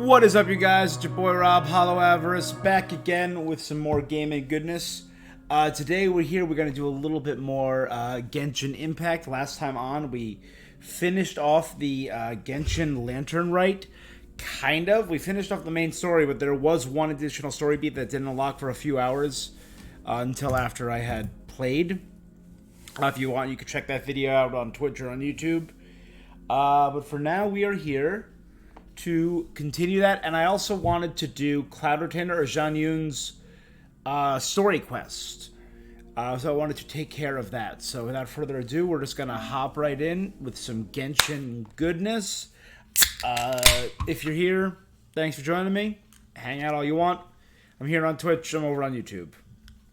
What is up, you guys? It's your boy Rob Hollow Avarice back again with some more gaming goodness. Today we're going to do a little bit more Genshin Impact. Last time on, we finished off the Genshin Lantern Rite. Kind of. We finished off the main story, but there was one additional story beat that didn't unlock for a few hours until after I had played. If you want, you can check that video out on Twitch or on YouTube. But for now, we are here to continue that, and I also wanted to do Cloud Retainer or XIANYUN'S story quest. So I wanted to take care of that. So without further ado, we're just gonna hop right in with some Genshin goodness. If you're here, thanks for joining me. Hang out all you want. I'm here on Twitch. I'm over on YouTube.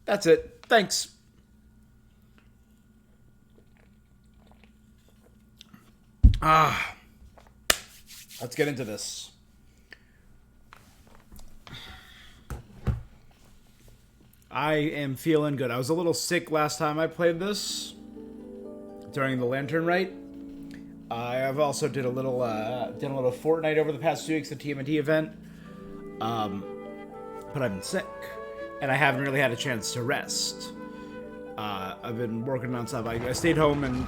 That's it. Thanks. Let's get into this. I am feeling good. I was a little sick last time I played this during the Lantern Rite. I've also did a little Fortnite over the past 2 weeks, the TMNT event. But I've been sick, and I haven't really had a chance to rest. I've been working nonstop. I stayed home and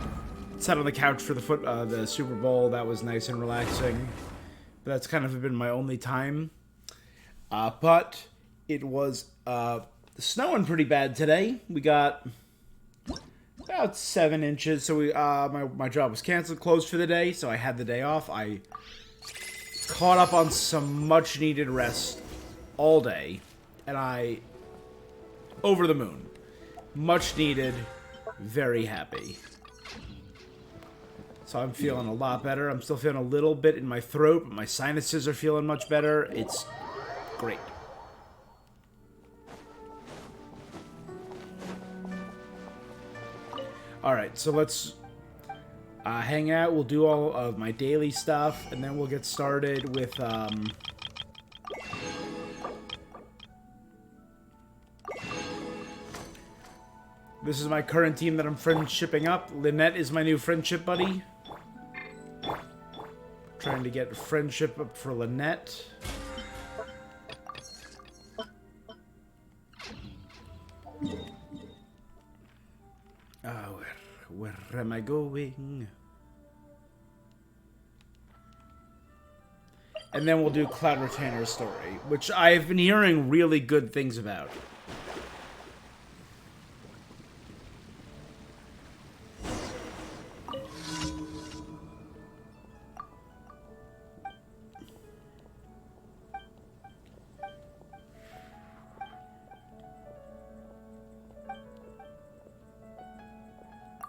sat on the couch for the Super Bowl. That was nice and relaxing. But that's kind of been my only time. But it was snowing pretty bad today. We got about 7 inches. So my job was canceled, closed for the day. So I had the day off. I caught up on some much needed rest all day, and I over the moon. Much needed. Very happy. So I'm feeling a lot better. I'm still feeling a little bit in my throat, but my sinuses are feeling much better. It's great. Alright, so let's hang out. We'll do all of my daily stuff, and then we'll get started with... This is my current team that I'm friendshipping up. Lynette is my new friendship buddy. Trying to get friendship up for Lynette. Where am I going? And then we'll do Cloud Retainer's story, which I've been hearing really good things about.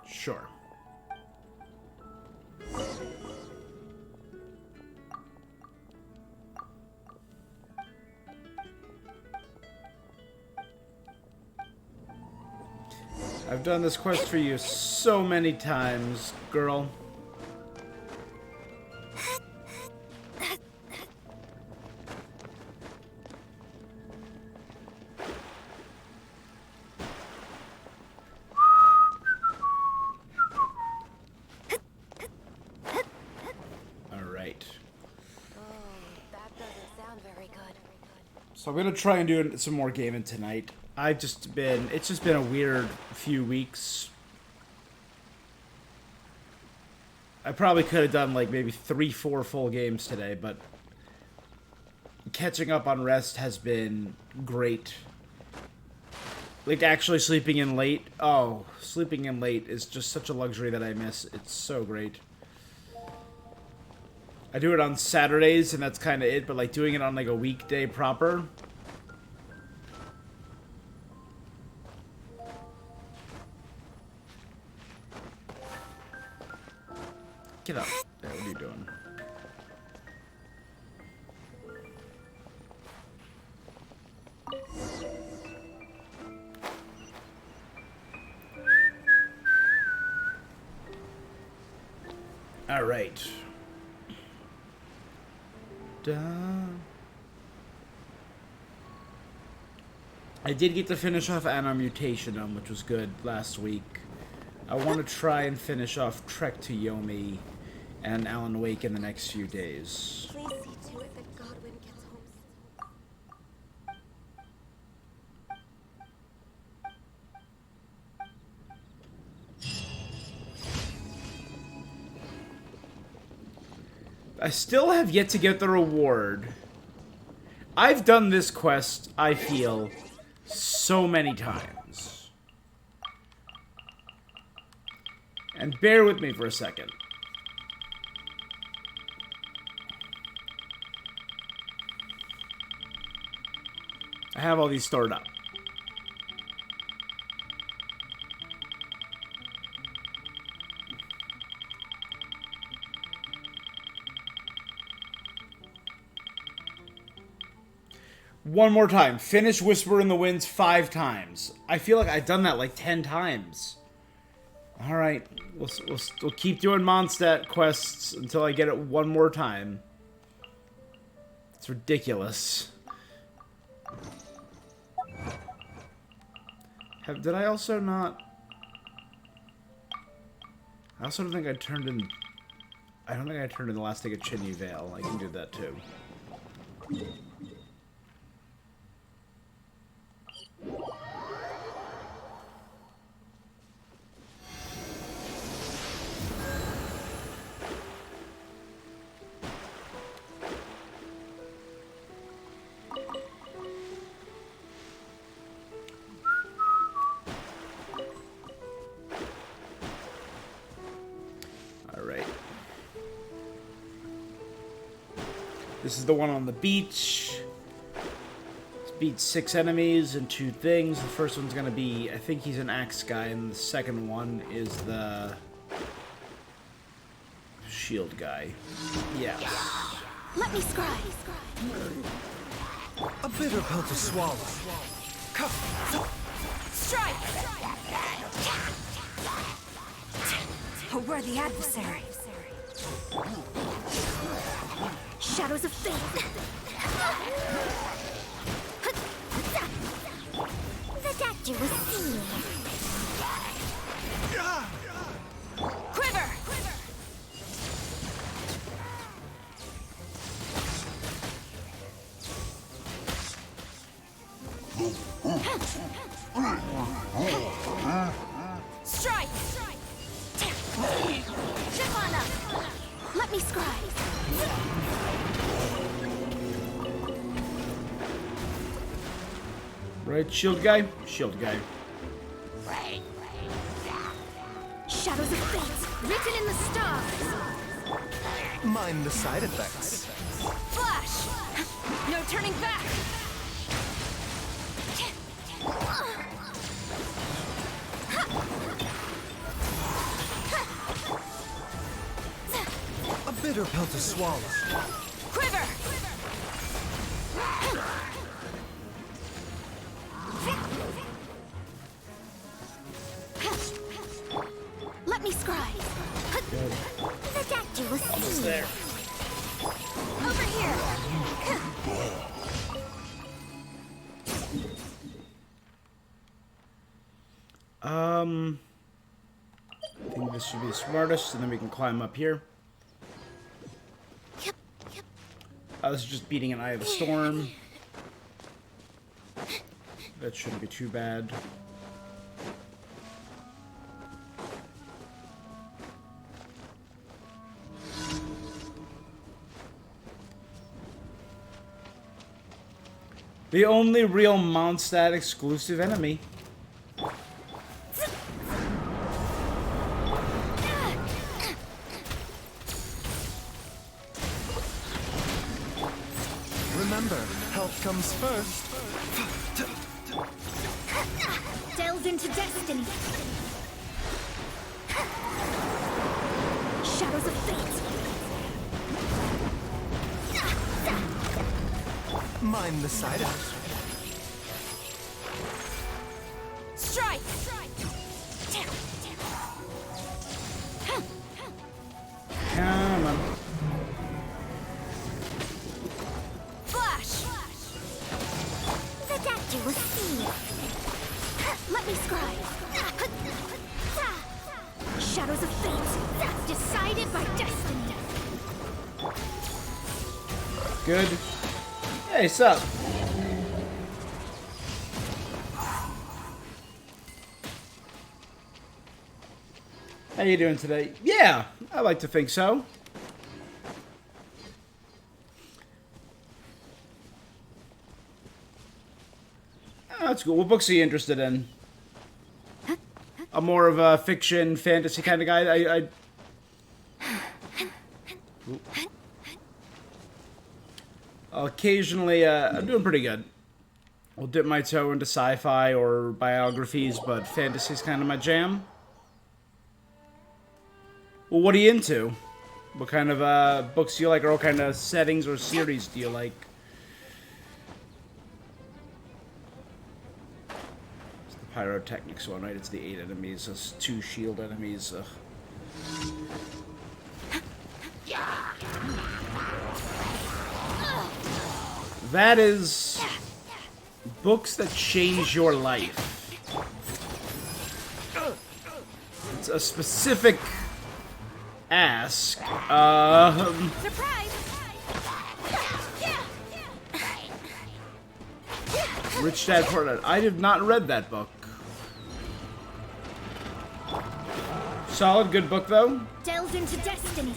Sure. I've done this quest for you so many times, girl. So I'm gonna try and do some more gaming tonight. It's just been a weird few weeks. I probably could have done like maybe 3-4 full games today, but catching up on rest has been great. Like actually sleeping in late. Oh, sleeping in late is just such a luxury that I miss. It's so great. I do it on Saturdays, and that's kind of it, but like doing it on like a weekday proper. Get up. What are you doing? All right. I did get to finish off Anna Mutation, which was good last week. I want to try and finish off Trek to Yomi and Alan Wake in the next few days. Please see to it that Godwin I still have yet to get the reward. I've done this quest, I feel, so many times. And bear with me for a second. I have all these stored up. One more time. Finish Whisper in the Winds 5 times. I feel like I've done that like 10 times. Alright. We'll keep doing Mondstadt quests until I get it one more time. It's ridiculous. Did I also not... I also don't think I turned in... I don't think I turned in the last thing at Chinny Vale. I can do that too. This is the one on the beach. It's beat 6 enemies and 2 things. The first one's gonna be, I think he's an axe guy, and the second one is the shield guy. Yes. Let me scry. A bitter pill to swallow. Strike! A worthy adversary. Shadows of fate. The doctor was seen. Quiver! Strike! Chip on up! Let me scry. Right, shield guy? Shield guy. Shadows of fate, written in the stars. Mind the side effects. Flash! No turning back! A bitter pill to swallow. Quiver! Let me scry. Good. The doctor was seen. There. Over here. I think this should be the smartest, and then we can climb up here. This is just beating an Eye of the Storm. That shouldn't be too bad. The only real Mondstadt exclusive enemy. Remember, health comes first. Delve into destiny. Shadows of fate. Mind the side effects. Strike! Come on. Flash! The doctor was seen. Let me scry. Shadows of fate, decided by destiny. Good. Hey, sup? How you doing today? Yeah, I like to think so. that's cool. What books are you interested in? I'm more of a fiction, fantasy kind of guy. Occasionally, I'm doing pretty good. I'll dip my toe into sci-fi or biographies, but fantasy's kind of my jam. Well, what are you into? What kind of books do you like, or what kind of settings or series do you like? It's the Pyrotechnics one, right? It's the 8 enemies, it's 2 shield enemies. That is books that change your life. It's a specific ask. Surprise! Rich Dad Poor Dad. I have not read that book. Solid, good book though. Delves into destiny.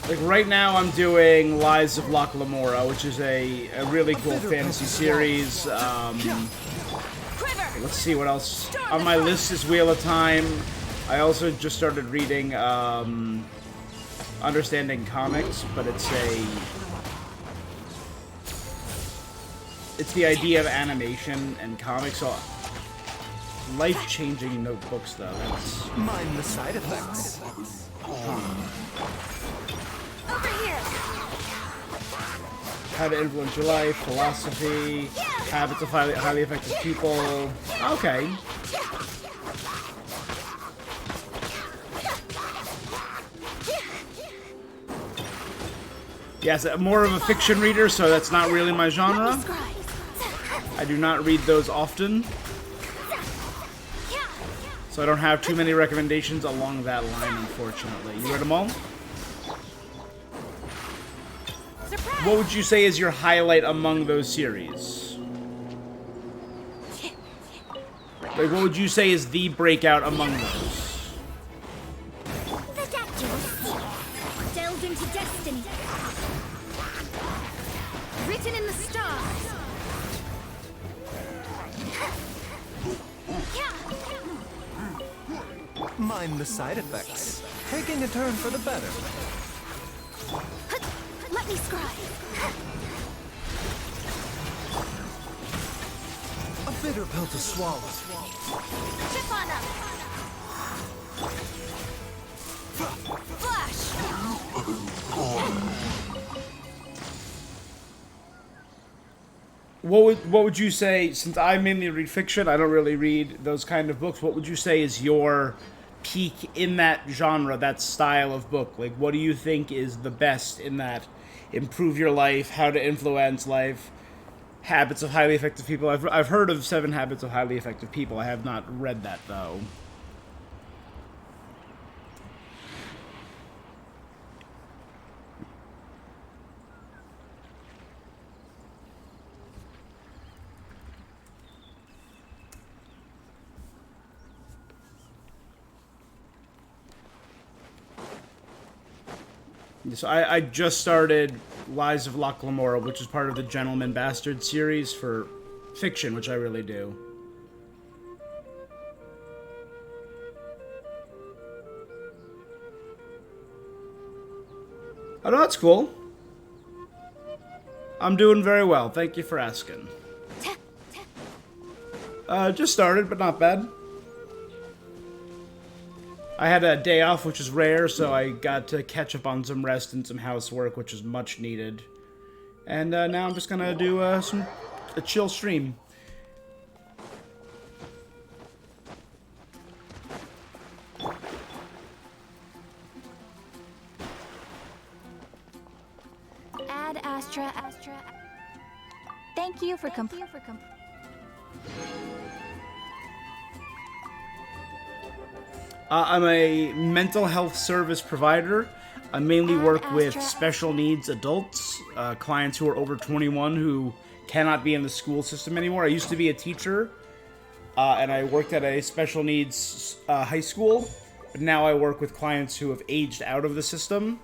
Like right now I'm doing Lies of Locke Lamora, which is a really cool fantasy series. Let's see what else. On my list is Wheel of Time. I also just started reading Understanding Comics, but it's the idea of animation and comics. So life-changing notebooks though. That's Mind the side effects. Over here. How to Influence Your Life, Philosophy, Habits of Highly Effective People. Okay. Yes, I'm more of a fiction reader, so that's not really my genre. I do not read those often. So I don't have too many recommendations along that line, unfortunately. You read them all? What would you say is your highlight among those series? Like, what would you say is the breakout among those? The dactyls. Delved into destiny. Written in the stars. Mind the side effects. Taking a turn for the better. Let me scribe. A bitter pill to swallow. Chip on them. Flash. What would you say, since I mainly read fiction, I don't really read those kind of books, what would you say is your peak in that genre, that style of book? Like, what do you think is the best in that? Improve your life, how to influence life, habits of highly effective people. I've heard of 7 Habits of Highly Effective People. I have not read that, though. So I just started Lies of Locke Lamora, which is part of the Gentleman Bastard series for fiction, which I really do. Oh, no, that's cool. I'm doing very well. Thank you for asking. Just started, but not bad. I had a day off, which is rare, so I got to catch up on some rest and some housework, which is much needed. And now I'm just gonna do a chill stream. Ad Astra. Thank you for I'm a mental health service provider. I mainly work with special needs adults, clients who are over 21 who cannot be in the school system anymore. I used to be a teacher, and I worked at a special needs high school. But now I work with clients who have aged out of the system.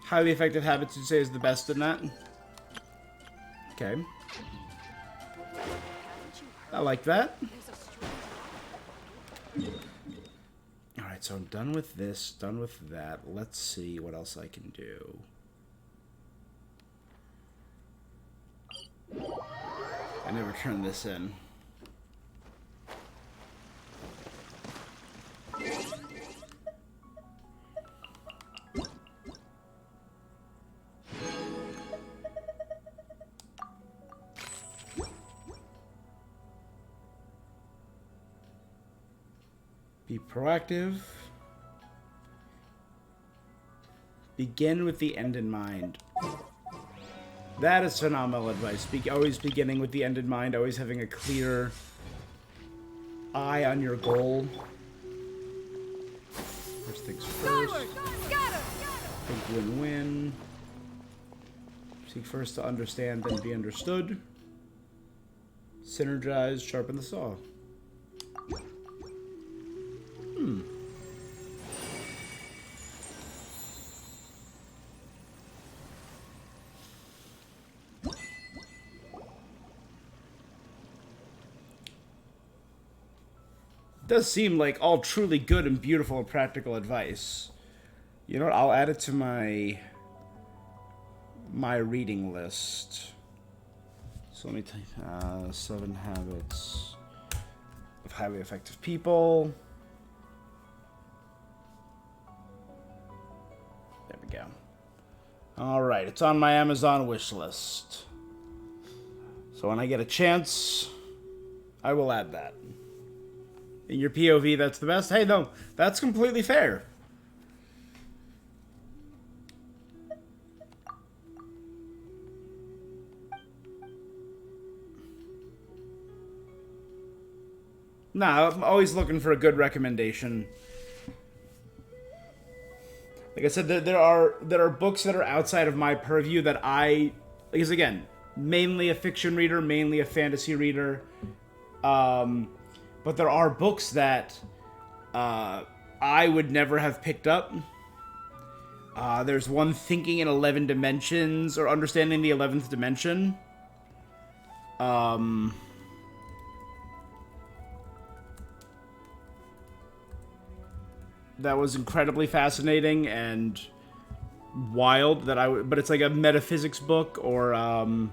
Highly effective habits, you'd say, is the best in that. Okay. I like that. Alright, so I'm done with this, done with that. Let's see what else I can do. I never turned this in. Be proactive. Begin with the end in mind. That is phenomenal advice. Always beginning with the end in mind. Always having a clear eye on your goal. First things first. Think win-win. Seek first to understand, then be understood. Synergize, sharpen the saw. Does seem like all truly good and beautiful and practical advice. You know what? I'll add it to my reading list. So let me take 7 habits of highly effective people. There we go. All right, it's on my Amazon wish list. So when I get a chance, I will add that. In your POV, that's the best? Hey, no, that's completely fair. Nah, I'm always looking for a good recommendation. Like I said, there are books that are outside of my purview that because again, mainly a fiction reader, mainly a fantasy reader. But there are books that I would never have picked up. There's one, Thinking in 11 Dimensions, or Understanding the 11th Dimension. That was incredibly fascinating and wild. But it's like a metaphysics book, or I'm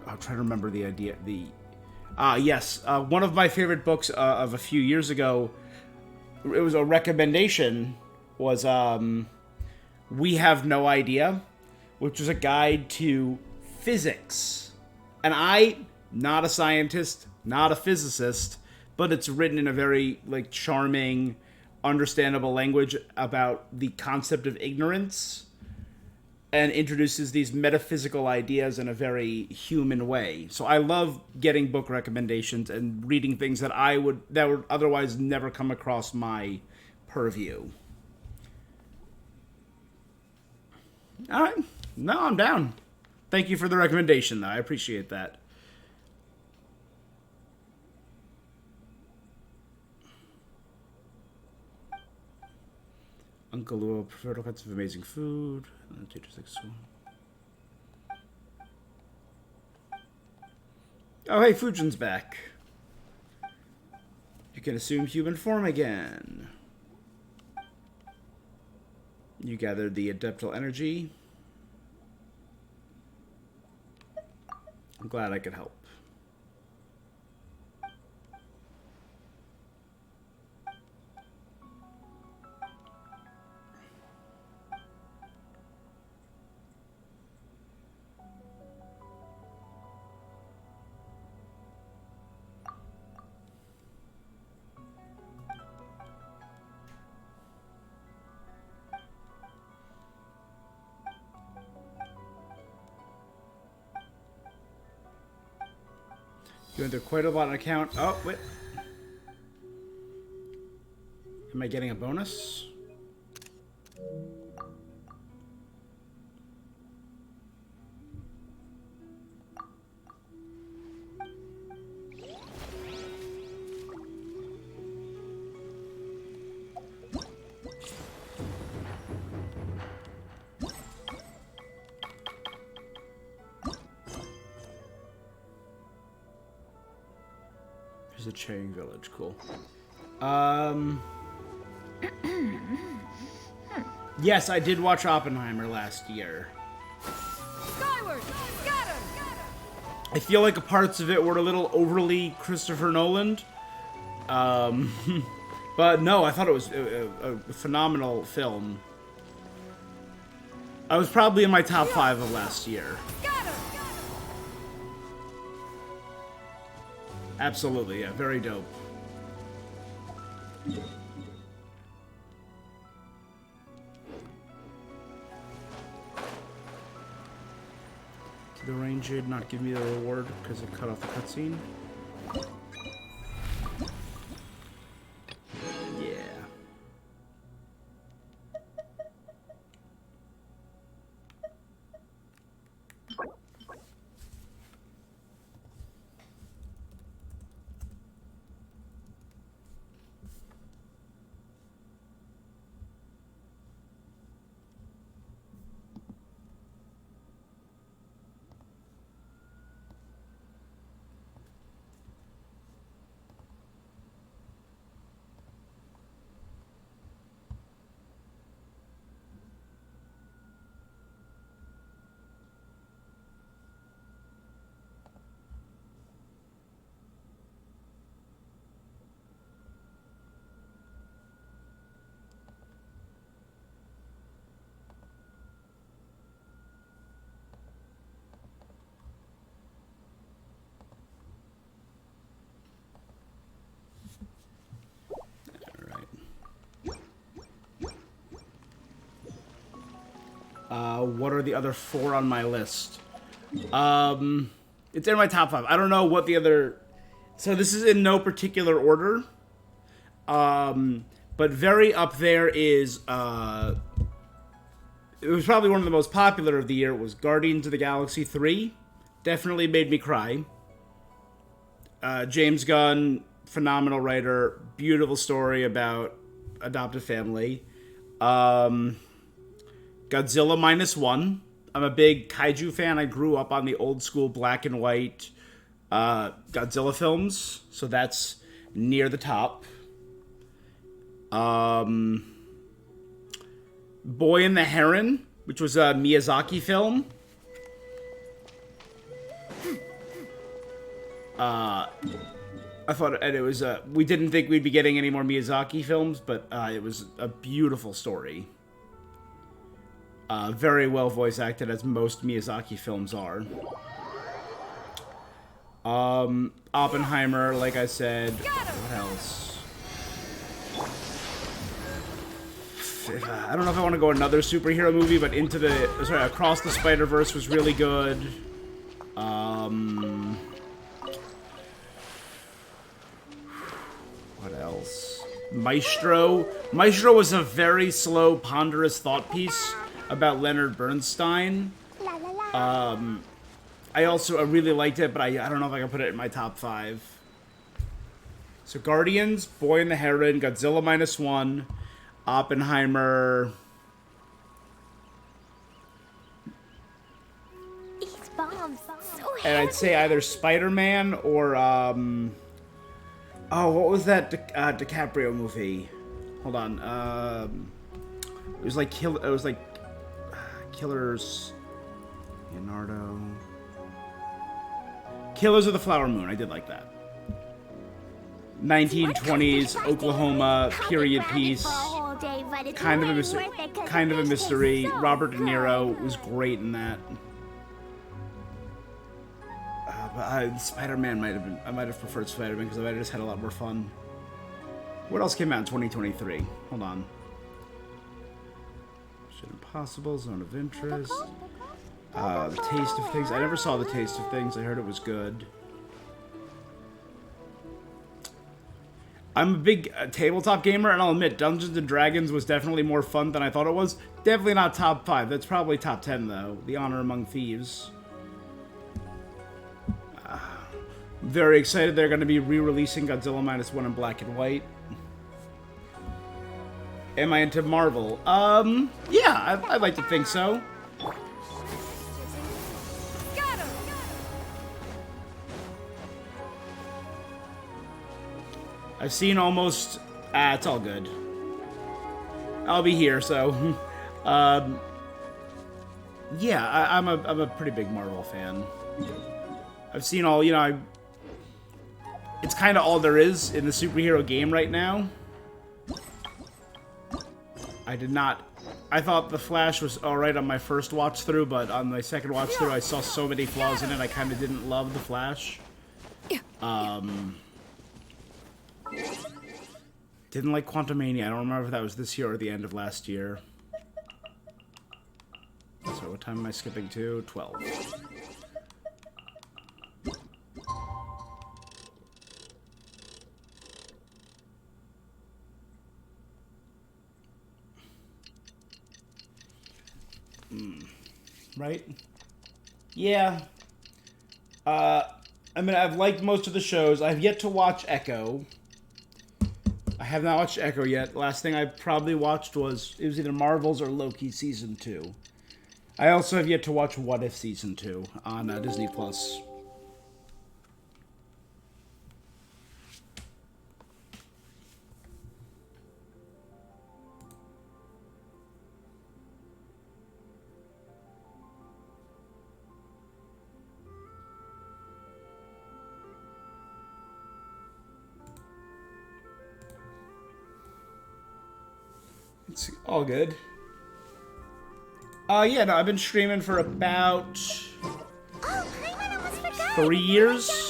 trying to remember the idea. Yes, one of my favorite books of a few years ago, it was a recommendation, was We Have No Idea, which was a guide to physics. And not a scientist, not a physicist, but it's written in a very charming, understandable language about the concept of ignorance, and introduces these metaphysical ideas in a very human way. So I love getting book recommendations and reading things that would otherwise never come across my purview. All right. No, I'm down. Thank you for the recommendation, though. I appreciate that. Uncle Lou preferred all kinds of amazing food. And the teacher's like, so. Oh, hey, Fujin's back. You can assume human form again. You gathered the adeptal energy. I'm glad I could help. You went through quite a lot on account. Oh, wait. Am I getting a bonus? There's a Charing Village, cool. Yes, I did watch Oppenheimer last year. Skyward! Scatter! I feel like parts of it were a little overly Christopher Nolan. But no, I thought it was a phenomenal film. I was probably in my top 5 of last year. Scatter! Absolutely, yeah, very dope. Did the rain shade not give me the reward because it cut off the cutscene? Yeah. What are the other 4 on my list? It's in my top 5. I don't know what the other... So this is in no particular order. But very up there is... It was probably one of the most popular of the year. It was Guardians of the Galaxy 3. Definitely made me cry. James Gunn, phenomenal writer. Beautiful story about adoptive family. Godzilla -1. I'm a big kaiju fan. I grew up on the old school black and white Godzilla films, so that's near the top. Boy and the Heron, which was a Miyazaki film. I thought, and it was we didn't think we'd be getting any more Miyazaki films, but it was a beautiful story. Very well voice acted, as most Miyazaki films are. Oppenheimer, like I said. What else? I don't know if I want to go another superhero movie, but Across the Spider-Verse was really good. What else? Maestro. Maestro was a very slow, ponderous thought piece about Leonard Bernstein. I really liked it, but I don't know if I can put it in my top 5. So Guardians, Boy and the Heron, Godzilla -1, Oppenheimer. These bombs, so And I'd say either Spider-Man or oh, what was that DiCaprio movie? Hold on. It was like Killers. Leonardo. Killers of the Flower Moon. I did like that. 1920s Oklahoma period piece. Kind of a mystery. Robert De Niro was great in that. But Spider-Man I might have preferred Spider-Man because I might have just had a lot more fun. What else came out in 2023? Hold on. Mission Impossible, Zone of Interest. The Taste of Things. I never saw The Taste of Things. I heard it was good. I'm a big tabletop gamer, and I'll admit Dungeons and Dragons was definitely more fun than I thought it was. Definitely not top 5. That's probably top 10, though. The Honor Among Thieves. Very excited they're going to be re-releasing Godzilla -1 in black and white. Am I into Marvel? Yeah, I'd like to think so. Got him. I've seen almost... it's all good. I'll be here, so... yeah, I'm a pretty big Marvel fan. I've seen all, you know, it's kind of all there is in the superhero game right now. I thought The Flash was alright on my first watch through, but on my second watch through I saw so many flaws in it I kind of didn't love The Flash. Didn't like Quantumania. I don't remember if that was this year or the end of last year. So what time am I skipping to? 12. Right? Yeah. I mean, I've liked most of the shows. I've yet to watch Echo. I have not watched Echo yet. The last thing I probably watched was either Marvels or Loki Season 2. I also have yet to watch What If Season 2 on Disney+. It's all good. Yeah, no, I've been streaming for about 3 years. Can we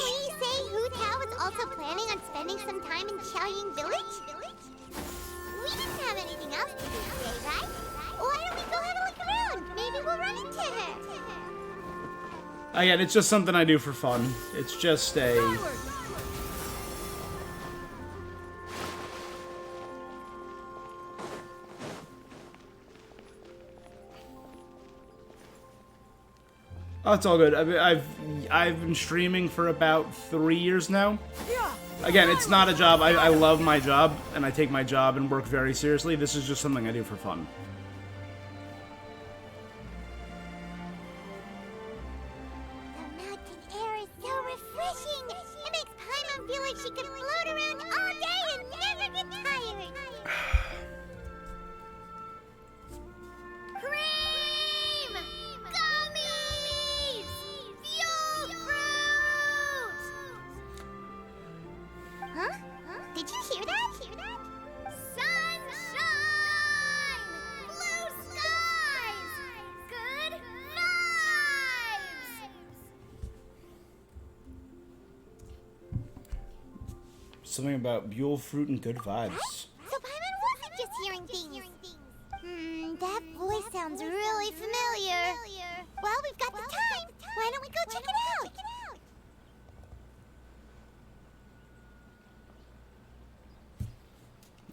say Hu Tao is also planning on spending some time in Xiaoyun Village? We didn't have anything else to do today, right? Why don't we go have a look around? Maybe we'll run into her. Yeah, it's just something I do for fun. It's just a... Oh, it's all good. I've been streaming for about 3 years now. Again, it's not a job. I love my job, and I take my job and work very seriously. This is just something I do for fun. The mountain air is so refreshing. It makes Paimon feel like she could float around all day and never get tired. Cream! Gummies! Fuel fruit! Huh? Did you hear that? Sunshine! Blue skies! Good vibes! Something about Buell fruit and good vibes. So Paimon wasn't just hearing things. That voice sounds really familiar. Well, we've got the time. Why don't we go check it out?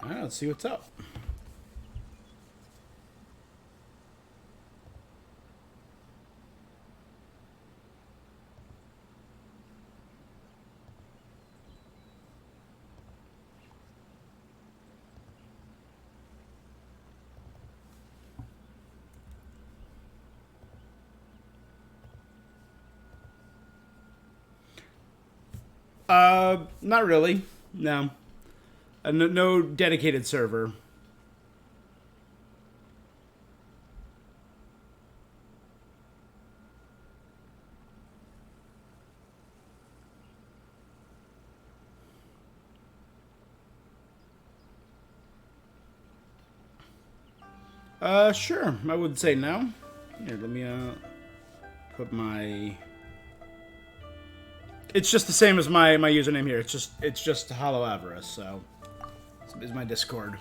Alright, let's see what's up. Not really. No. No dedicated server. Sure. I would say no. Here, let me, put my... It's just the same as my username here. It's just Hollow Avarice, so... This is my Discord.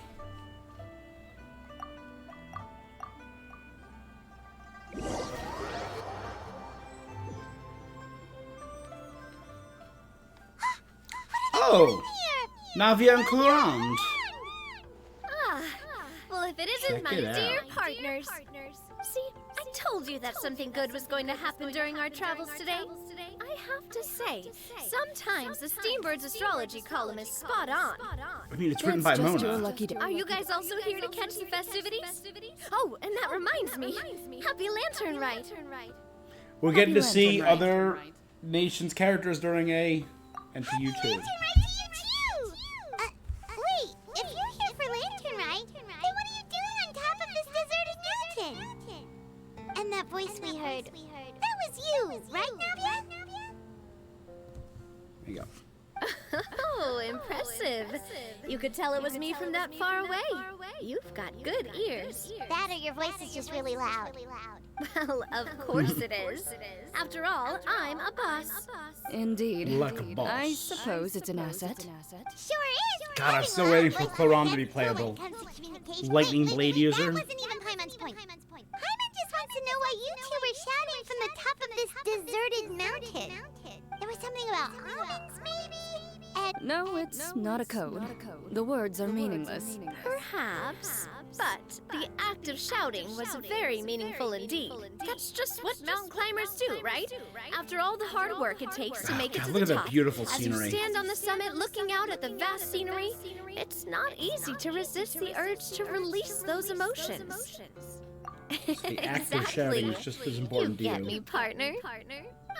Oh! Navia and Courant. Ah, well, if it isn't Check my it dear out. partners. See, I told you that something good was going to happen during our travels today. I have to say, sometimes the Steambird's astrology column is spot on. I mean, it's written by That's just your Mona. lucky day. Are you guys also here to catch the festivities? Oh, and that reminds me. Happy Lantern Rite. We're getting to see Lantern Rite. other nations' characters during a... and to you too. Lantern Rite to you too! Wait, if you're here for Lantern Rite, then what are you doing on top of this deserted mountain? And that voice we heard, that was you, right, Navia? There you go. Oh, impressive. You could tell it was me from that far away. You've got good ears. That or your voice is just really loud. Well, of course it is. After all, I'm a boss. Indeed. Like a boss. I suppose it's an asset. Sure is. God, I'm still waiting for Courant to be playable. Lightning Blade user. That wasn't even Paimon's point. Paimon just wants to know why you two were shouting from the top of this deserted mountain. There was something about almonds, maybe? And No, it's not a code. The words are meaningless. Perhaps. But the act of shouting was very meaningful indeed. That's just what mountain climbers do, right? After all the hard work it takes to make it God, to look the at that top, beautiful as you scenery. stand on the summit looking out at the vast scenery, it's not easy to resist the urge to release those emotions. The act of shouting is just as important to You get you. me, partner.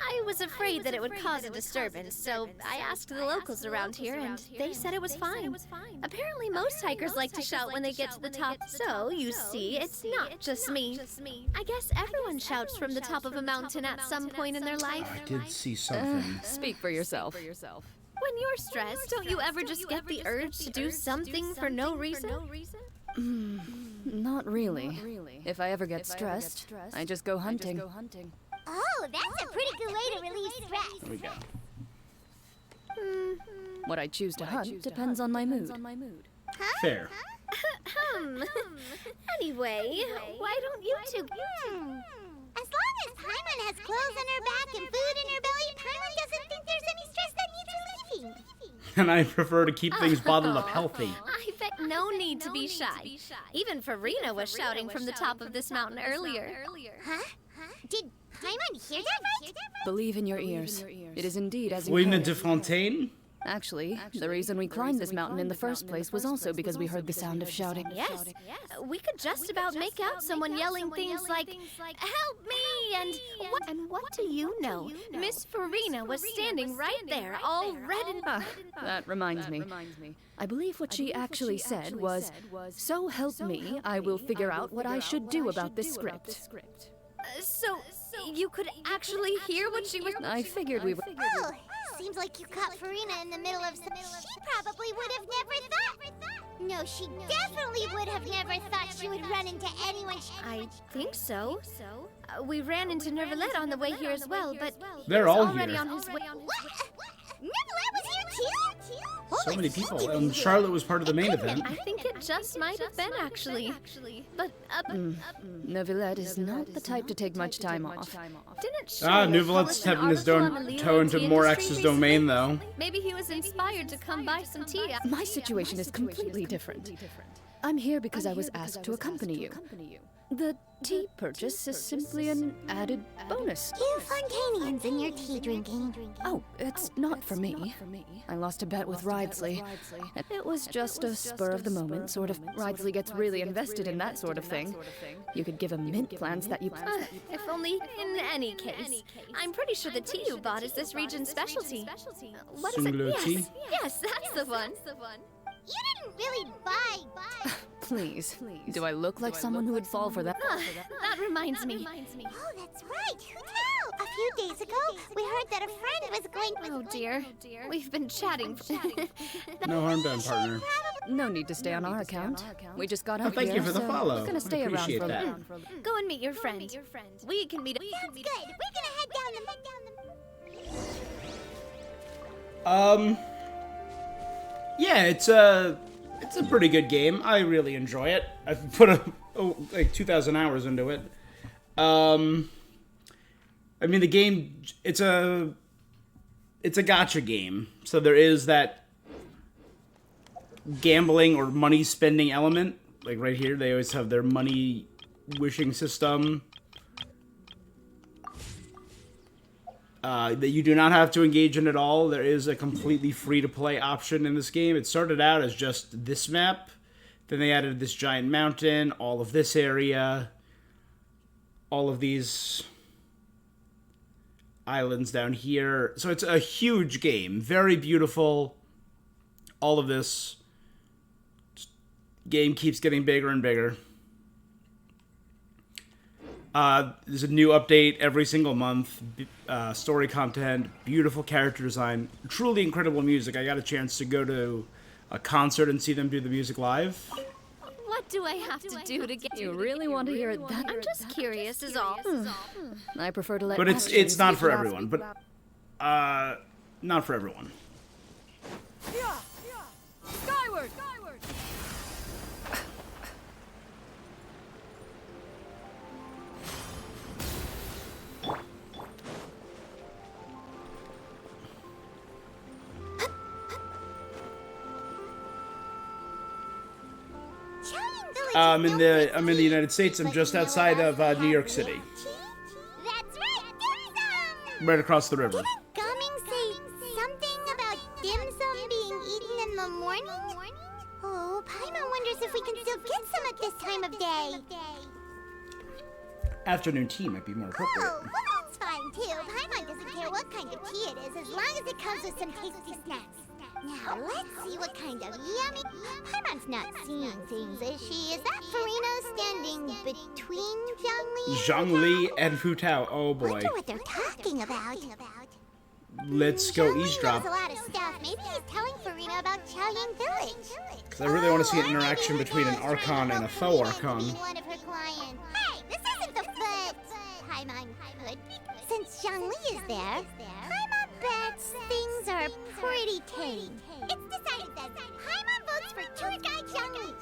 I was afraid that it would cause a disturbance, so I asked the locals around here, and they said it was fine. Apparently, most hikers like to shout when they get to the top, so you see, it's not just me. I guess everyone shouts from the top of a mountain at some point in their life. I did see something. Speak for yourself. When you're stressed, don't you ever just get the urge to do something for no reason? Not really. If I ever get stressed, I just go hunting. oh, that's a pretty good way to relieve stress. There we go. What I choose to hunt depends on my mood. Fair. Anyway, why don't you two... As long as Paimon has clothes on her back and food in her belly, Paimon doesn't think there's any stress that needs relieving. And I prefer to keep things bottled up healthy. I bet no need to be shy. Even Farina was shouting from the top of this mountain earlier. Huh? Did Paimon hear that right? Believe in your ears. It is indeed as you Wayne heard. de Fontaine? Actually, the reason we climbed this mountain in the first place was also because we heard the sound of shouting. Yes, we could just about make out someone yelling things like, "Help me!" and what do you know? Miss Farina was standing right there, all red and... Ah, that reminds me. I believe what she actually said was, "So help me, I will figure out what I should do about this script." So, you could actually hear what she was... I figured we would. Oh, seems like you caught Farina in the middle of some... She probably would have never thought... No, she definitely would have never thought she would run into anyone... I think so. We ran into Nervalet on the way here as well, but They're he was all already here. on his way... What? Neverland was here too? So many people. And Charlotte was part of the main event. I think it just might have been, actually. But, Neuvillette is not the type to take much time off. didn't Nouvelette's Charlotte publish an stepping his article on the toe into tea more industry X's domain, though. recently? Maybe he was inspired to come buy some tea. My situation is completely different. I'm here because I was asked to accompany you. The tea purchase is simply an added bonus. You Fontanians and your tea drinking. Oh, it's not for me. I lost a bet with Ridesley. It was just a spur of the moment sort of. Ridesley gets really invested in that sort of thing. You could give him mint plans that you... If only in any case. I'm pretty sure the tea you bought is this region's specialty. What is it? Sunglo tea? Yes, that's the one. You didn't really buy... Please. Do I look like someone who would fall for that? That reminds me. Oh, that's right. Who tell? A few days ago, we heard that a friend was going... Oh dear. We've been chatting. No harm done, partner. No need to stay on our account. We just got Oh, up thank here, you for the so follow. we're gonna stay I around appreciate for a that. little. Go and meet your friend. We can meet... Sounds good. We're gonna head down the... Yeah, it's a pretty good game. I really enjoy it. I've put like 2,000 hours into it. I mean, the game, it's a gacha game, so there is that gambling or money spending element. Like right here, they always have their money wishing system. That you do not have to engage in at all. There is a completely free-to-play option in this game. It started out as just this map. Then they added this giant mountain, all of this area, all of these islands down here. So it's a huge game. Very beautiful. All of this game keeps getting bigger and bigger. There's a new update every single month. Story content, beautiful character design, truly incredible music. I got a chance to go to a concert and see them do the music live. What do I have to do to get You really want to hear that? I'm just curious is all. I prefer to let But it's not for everyone. But not for everyone. Skyward! I'm in the United States. I'm just outside of New York City, That's right, dim sum! right across the river. Didn't Gumming say something about dim sum being eaten in the morning? Oh, Paimon wonders if we can still get some at this time of day. Afternoon tea might be more appropriate. Oh, well, that's fine too. Paimon doesn't care what kind of tea it is, as long as it comes with some tasty snacks. Now, let's see what kind of yummy... Paimon's not seeing things, is she? Is that Farina standing between Zhongli and Fu Tao. Oh boy. Wonder what they're talking about. Let's go Zhongli eavesdrop. knows a lot of stuff. Maybe he's telling Farina about Xiaoyang Village. Because I really want to see an Oh, interaction maybe between an Hu Tao's Archon trying to and a help faux Farina to Archon. be one of her clients. Hey, this isn't the foot. Paimon could be. Since Zhongli is there, Paimon bets things are pretty tame. It's decided then. Paimon votes for tour guide Zhongli.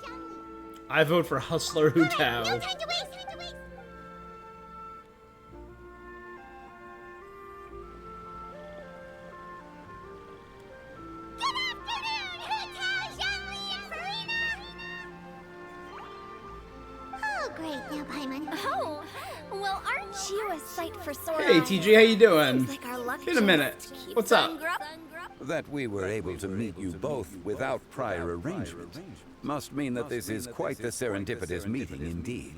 I vote for Hustler Hu Tao. No time to waste. Good afternoon, Hu Tao, Zhongli, and Farina. Oh, great. Now, Paimon. Oh, well, aren't you a sight for sore Hey eyes? TG, how you doing? Like our luck In a minute. just keeps What's up? on growing. That we were able to meet you both without prior arrangement must mean that this is quite the serendipitous meeting indeed.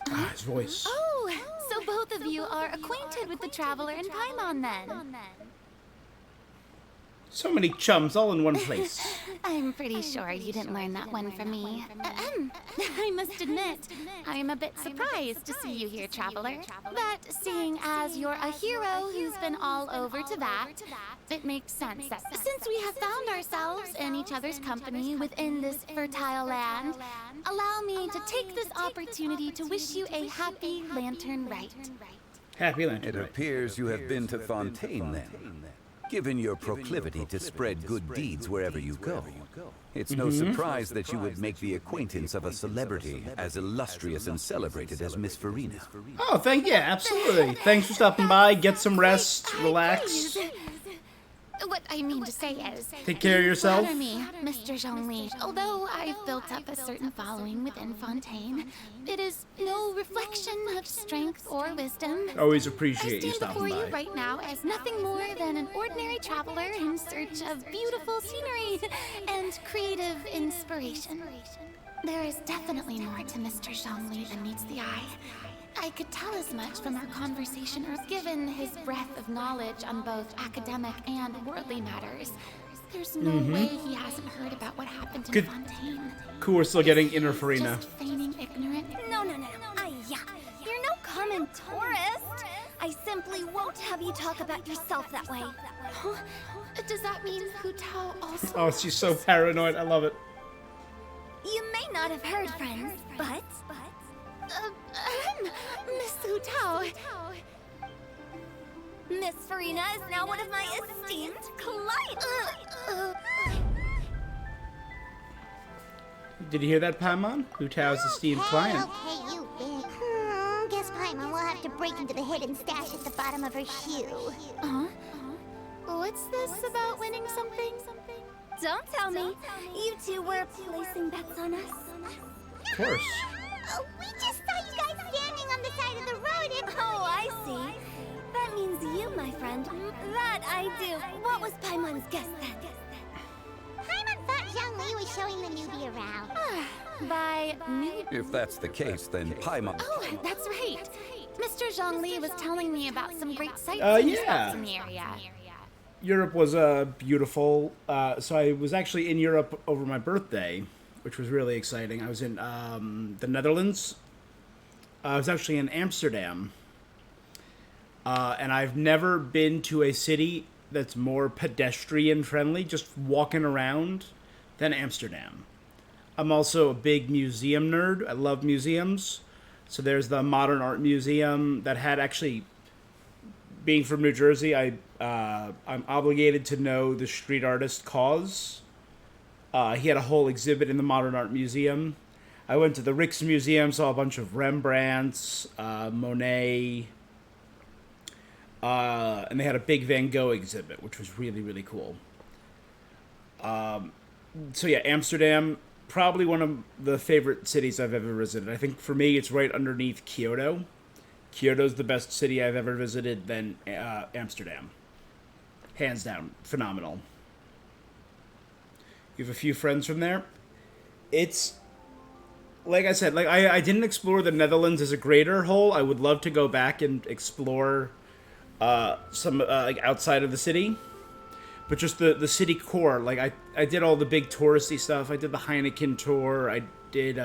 Ah, his voice. Oh, so both of you are acquainted with the Traveler and Paimon then? So many chums all in one place. I'm pretty sure you didn't learn that one from me. I must admit, I'm a bit surprised to see you here, Traveler. But seeing as you're a hero who's been all over Teyvat, it makes sense that since we have found ourselves in each other's company within this fertile land, allow me to take this opportunity to wish you a happy Lantern Rite. Happy Lantern. It Right. appears you have been to Fontaine then. Given your proclivity to spread good deeds wherever you go, it's no surprise that you would make the acquaintance of a celebrity as illustrious and celebrated as Miss Farina. Oh, absolutely. Thanks for stopping by. Get some rest, relax. What I mean to say is, Take care of yourself. pardon me, Mr. Zhongli. Although I've built up a certain following within Fontaine, it is no reflection of strength or wisdom. Always I appreciate you stand before stopping you by. right now as nothing more than an ordinary traveler in search of beautiful scenery and creative inspiration. There is definitely more to Mr. Zhongli than meets the eye. I could tell as much from our conversation, given his breadth of knowledge on both academic and worldly matters. There's no way he hasn't heard about what happened in Good. Fontaine. Cool, we're still getting inner Farina. Just feigning ignorant. No. Yeah. You're no common tourist. I simply won't have you talk about yourself that way. Huh? Does that mean Hu Tao also? Oh, she's so paranoid. I love it. You may not have heard, friends, but... Miss Hu Tao. Miss Farina is now one of my esteemed clients. Did you hear that, Paimon? Hu Tao's esteemed client. Okay, you win. Guess Paimon will have to break into the hidden stash at the bottom of her shoe. What's this about winning something? Don't tell me. You two were placing bets on us. Of course. Oh, we just saw you guys standing on the side of the road and... Oh, I see. That means you, my friend. That I do. What was Paimon's guess then? Paimon thought Zhongli was showing the newbie around. By new... If that's the case, then Paimon... Oh, that's right. Mr. Zhongli was telling me about some great sightseeing yeah. spots in the area. Europe was beautiful. So I was actually in Europe over my birthday, which was really exciting. I was in the Netherlands. I was actually in Amsterdam. And I've never been to a city that's more pedestrian friendly, just walking around, than Amsterdam. I'm also a big museum nerd. I love museums. So there's the Modern Art Museum that had actually, being from New Jersey, I'm obligated to know the street artist KAWS. He had a whole exhibit in the Modern Art Museum. I went to the Rijksmuseum, saw a bunch of Rembrandts, Monet, and they had a big Van Gogh exhibit, which was really, really cool. So yeah, Amsterdam, probably one of the favorite cities I've ever visited. I think for me, it's right underneath Kyoto. Kyoto's the best city I've ever visited, then Amsterdam. Hands down, phenomenal. You have a few friends from there. It's, like I said, like I didn't explore the Netherlands as a greater whole. I would love to go back and explore some like outside of the city. But just the city core, like I did all the big touristy stuff. I did the Heineken tour. I did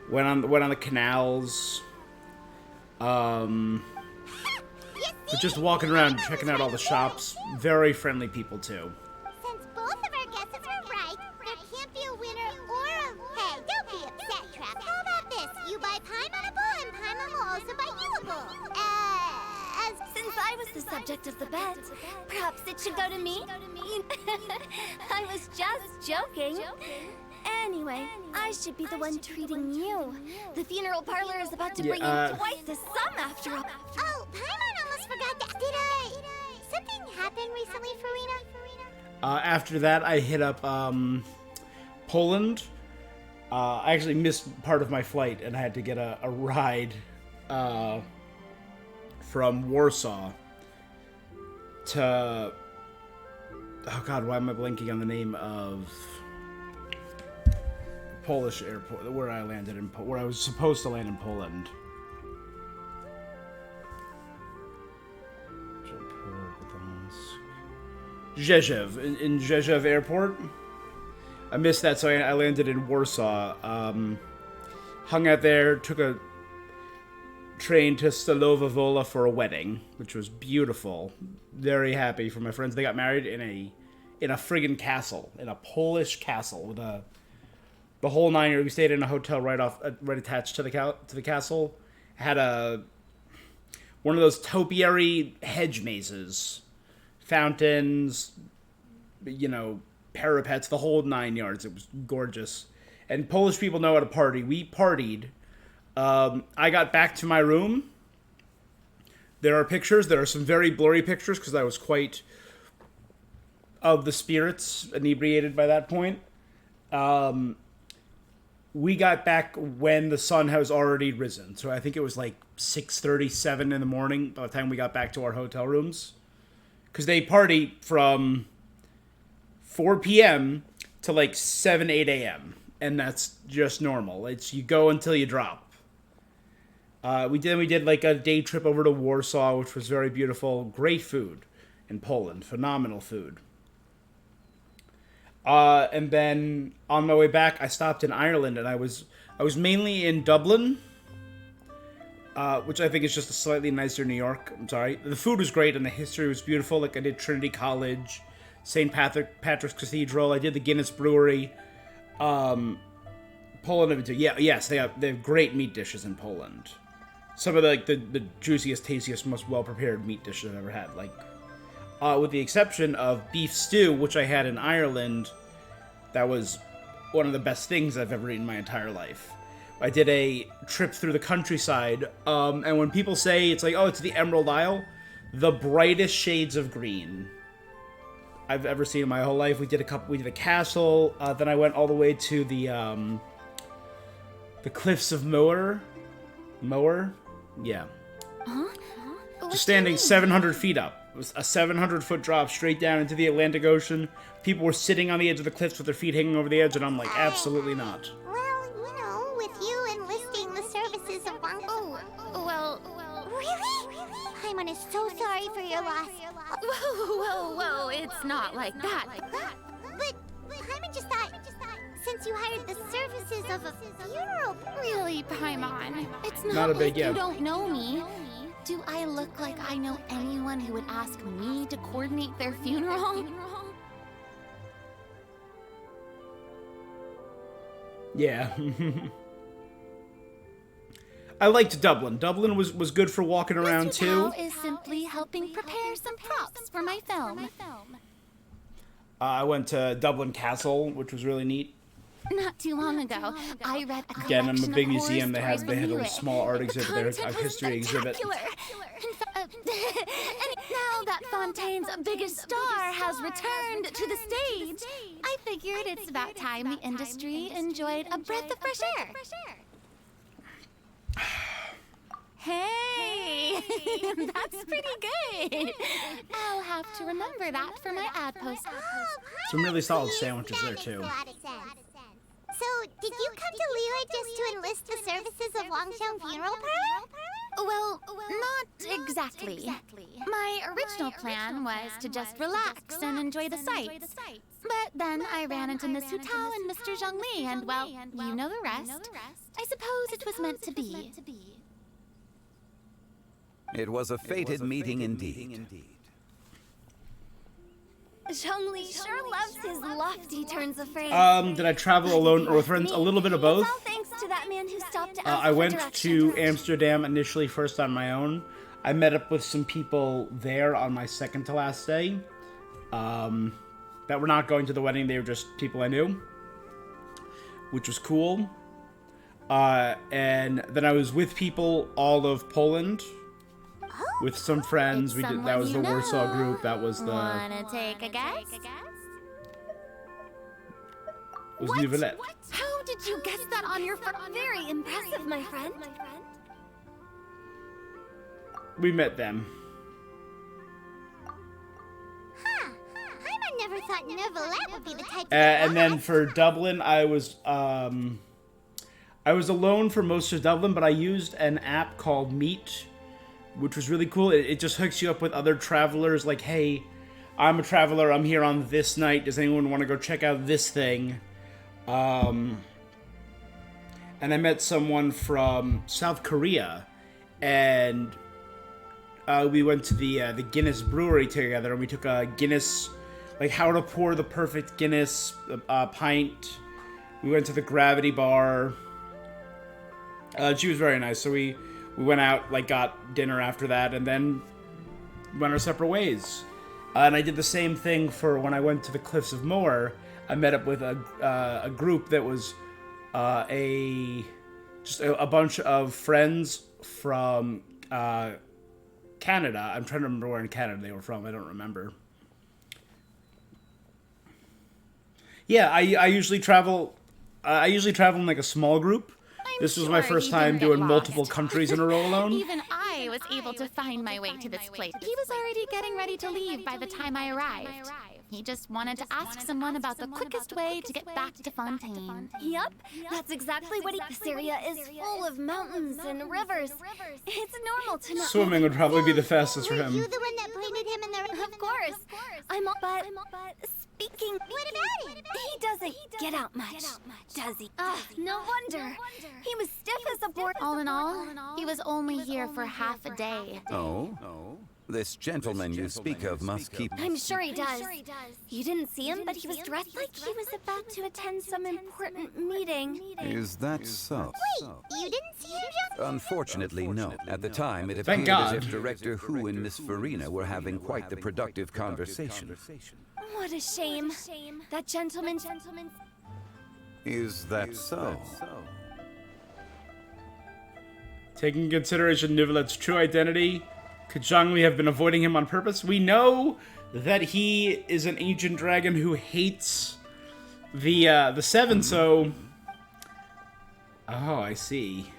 went on the canals. But just walking around, checking out all the shops. Very friendly people too. Since both of our guesses were right, there can't be a winner or a... Hey, don't be upset, Trap. How about this? You buy Paimon a bowl, and Paimon will also buy you a bowl. Since I was the subject of the bet, perhaps it should go to me? I was just joking. Anyway, I should be the one treating you. The funeral parlor is about to bring in twice the sum after all. Oh, Paimon almost forgot that. Did something happen recently, Farina? After that, I hit up Poland. I actually missed part of my flight, and I had to get a ride from Warsaw to... Oh god, why am I blanking on the name of Polish airport where I landed in where I was supposed to land in Poland? Rzeszów, in Rzeszów airport. I missed that, so I landed in Warsaw. Hung out there, took a train to Stalowa Wola for a wedding, which was beautiful. Very happy for my friends. They got married in a friggin' castle, in a Polish castle with the whole 9 years. We stayed in a hotel right attached to the castle. It had one of those topiary hedge mazes, fountains, parapets, the whole 9 yards. It was gorgeous. And Polish people know how to party. We partied. I got back to my room. There are pictures. There are some very blurry pictures because I was quite of the spirits, inebriated by that point. We got back when the sun has already risen. So I think it was like 6:37 in the morning by the time we got back to our hotel rooms. Because they party from 4 p.m. to like 7, 8 a.m. And that's just normal. It's you go until you drop. We did like a day trip over to Warsaw, which was very beautiful. Great food in Poland. Phenomenal food. And then on my way back, I stopped in Ireland, and I was mainly in Dublin, which I think is just a slightly nicer New York. I'm sorry. The food was great, and the history was beautiful. Like I did Trinity College, St. Patrick's Cathedral. I did the Guinness Brewery. Poland, yes, they have great meat dishes in Poland. Some of the juiciest, tastiest, most well-prepared meat dishes I've ever had. Like, with the exception of beef stew, which I had in Ireland, that was one of the best things I've ever eaten in my entire life. I did a trip through the countryside, and when people say it's like, oh, it's the Emerald Isle, the brightest shades of green I've ever seen in my whole life. We did a castle. Then I went all the way to the cliffs of Moher. Yeah. Just standing 700 feet up. It was a 700-foot drop straight down into the Atlantic Ocean. People were sitting on the edge of the cliffs with their feet hanging over the edge, and I'm like, absolutely not. Well, you know, with you enlisting the services of Wongo. Well... Really? Paimon is so sorry for your loss. Whoa, it's not like that. But Paimon just thought, since you hired the services of a funeral... Really, Paimon? It's Not not a big like you yeah. don't know me. Do I look like I know anyone who would ask me to coordinate their funeral? Yeah. I liked Dublin. Dublin was good for walking around Mr. too. Tao is simply helping prepare some props for my film. I went to Dublin Castle, which was really neat. Not too long ago, I read a Again, I'm a collection big of horror museum. They had stories a from little UA. small art The exhibit there, a content was history exhibit. spectacular. And now that Fontaine's biggest star has returned to the stage, I figured it's about time the industry enjoyed a breath of fresh air. Hey, that's pretty good. I'll have to remember that for my ad post. Some really solid sandwiches there too. So, did you come to Liyue just to enlist the services of Longsheng Funeral Parlor? Well, not exactly. My original plan was to just relax and enjoy the sights. But then I ran into Miss Hu Tao and Mr. Zhang Li, and well, you know the rest. I suppose it was meant to be. It was a fated meeting indeed. Zhongli sure loves his lofty turns of phrase. Did I travel alone or with friends? A little bit of both. All thanks to that man who stopped to ask I for went directions. to Amsterdam initially first on my own. I met up with some people there on my second to last day. That were not going to the wedding. They were just people I knew, which was cool. And then I was with people all of Poland. With some friends, we did. That was the Warsaw group. That was the. Wanna take a guess? It was Nivelet. How did you guess that on your phone? Very impressive, my friend. We met them. I never thought Nivelet would be the type of And then for Dublin, I was alone for most of Dublin, but I used an app called Meet, which was really cool. It just hooks you up with other travelers. Like, hey, I'm a traveler. I'm here on this night. Does anyone want to go check out this thing? And I met someone from South Korea, and we went to the Guinness brewery together, and we took a Guinness, like how to pour the perfect Guinness pint. We went to the Gravity Bar. She was very nice, so we went out, like, got dinner after that, and then went our separate ways. And I did the same thing for when I went to the Cliffs of Moher. I met up with a group that was a bunch of friends from Canada. I'm trying to remember where in Canada they were from. I don't remember. Yeah, I usually travel. I usually travel in like a small group. This was my first time doing multiple countries in a row alone. Even I was able to find my way to this place. He was already getting ready to leave by the time I arrived. He just wanted to ask someone about the quickest way to get back to Fontaine. Yep, that's exactly what This area is full of mountains and rivers. It's normal to not... Swimming would probably be the fastest for Were him. you the one that pointed him in the... Of course. But speaking... What about him? He doesn't get out much, does he? No wonder. He was stiff as a board. All in all, he was only here for half a day. Oh? This gentleman you speak of must keep... I'm sure he does. You didn't see him, but he was dressed like he was about to attend some important meeting. Is that so? You didn't see him, Jeff? Unfortunately, no. At the time, it Thank appeared as God. if Director Hu and Miss Farina were having quite the productive conversation. What a shame. That gentleman... Is that so? Taking into consideration Nivelet's true identity, Kajang, we have been avoiding him on purpose. We know that he is an ancient dragon who hates the Seven, so... Oh, I see.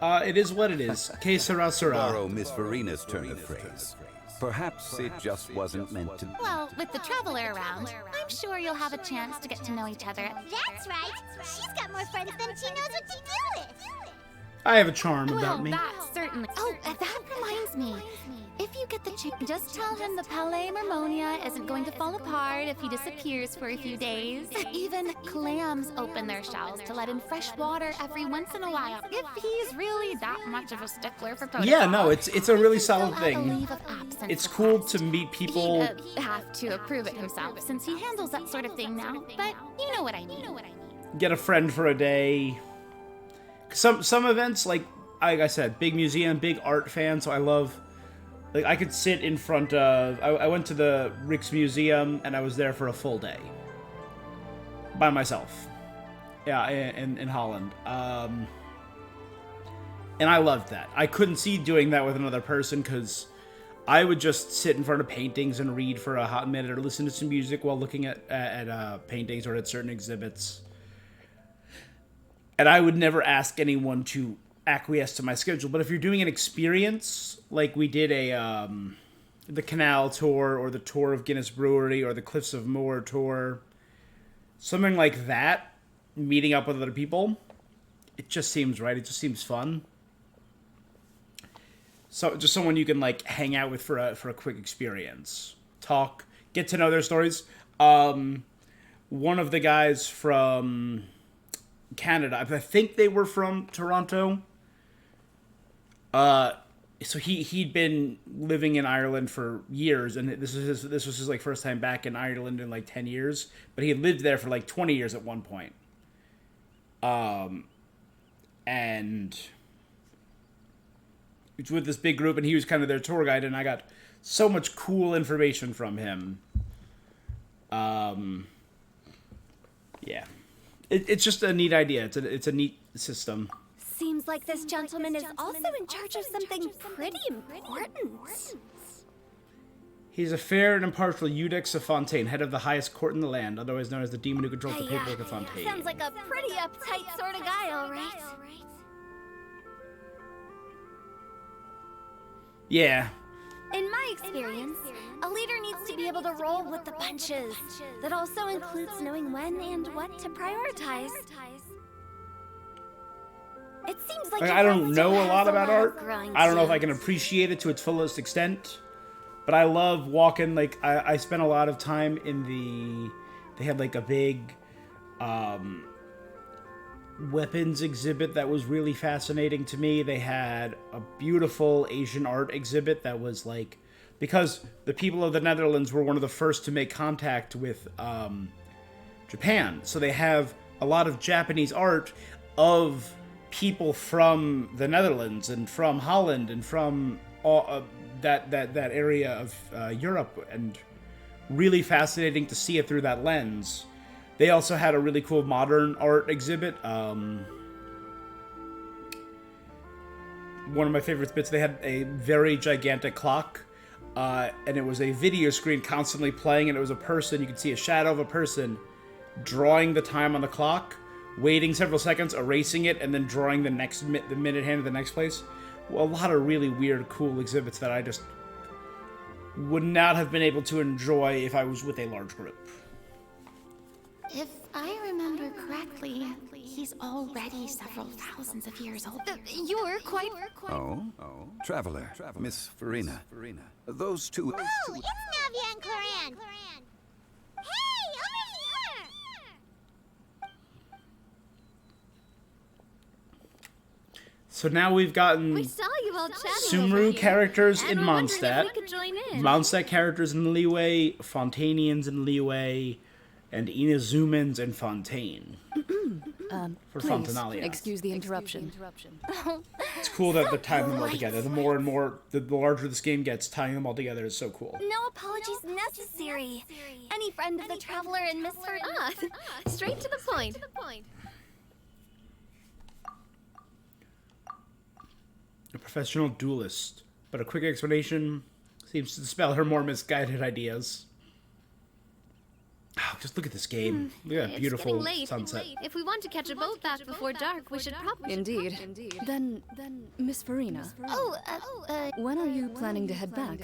It is what it is. Que sera sera. Borrow Miss Verina's turn of phrase. Perhaps it just wasn't meant to... Well, with the traveler around, I'm sure you'll have a chance to get to know each other. That's right. She's got more friends than she knows what to do with. I have a charm Well, about me. that certainly... Oh, that reminds me. If you get the chance, just tell him the Palais Mermonia isn't going to fall apart if he disappears for a few days. Even clams open their shells to let in fresh water every once in a while. If he's really that much of a stickler for protocol. Yeah, no, it's a really he'll solid have a thing. leave of absence It's cool request. to meet people. He'd have to approve it himself since he handles that sort of thing now. But you know what I mean. Get a friend for a day. Some events, like I said, big museum, big art fan, so I love... Like, I could sit in front of... I went to the Rijksmuseum, and I was there for a full day. By myself. Yeah, in Holland. And I loved that. I couldn't see doing that with another person, because I would just sit in front of paintings and read for a hot minute, or listen to some music while looking at paintings or at certain exhibits. And I would never ask anyone to acquiesce to my schedule. But if you're doing an experience, like we did the canal tour, or the tour of Guinness Brewery, or the Cliffs of Moher tour, something like that, meeting up with other people, it just seems right. It just seems fun. So just someone you can like hang out with for a quick experience, talk, get to know their stories. One of the guys from Canada, I think they were from Toronto. So he'd been living in Ireland for years, and this was his like first time back in Ireland in like 10 years. But he had lived there for like 20 years at one point. And he was with this big group, and he was kind of their tour guide, and I got so much cool information from him. Yeah, it's just a neat idea. It's a neat system. Seems like this gentleman is also in charge of something pretty important. He's a fair and impartial Eudex of Fontaine, head of the highest court in the land, otherwise known as the demon who controls the paperwork of Fontaine. Sounds like a pretty uptight sort of guy, all right. Yeah. In my experience, a leader needs to be able to roll with the punches. That also includes knowing when and what to prioritize. It seems like I don't know a lot about art. I don't know if I can appreciate it to its fullest extent. But I love walking, like, I spent a lot of time in they had like a big weapons exhibit that was really fascinating to me. They had a beautiful Asian art exhibit that was like, because the people of the Netherlands were one of the first to make contact with Japan. So they have a lot of Japanese art of people from the Netherlands and from Holland and from all, that area of Europe, and really fascinating to see it through that lens. They also had a really cool modern art exhibit. One of my favorite bits, they had a very gigantic clock, and it was a video screen constantly playing, and it was a person, you could see a shadow of a person drawing the time on the clock, waiting several seconds, erasing it, and then drawing the minute hand of the next place. Well, a lot of really weird, cool exhibits that I just would not have been able to enjoy if I was with a large group. If I remember correctly, he's already several thousands of years old. You're quite... Oh? Traveler, Miss Verina. Those two... Oh, it's Navia and Coran. Hey, over here! So now we've gotten We saw you all chatting Sumru over here, characters and in we're wondering Mondstadt, if we could join in. Mondstadt characters in Liyue, Fontanians in Liyue, and Inazumans in Fontaine. For Please, Fontanalia. excuse the interruption. It's cool that they're tying them all together. The more and more, the larger this game gets, tying them all together is so cool. No apologies necessary. Any friend of the traveler and Miss straight to the point. A professional duelist. But a quick explanation seems to dispel her more misguided ideas. Oh, just look at this game. Look at that beautiful it's getting late. sunset. If we want to catch a boat back before dark, we should probably... Indeed. Then, Miss Farina, when are you planning to head back?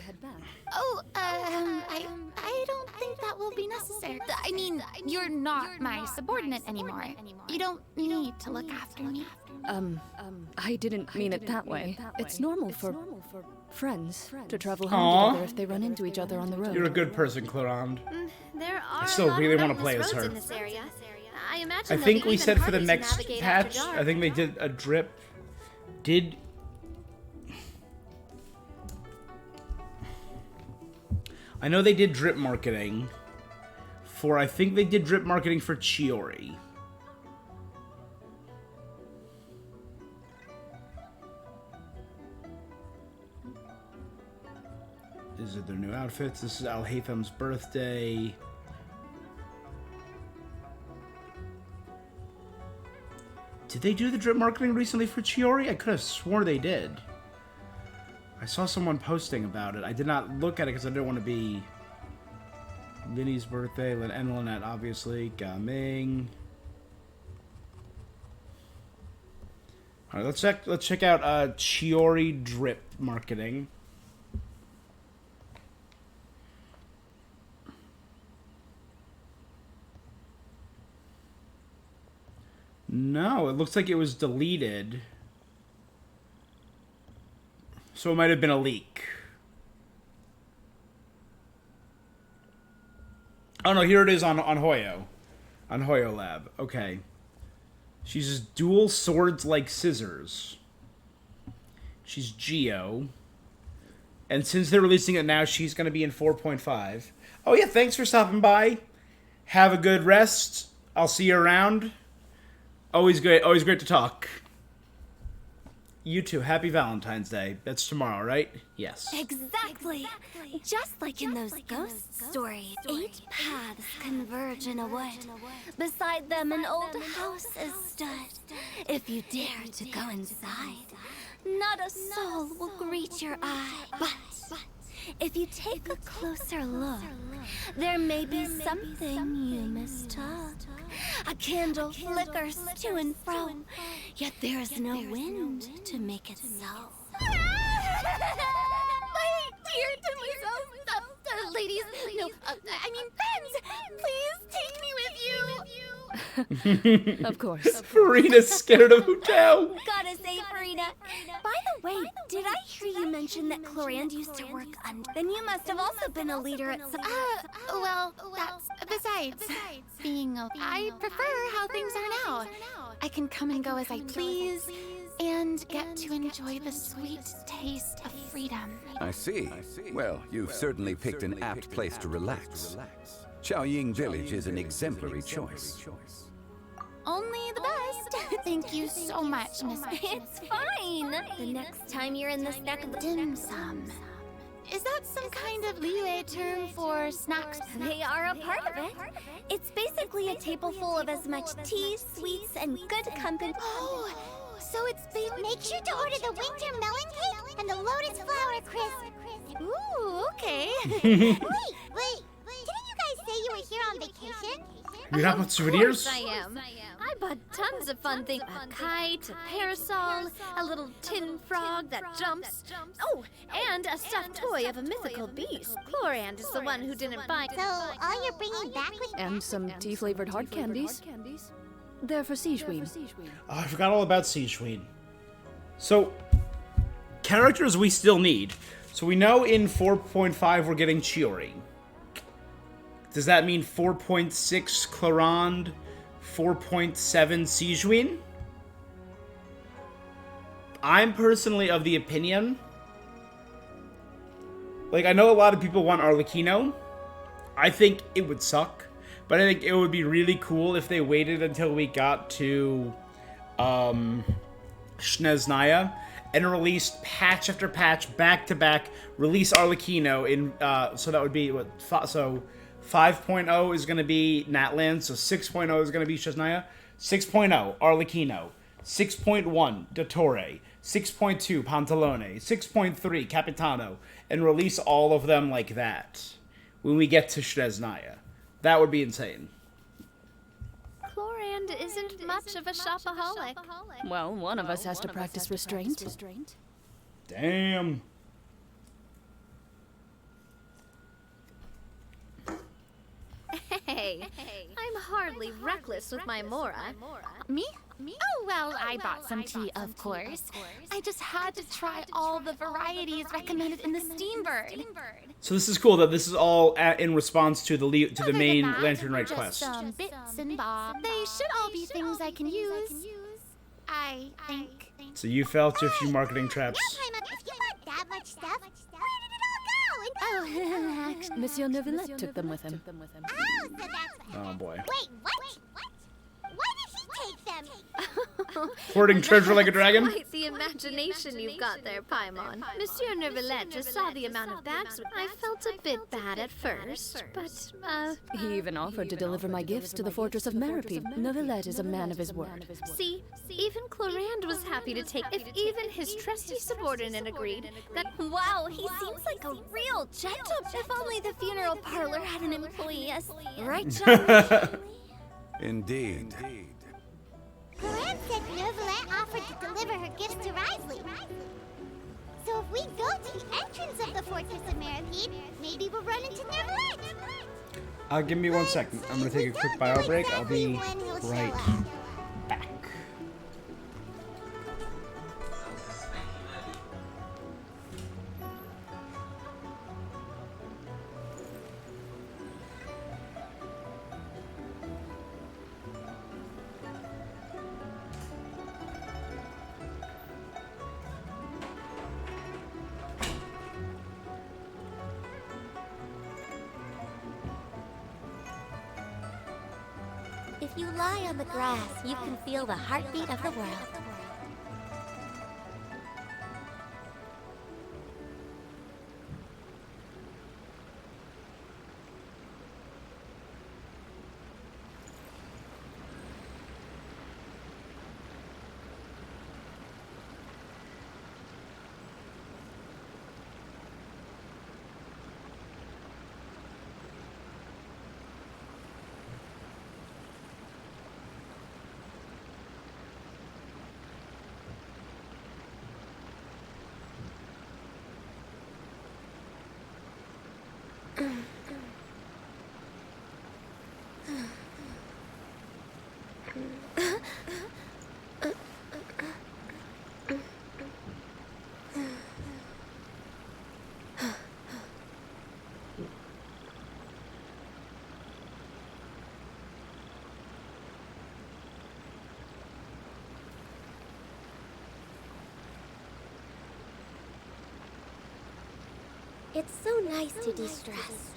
I don't think that will be necessary. I mean, you're not my subordinate anymore. You don't need to look after me. I didn't mean it that way. It's normal for friends to travel home together if they run into each other on the road. You're a good person, Clorande. There are I still really want to play as her. in this area. I imagine I they'll think be we even said for the harder to next navigate patch, after dark. I think they did a drip. I know they did drip marketing for, I think they did drip marketing for Chiori. These are their new outfits. This is Al-Haytham's birthday. Did they do the drip marketing recently for Chiori? I could have sworn they did. I saw someone posting about it. I did not look at it because I didn't want to be... Vinny's birthday, and Lynette, obviously. Gaming. Alright, let's check out Chiori drip marketing. No, it looks like it was deleted. So it might have been a leak. Oh no, here it is on Hoyo. On Hoyo Lab. Okay. She uses dual swords like scissors. She's Geo. And since they're releasing it now, she's going to be in 4.5. Oh yeah, thanks for stopping by. Have a good rest. I'll see you around. Always great to talk. You too. Happy Valentine's Day. That's tomorrow, right? Yes. Exactly. Just like in those ghost stories, 8 paths converge in a wood. Beside them, an old house is stood. If you dare to go inside, not a soul will greet your eye. But if you take a closer look, there may be something you mistook. A candle flickers to and fro, yet there is no wind to make it so. My dear Demoiselle, ladies, no, I mean friends, please take me with you. Of course. Farina's scared of Hutao. Gotta say, Farina. By the way, did I hear you mention that Clorande used to work under? Then you must have also been a leader at some... Well, that's besides being a... I prefer how things are now. I can come and go as I please, and get to enjoy the sweet taste of freedom. I see. Well, you've certainly picked an apt place to relax. Xiaoying Village is an exemplary choice. Only the best. Thank you so much, Miss. It's fine. The next time you're in this neck of the Dim sum. Is that some kind of Liyue term for snacks? They are a part of it. It's basically a table full of as much tea, sweets, and good company. Oh, so it's been... Make sure to order the winter melon cake and the lotus flower crisp. Ooh, okay. Wait. Didn't you guys say you were here on vacation? You got what souvenirs? Of course I am. I bought tons of fun things. A kite, a parasol, a little tin frog that jumps. Oh, and a stuffed toy of a mythical beast. Clorande is the one who didn't buy. So, all you're bringing back with you? And some tea-flavored hard candies. They're for Sijween. Oh, I forgot all about Sijween. So, characters we still need. So we know in 4.5 we're getting Chiori. Does that mean 4.6 Clorande, 4.7 Sijween? I'm personally of the opinion... Like, I know a lot of people want Arlecchino. I think it would suck. But I think it would be really cool if they waited until we got to... Snezhnaya and released patch after patch, back-to-back, release Arlecchino in... so that would be... what? So... 5.0 is going to be Natlan, so 6.0 is going to be Snezhnaya. 6.0, Arlecchino. 6.1, Dottore. 6.2 Pantalone, 6.3 Capitano, and release all of them like that when we get to Snezhnaya. That would be insane. Chlorand isn't much of a shopaholic. Well, one of us has to practice restraint. Damn. Hey, I'm hardly reckless with my Mora. Me? Oh, well, I bought some tea, of course. I just had to try all the varieties recommended in the Steambird. So this is cool that this is all in response to the main Other than that, Lantern Rite just quest. some bits and bobs. They should all be things I can use. I think. So you fell to a few marketing traps. Yeah, Paimon, if you bought that much stuff, where did it all go? Oh, actually. Monsieur Neuvillette took them with him. Oh, so that's what. Oh boy. Wait, what? Why did he take them? Hoarding treasure like a dragon? Quite the imagination you've got there, Paimon. Monsieur Neuvillette just saw the amount of bags. I felt a bit bad at first, but, He even offered to deliver my gifts to the fortress of Meripede. Neuvillette is a man of his word. see, even Chlorand was happy to take. If even his trusty subordinate agreed, that Wow, he seems like a real gentleman. If only the funeral parlor had an employee as right, John? Indeed. Corinne said Neuvillette offered to deliver her gifts to Risley. So if we go to the entrance of the Fortress of Meripede, maybe we'll run into Neuvillette. Give me 1 second. I'm gonna take a quick bio break. I'll be right back. If you lie on the grass, you can feel the heartbeat of the world. It's so nice to de-stress.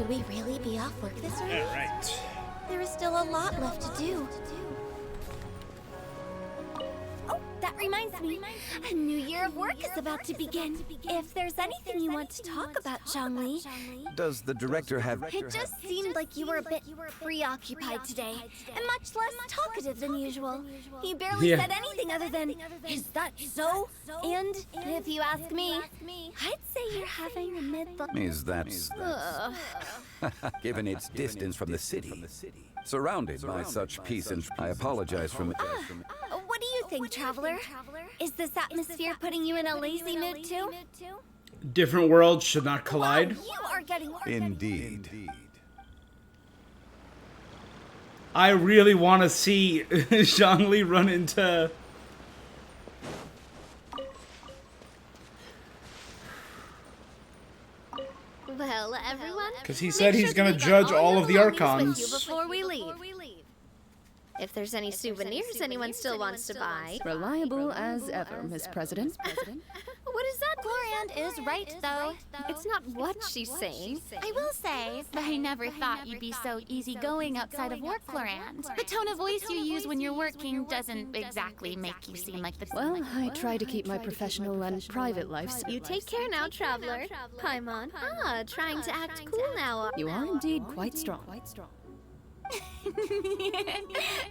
Should we really be off work this early? Alright. There is still a lot left to do. Oh, that reminds me. A new year of work is about to begin. If there's anything you want to talk about, Zhongli. Does the director have... It just seemed like you were a bit preoccupied today, and much less talkative than usual. You barely said anything other than, "Is that so?" And if you ask me, I'd say you're having a midlife. Is that... Given its distance from the city, surrounded by such peace and... I apologize from... What do you think, Traveler? Is this atmosphere putting you in a lazy mood too? Different worlds should not collide. Wow, you are getting... Indeed. I really want to see Zhongli run into... Well, everyone. Because he said he's going to judge all of the Archons. Before we leave. If there's any souvenirs anyone still wants to buy. Reliable as ever, Miss President. What is that? Gloriand is right, though. It's not what she's saying. I will say, I never thought you'd be so easygoing outside of work, Gloriand. The tone of voice you use when you're working doesn't exactly make you seem like the... Well, I try to keep my professional and private lives. You take care now, Traveler. Paimon. Trying to act cool now. You are indeed quite strong.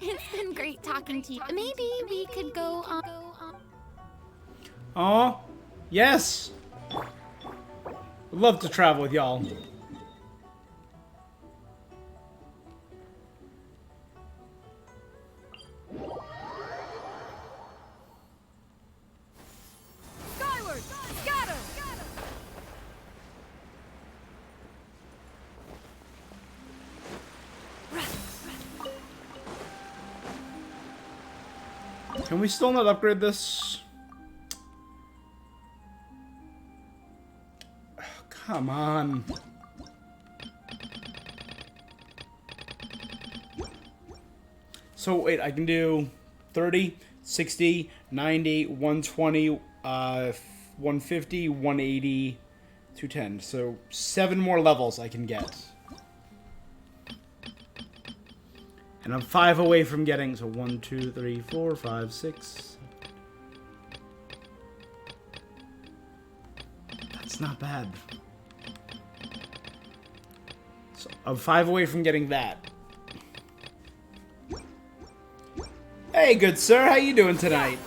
It's been great talking to you. Maybe we could go on... Oh, yes. Would love to travel with y'all. Skyward! Scatter! Can we still not upgrade this? Oh, come on. So wait, I can do 30, 60, 90, 120, 150, 180, 210. So 7 more levels I can get. And I'm 5 away from getting, so 1, 2, 3, 4, 5, 6. That's not bad. So I'm 5 away from getting that. Hey, good sir, how you doing tonight?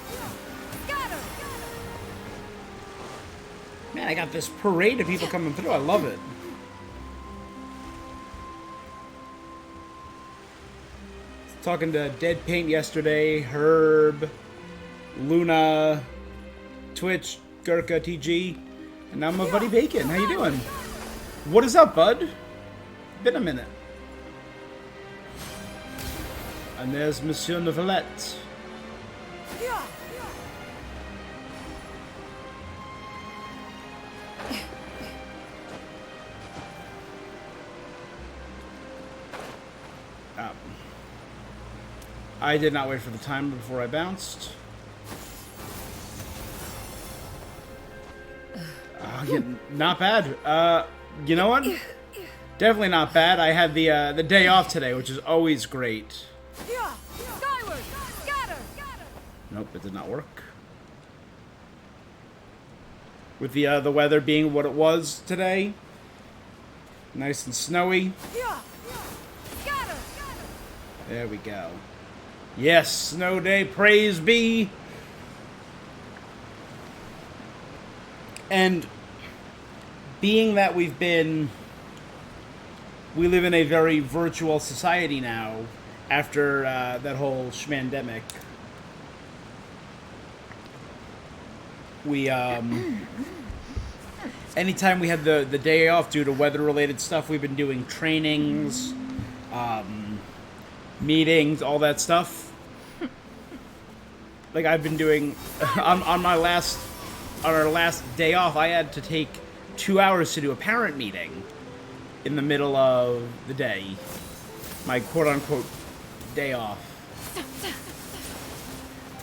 Man, I got this parade of people coming through. I love it. Talking to Dead Paint yesterday, Herb, Luna, Twitch, Gurkha TG, and now my buddy Bacon. How you doing? What is up, bud? Been a minute. And there's Monsieur Neuvillette. I did not wait for the timer before I bounced. Yeah, not bad. You know what? Definitely not bad. I had the day off today, which is always great. Nope, it did not work. With the weather being what it was today, nice and snowy. There we go. Yes, snow day, praise be. And being that we live in a very virtual society now after that whole schmandemic. We, anytime we had the day off due to weather-related stuff, we've been doing trainings, meetings, all that stuff. Like I've been doing on our last day off, I had to take 2 hours to do a parent meeting in the middle of the day. My quote-unquote day off.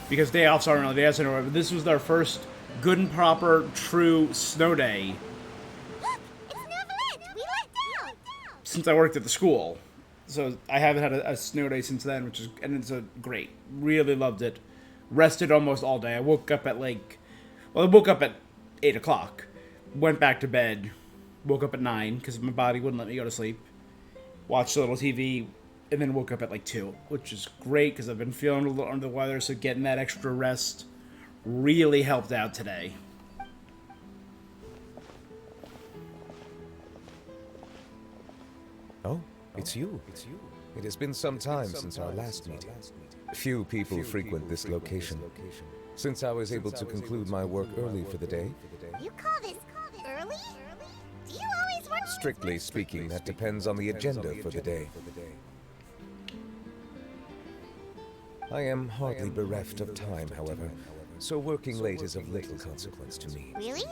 Because day offs aren't really days anymore, but this was our first good and proper, true snow day. Look, it's Neuvillette! We lucked out! since I worked at the school. So I haven't had a snow day since then, and it's a great. Really loved it. Rested almost all day. I woke up at I woke up at 8 o'clock. Went back to bed. Woke up at 9 because my body wouldn't let me go to sleep. Watched a little TV, and then woke up at 2, which is great because I've been feeling a little under the weather, so getting that extra rest really helped out today. Oh, it's you. It has been some time since our last meeting. Few people frequent this location. Since I was able to conclude my work early for the day... You call this early? Do you always work? Strictly speaking, that depends on the agenda for the day. I am hardly bereft of time, however, so working late is of little consequence to me. Really?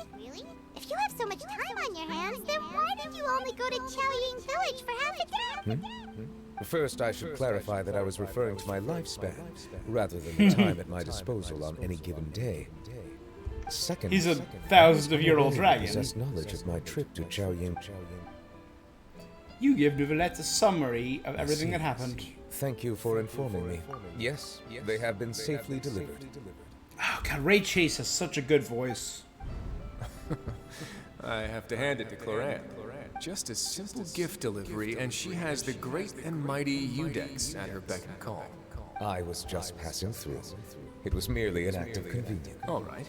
If you have so much time on your hands, then why did you only go to XIANYUN'S village for half a day? First, I should clarify that I was referring to my lifespan, rather than the time at my disposal on any given day. Second, He's a thousand-of-year-old dragon. I possess knowledge of my trip to XIANYUN. You give Nouvellette a summary of everything that happened. Thank you for informing me. Yes, they have been safely delivered. Oh god, Ray Chase has such a good voice. I have to hand it to Cloran. Just a simple gift delivery, and she has the great and mighty Udex at her beck and call. I was just passing through. It was merely an act of convenience. All right.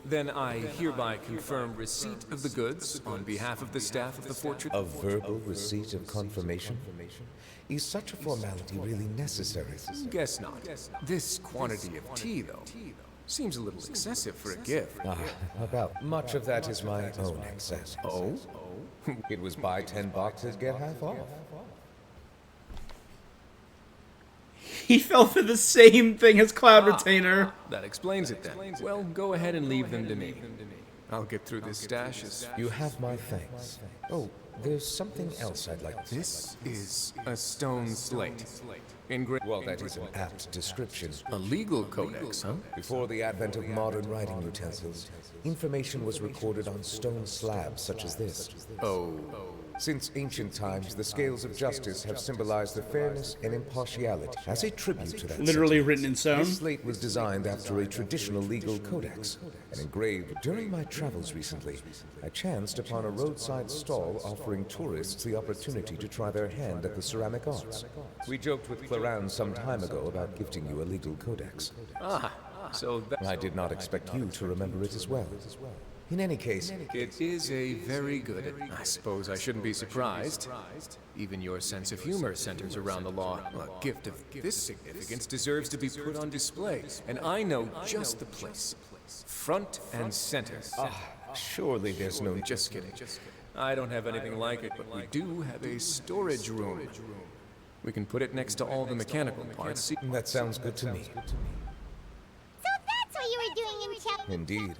Then I hereby confirm receipt of the goods on behalf of the staff of the fortress. A verbal receipt of confirmation? Is such a formality really necessary? Guess not. This quantity of tea, though, seems a little excessive for a gift. About much of that is my own excess. Oh? It was buy 10 boxes, get half off. He fell for the same thing as Cloud Retainer. That explains it then. Well, go ahead and leave them to me. I'll get through this stash as... You have my thanks. Oh, there's something else I'd like to... This is a stone slate. Well, that is an apt description. A legal codex, huh? Before the advent of modern writing utensils, information was recorded on stone slabs such as this. Oh. Since ancient times, the scales of justice have symbolized the fairness and impartiality. As a tribute to that Literally sentiment, written in stone. this slate was designed after a traditional legal codex and engraved. During my travels recently, I chanced upon a roadside stall offering tourists the opportunity to try their hand at the ceramic arts. We joked with Cloran some time ago about gifting you a legal codex. So that... I did not expect you to remember it as well. In any case, It is a very good... I suppose I shouldn't be surprised. Even your sense of humor centers around the law. A gift of this significance deserves to be put on display, and I know just the place. Front and center. surely there's no... Just kidding. I don't have anything like it, but we do have a storage room. We can put it next to all the mechanical parts. That sounds good to me. So that's what you were doing in Chapter... Indeed.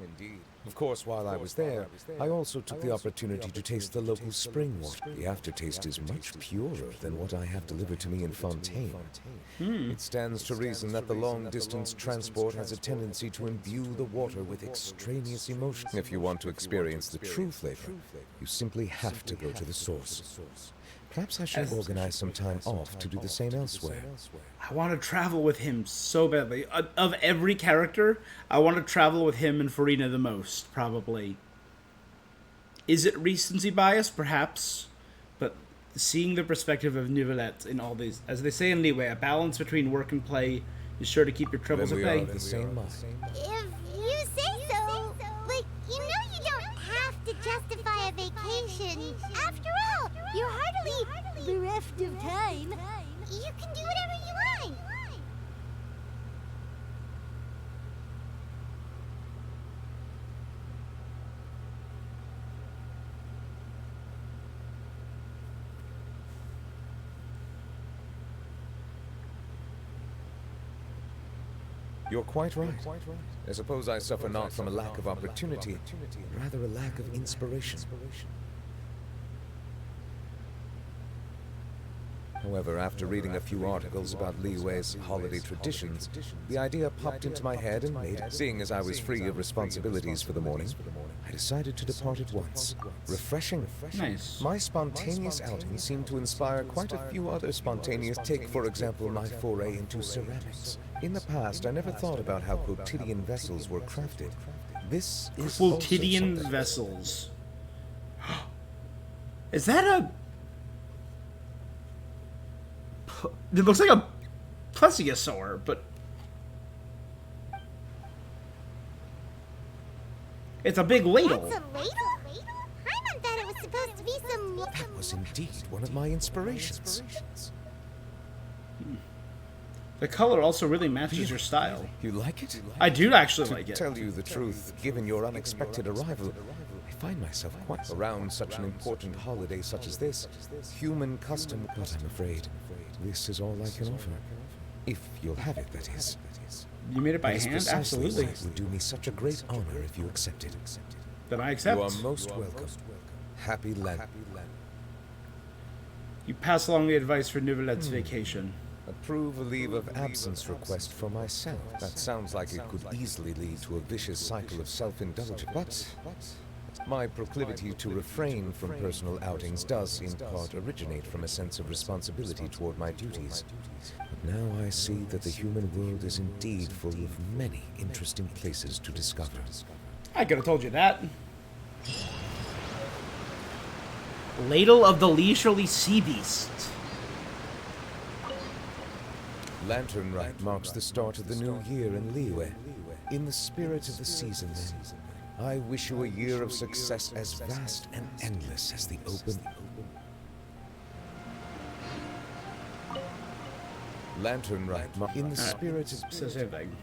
Of course, while I was there, I also took the opportunity to taste the local spring water. The aftertaste is much purer than what I have delivered to me in Fontaine. It stands to reason that the long-distance transport has a tendency to imbue the water with extraneous emotion. If you want to experience the true flavor, you simply have to go to the source. Perhaps I should organize some time off to do the same elsewhere. I want to travel with him so badly. Of every character, I want to travel with him and Farina the most, probably. Is it recency bias? Perhaps. But seeing the perspective of Nouvellette in all these, as they say in Leeway, a balance between work and play is sure to keep your troubles Then at we are bay. of the same mind. If you say so, but you know you don't have to justify a vacation. After all, you're hardly bereft of time. You can do whatever you want. You're quite right. I suppose I suffer not from a lack of opportunity, rather a lack of inspiration. However, after reading a few articles about Liyue's holiday traditions, the idea popped into my head and made, seeing as I was free of responsibilities for the morning, I decided to depart at once. Refreshing. Nice. My spontaneous outing seemed to inspire quite a few other spontaneous. Take, for example, my foray into ceramics. In the past, I never thought about how quotidian vessels were crafted. This is Quotidian also something. vessels. Is that a... It looks like a plesiosaur, but... It's a big ladle. That's a ladle? Paimon thought it was supposed to be some... That was indeed one of my inspirations. The color also really matches your style. You like it? I do actually like To it. tell you the truth, given your unexpected arrival, I find myself quite around such an important holiday such as this. Human custom, but I'm afraid this is all I can offer. If you'll have it, that is. You made it by That is hand? precisely Absolutely. why it would do me such a great honor if you accepted. Then I accept. You are most welcome. Happy land. You pass along the advice for Nouvelette's vacation. Approve a leave of absence request for myself. That sounds like it could easily lead to a vicious cycle of self-indulgence. But my proclivity to refrain from personal outings does, in part, originate from a sense of responsibility toward my duties. But now I see that the human world is indeed full of many interesting places to discover. I could have told you that. Ladle of the Leisurely Sea Beast. Lantern Rite marks the start of the new year in Liyue. In the spirit of the season, then, I wish you a year of success as vast and endless as the open. Lantern Rite in the spirit of... So same thing.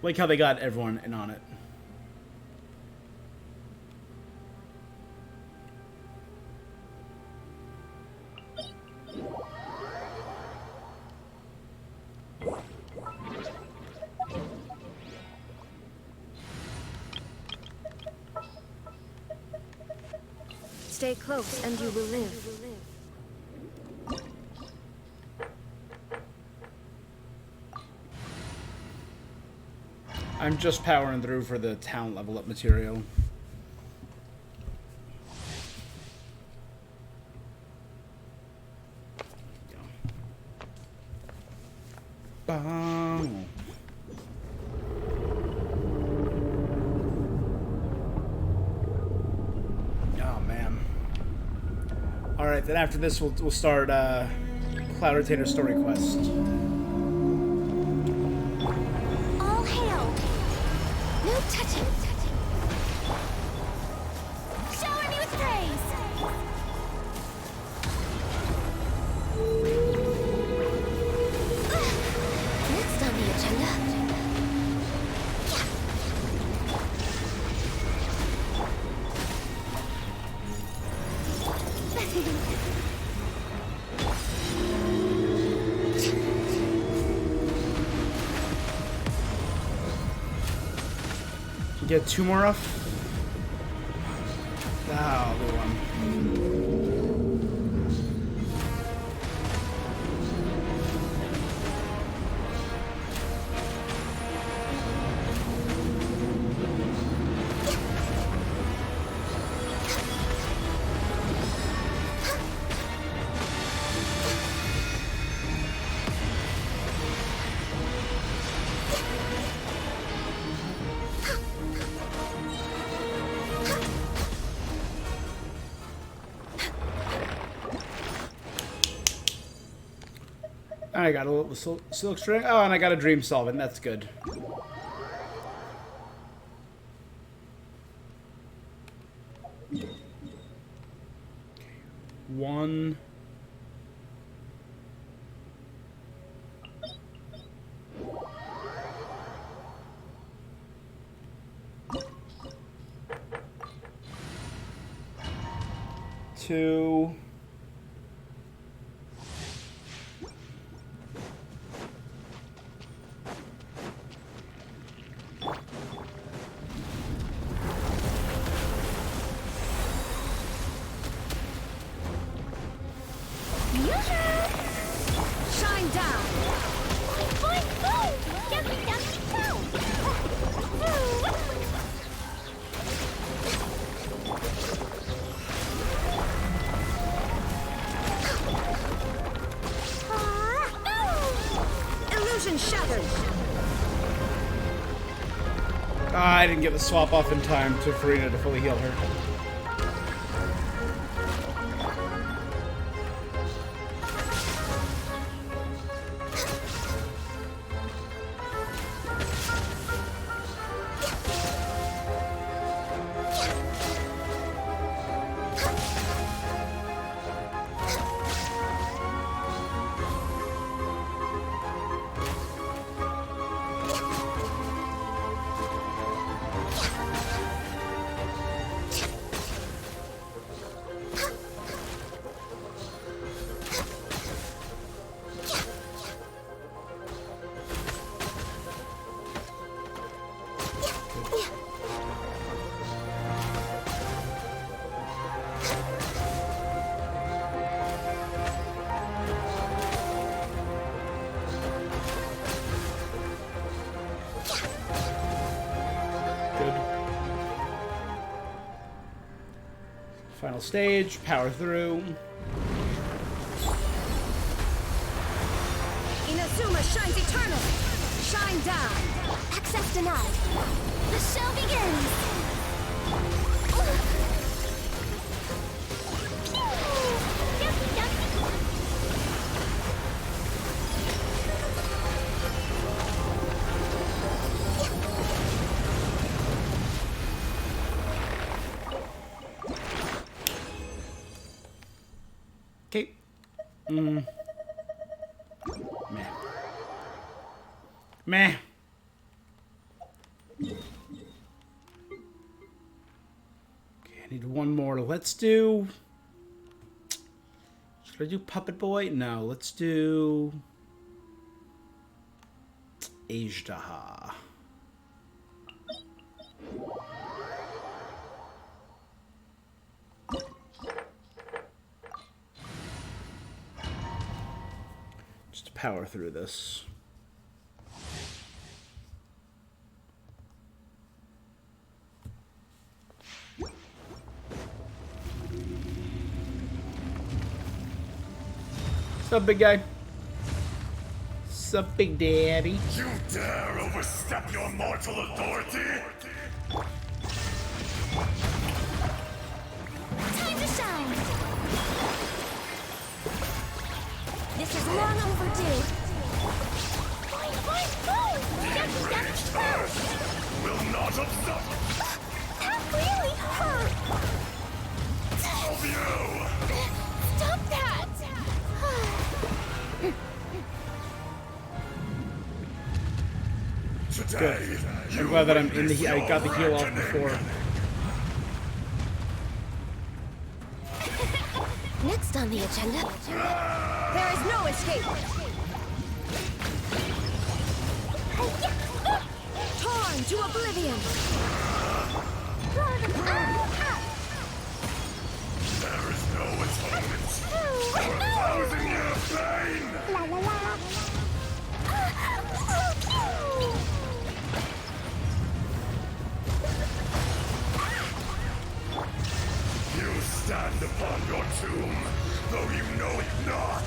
Like how they got everyone in on it. Stay close and you will live. I'm just powering through for the town level up material. Bang. Oh man. All right, then after this we'll start Cloud Retainer story quest. All hail! No touching! Shower me with praise! Next on the agenda. Get two more off. Ah, the one. I got a little silk string. Oh, and I got a dream solvent. That's good. One. Two. Shine down! Boing, boing! Jumpy, jumpy, boom! Illusion shattered! Ah, I didn't get the swap off in time to Farina to fully heal her. Final stage, power through. Inazuma shines eternal! Shine down! Access denied. The show begins. Okay. Meh. Meh. Okay, I need one more. Let's do... Should I do Puppet Boy? No, let's do... Ajdaha. Just to power through this. What's up, big guy? What's up, big daddy? You dare overstep your mortal authority? Time to shine. This is long overdue. Boing, boing, boing! Jumpy, jumpy, boom! Will not obstruct That really hurt! all of you! Stop that! Today, I'm glad that I'm in the... I got the heal off before. Next on the agenda. There is no escape! Torn to oblivion! there is no atonement for 1,000 years of pain! La la la! You stand upon your tomb, though you know it not.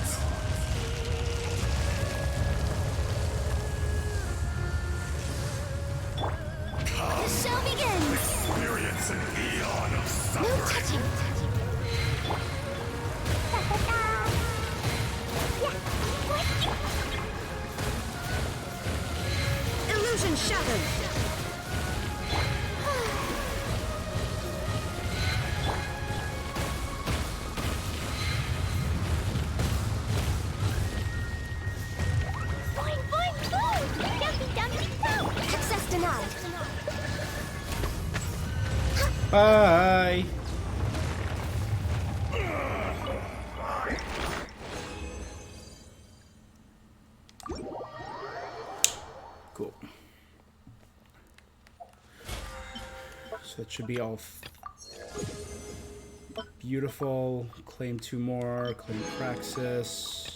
The show begins. Experience an eon of No suffering. touching. Illusion shattered! Boing, boing, boing! Jumpy, jumpy, boom! Access denied. Bye. Cool. So that should be all beautiful. Claim 2 more. Claim Praxis.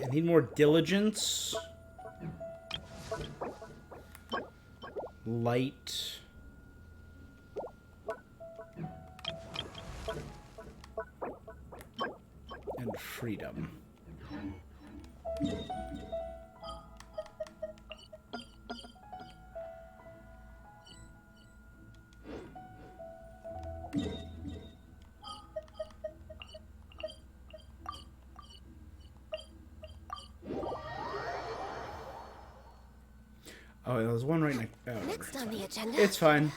I need more diligence. Light. And freedom. Oh, there's one right next. Oh, Next on the agenda. it's fine.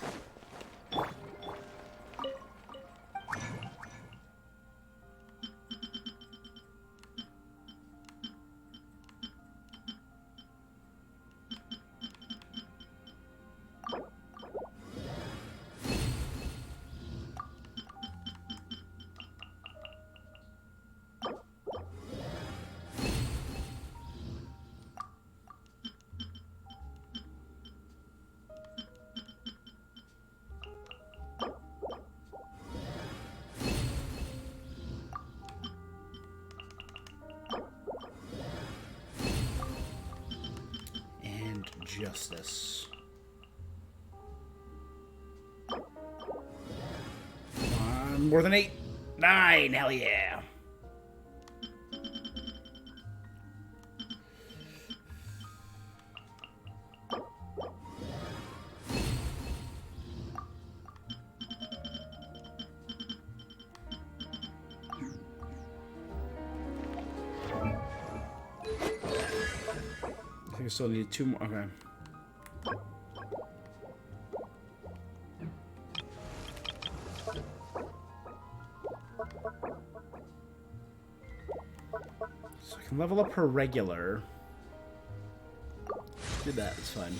Justice. More than 8. 9, hell yeah. I think I still need 2 more. Okay. So I can level up her regular. Do that, it's fine.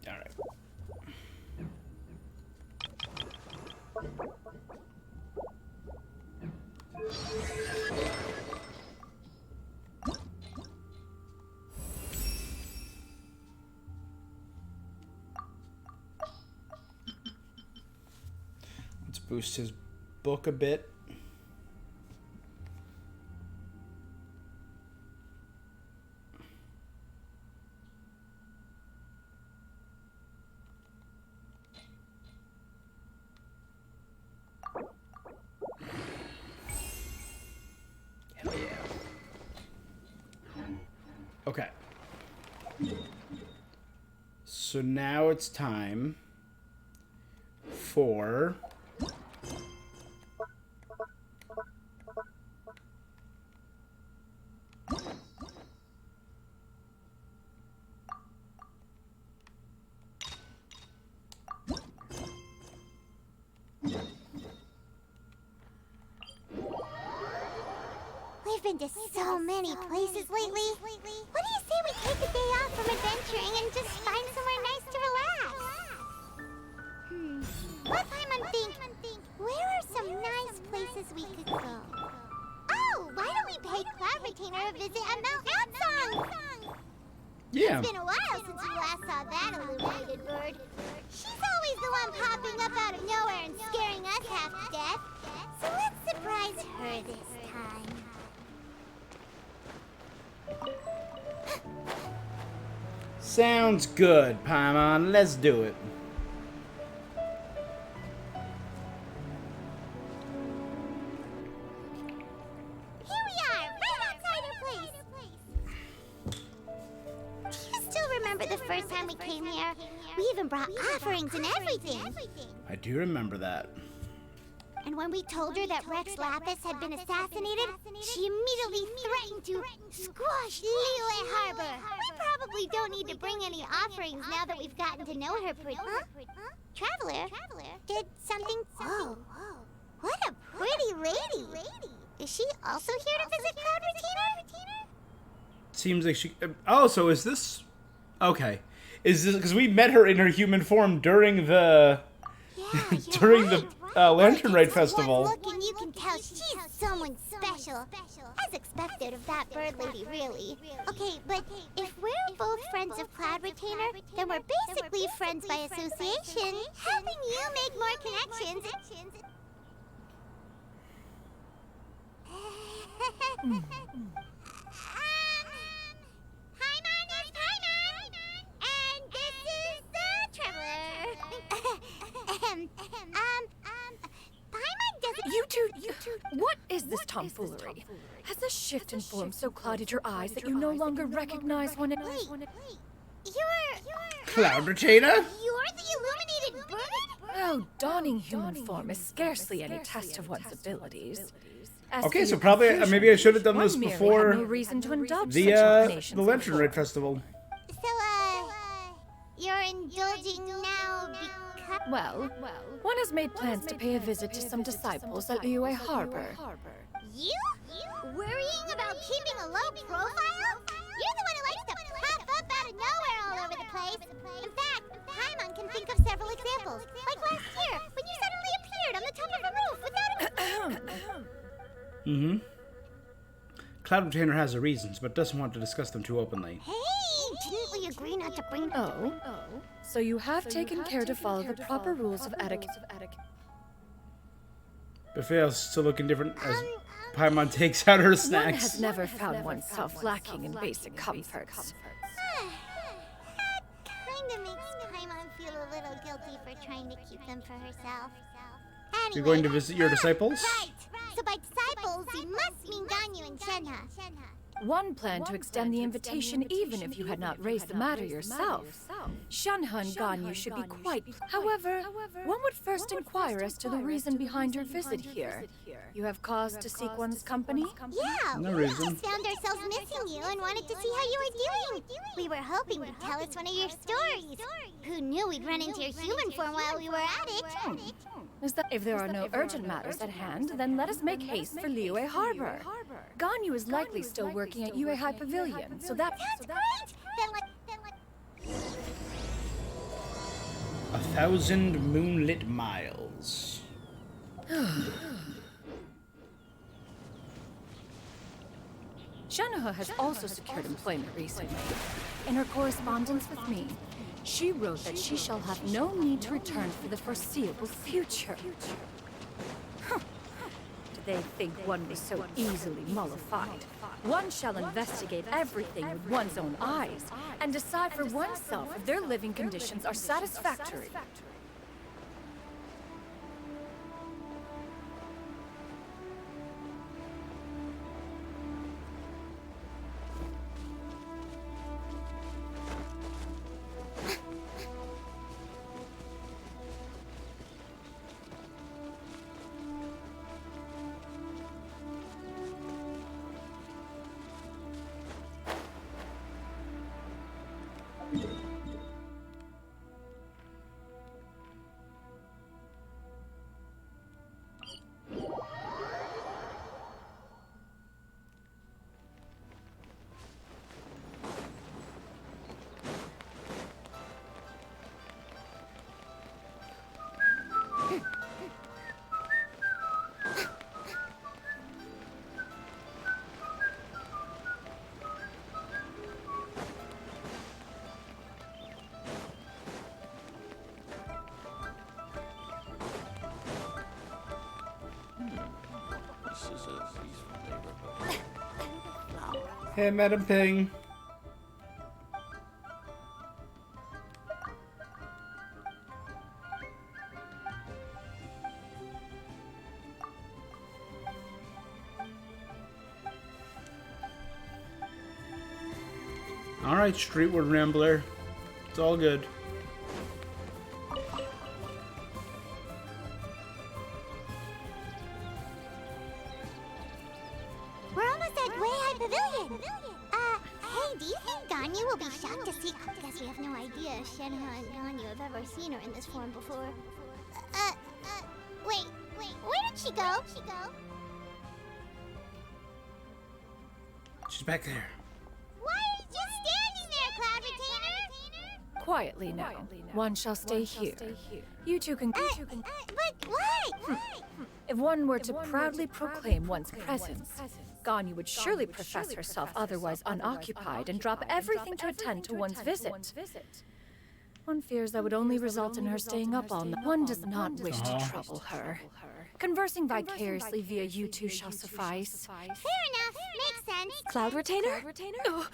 Alright. Let's boost his book a bit. Hell yeah. Okay. So now it's time for We've been to so many places lately. What do you say we take a day off from adventuring and just find somewhere nice to relax? What I'm thinking, where are some nice places we could go? Oh, why don't we pay Cloud Retainer a visit at Mount Atsong? yeah. It's been a while since we last saw that illuminated bird. She's always the one popping up out of nowhere and scaring us half to death. So let's surprise her this time. Sounds good, Paimon. Let's do it. Here we are, right outside our place. Do you still remember the first time we came here? We even brought offerings and everything. I do remember that. And when we told her that Rex Lapis had been assassinated, she immediately threatened to squash Liyue Harbor. We probably don't need to bring any offerings now that we've gotten to know her pretty. Huh? Traveler? Did something? Oh, what a pretty lady. Is she also here to visit Cloud Retainer? Seems like she. Oh, so is this? Okay. Is this because we met her in her human form during the Yeah, during the Lantern Rite Festival? Look, and you can tell she's someone special. special. As expected of that bird lady, really. Okay, but if we're both friends of Cloud Retainer, then we're basically friends by association. Helping you make more connections. Paimon is Paimon, and this is the Traveler. Paimon doesn't. You two, what is this tomfoolery? Has the shift in form so clouded your eyes that you no longer recognize when it... Wait, you're Cloud Retainer? You're the illuminated bird? Oh, donning human form is scarcely any test of one's abilities. As Okay, for so your probably confusion, maybe I should have done one this merely before had no reason to indulge the such inclinations Lantern before. Raid Festival. So, you're indulging now because... Well, one has made plans to pay a visit to some disciples at Liyue Harbor. You? Worrying about keeping a low profile? You're the one who likes to pop up out of nowhere all over the place. In fact, Paimon can think of several examples. Like last year, when you suddenly appeared on the top of a roof without a... Cloud Retainer has her reasons, but doesn't want to discuss them too openly. Hey, didn't we agree not to bring... Oh, so you have taken care to follow the proper rules of etiquette. But fails to look indifferent as Paimon takes out her One snacks. has never found oneself lacking in basic comforts. That kinda makes Paimon feel a little guilty for trying to keep them for herself. Anyway, You're going to visit your disciples? Right. So by disciples, you must mean Ganyu and Shenhe. One planned to extend the invitation even if you had not raised the matter yourself. Shenhe and Ganyu should be quite... However, one would first inquire as to the reason behind your visit here. You have cause to seek one's company? Yeah, No we reason. just found ourselves missing you and wanted to see how you were doing. We were hoping you'd tell us one of your stories. Who knew we'd run into your human form while we were at it? Is that if there are no urgent matters at hand, then let us make haste for Liyue Harbor. Ganyu is likely still working at Yue High Pavilion, so that... That's great! Then let... 1,000 moonlit miles. Shenhe has also secured employment recently. In her correspondence with me, she wrote that she shall have no need to return for the foreseeable future. Did they think one was so easily mollified? One shall investigate everything with one's own eyes and decide for oneself if their living conditions are satisfactory. Hey, Madam Ping. Alright, Streetward Rambler. It's all good. We're almost at Way High Pavilion. Hey, do you think Ganyu will be shocked to see... I guess we have no idea if Shenhe and Ganyu have ever seen her in this form before. Wait, where did she go? She's back there. Why are you just standing there, Cloud Retainer? Quietly now. One shall stay here. You two can... But what? If one were to proudly proclaim one's presence, Ganyu would surely profess herself otherwise unoccupied and drop everything to attend to one's visit. One fears that would only result in her staying up all night. One does not wish to trouble her. Conversing vicariously via you two shall suffice. Fair enough. Makes sense. Cloud Retainer? Oh.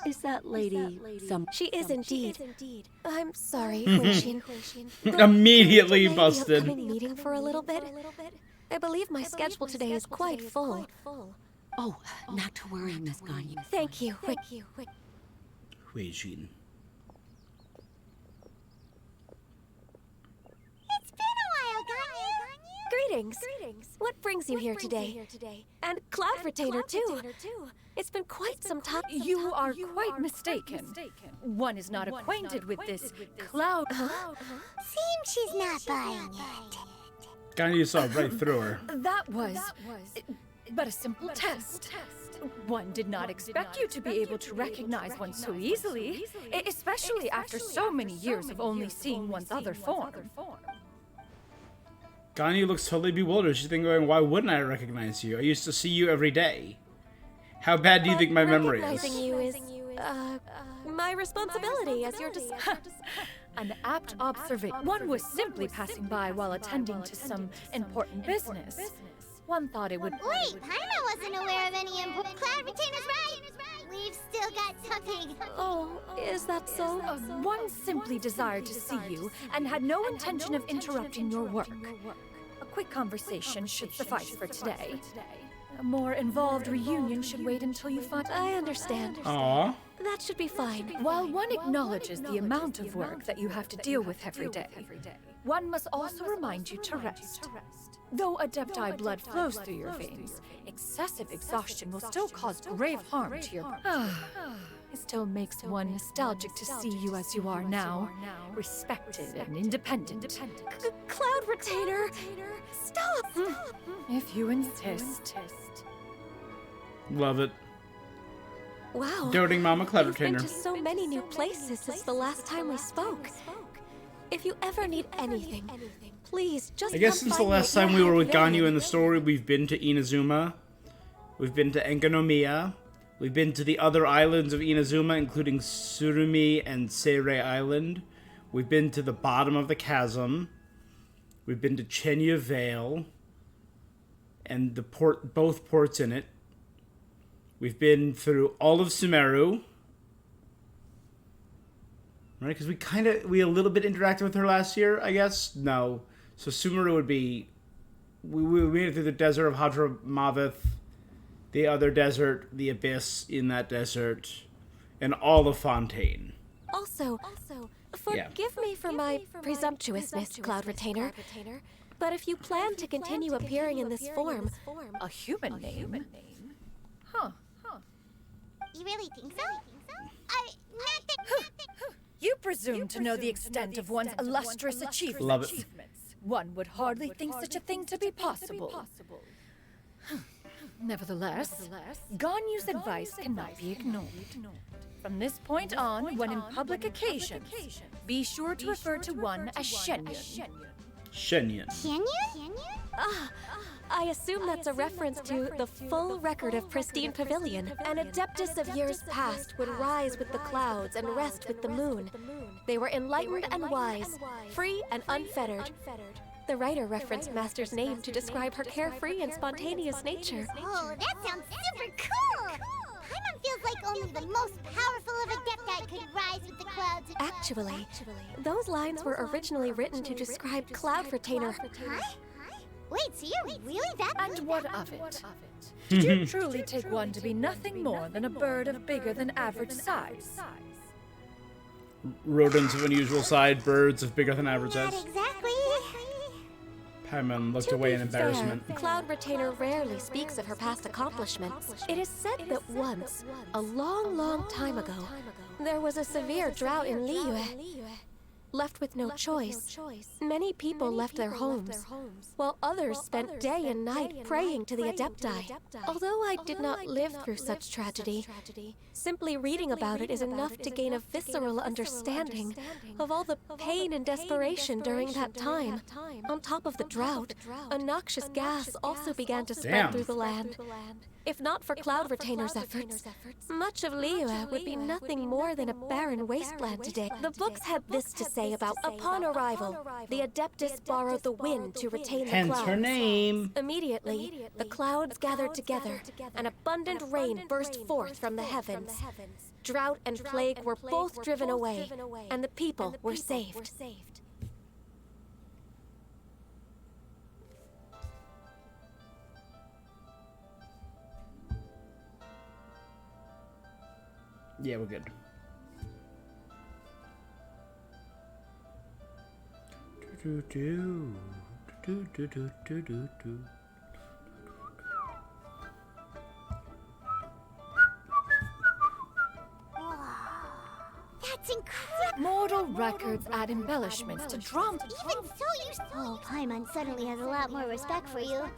Is that lady some? She is indeed. I'm sorry, Quinxian. Immediately busted. Upcoming meeting for a little bit. I believe my schedule today is quite full. Oh, not to worry, Miss Ganyu. Thank you. Huijin. It's been a while, Ganyu. Greetings. What brings you here today? And Cloud Retainer, too. It's been quite some time. You are quite mistaken. One is not acquainted with this cloud. Seems she's not buying it. Ganyu saw right through her. That was but a simple test. One did not expect you to be able to recognize one so easily, especially after so many years of only seeing one's other form. Ganyu looks totally bewildered. She's thinking, why wouldn't I recognize you? I used to see you every day. How bad do you think my memory is? Recognizing you is, my responsibility as your An apt observation. One was simply passing by while attending to some important business. One thought it would... Wait, Paimon wasn't aware of any important... Cloud Retainer's right! We've still got something. Oh, is that so? One simply desired to see you and had no intention of interrupting your work. A quick conversation should suffice for today. A more involved reunion should wait until you find... I understand. Aww. That should be fine. While one acknowledges the amount of work that you have to deal with every day, one must also remind you to rest. Though Adepti blood flows through your veins, excessive exhaustion will still cause grave harm to your... It still makes one nostalgic to see you as you are now, respected and independent. Cloud Retainer! Stop! If you insist. Love it. Wow. Doting Mama Cloud You've been Retainer. to so many new places since the last time we spoke. If you ever need anything, please just I guess come since the find last me at time we were with Happy Ganyu End. in the story, we've been to Inazuma, we've been to Enkanomiya, we've been to the other islands of Inazuma, including Surumi and Seirei Island. We've been to the bottom of the chasm. We've been to Chenya Vale, and the port, both ports in it. We've been through all of Sumeru. Right, because we a little bit interacted with her last year, I guess? No. So Sumeru would be... We made it through the desert of Hadramaveth, the other desert, the abyss in that desert, and all of Fontaine. Also, forgive me for my presumptuousness, Cloud Retainer, but if you plan to continue appearing in this form... A human name? You really think so? Nothing. You presume to know the extent of one's illustrious achievements. Love it. One would hardly think such a thing to be possible. Nevertheless, Ganyu's advice cannot be ignored. From this point on, when in public occasions, be sure to refer to one as Shenyun. Shenyun. Can you? I assume that's a reference to the full record of Pristine Pavilion. An adeptus of years past would rise with the clouds and rest with the moon. They were enlightened and wise, free and unfettered. The writer referenced Master's name to describe her carefree and spontaneous nature. Oh, that sounds super cool! Paimon feels like only the most powerful of Adepti could rise with the clouds. Actually, those lines were originally written to describe Cloud Retainer. Huh? Wait, so you're really that... And what of it? Did you truly take one to be nothing more than a bird of bigger than average size? Rodents of unusual size, birds of bigger than average Not size. exactly. Paimon looked To away be in embarrassment. fair, Cloud Retainer rarely speaks of her past accomplishments. It is said that once, a long, long time ago, there was a severe drought in Liyue. Left with no choice, many people left their homes, while others spent day and night praying to the Adepti. Although I did not live through such tragedy, simply reading about it is enough to gain a visceral understanding of all the pain and desperation during that time. On top of the drought, a noxious gas also began to spread through the land. If not for Cloud Retainer's efforts, much of Liyue would be nothing more than a barren wasteland today. The books had this to say about upon arrival, the Adeptus borrowed the wind to retain the clouds. Hence her name. Immediately, the clouds gathered together, and abundant rain burst forth from the heavens. Drought and plague were both driven away, and the people were saved. Yeah, we're good. That's incredible! Mortal records add embellishments to drama. Even so, Oh, Paimon suddenly has a lot more respect for you.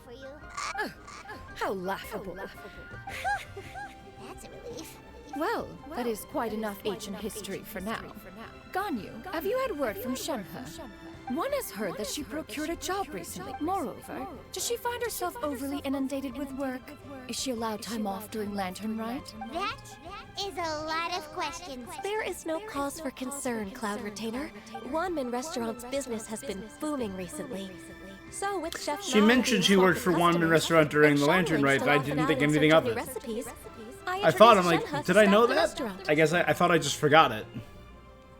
How laughable. That's a relief. Well, that is quite enough ancient history for now. Ganyu, have you had word from Shenhe? One has heard that she procured a job recently. Moreover, does she find herself overly inundated with work? Is she allowed time off during Lantern Rite? That is a lot of questions. There is no cause for concern, Cloud Retainer. Wanmin Restaurant's business has been booming recently. So with Chef She mentioned she worked for Wanmin Restaurant during the Lantern Rite, but I didn't think anything of it. I thought, I'm like, did I know that? I guess I thought I just forgot it.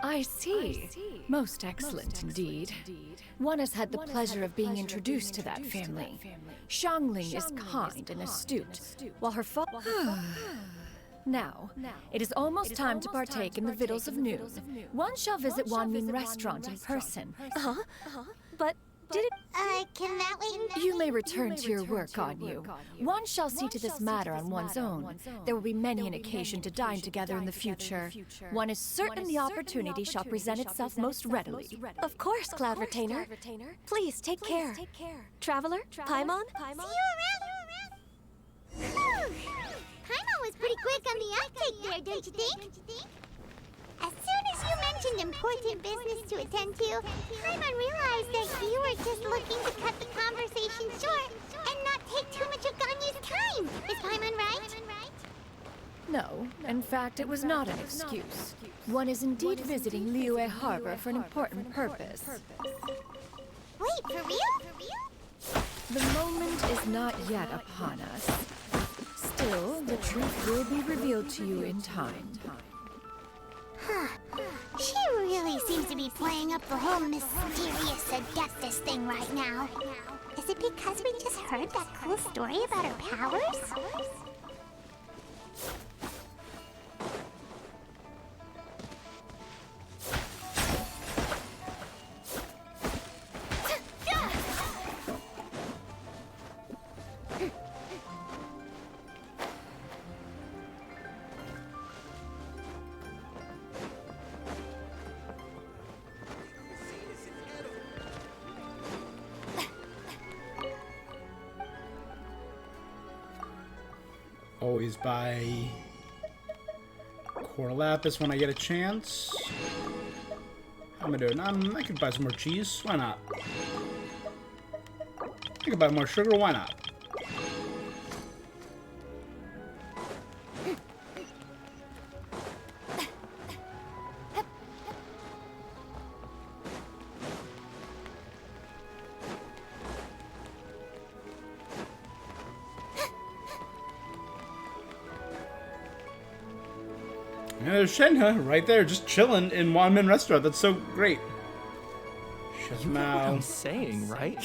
I see. Most excellent indeed. One has had the pleasure of being introduced to that family. Xiangling is kind and astute, while her father... Now, it is almost time to partake in the victuals of noon. One shall visit Wanmin Restaurant in person. But did it... can that wait? You may return to your work, Ganyu. One shall see to this matter on one's own. There will be many an occasion to dine together in the future. One is certain the opportunity shall present itself most readily. Of course, Cloud Retainer. Please take care. Traveler, Paimon? See you around. Paimon was pretty quick on the uptake there, don't you think? As soon as you mentioned important business to attend to, Paimon realized that you were just looking to cut the conversation short and not take too much of Ganyu's time. Is Paimon right? No, in fact, it was not an excuse. One is indeed visiting Liyue Harbor for an important purpose. Wait, for real? The moment is not yet upon us. Still, the truth will be revealed to you in time. She really seems to be playing up the whole mysterious Adeptus thing right now. Is it because we just heard that cool story about her powers? Always buy Core Lapis when I get a chance. How am I doing? I could buy some more cheese. Why not? I could buy more sugar. Why not? And there's Shenhe right there, just chilling in Wanmin Restaurant. That's so great. You know what I'm saying, right?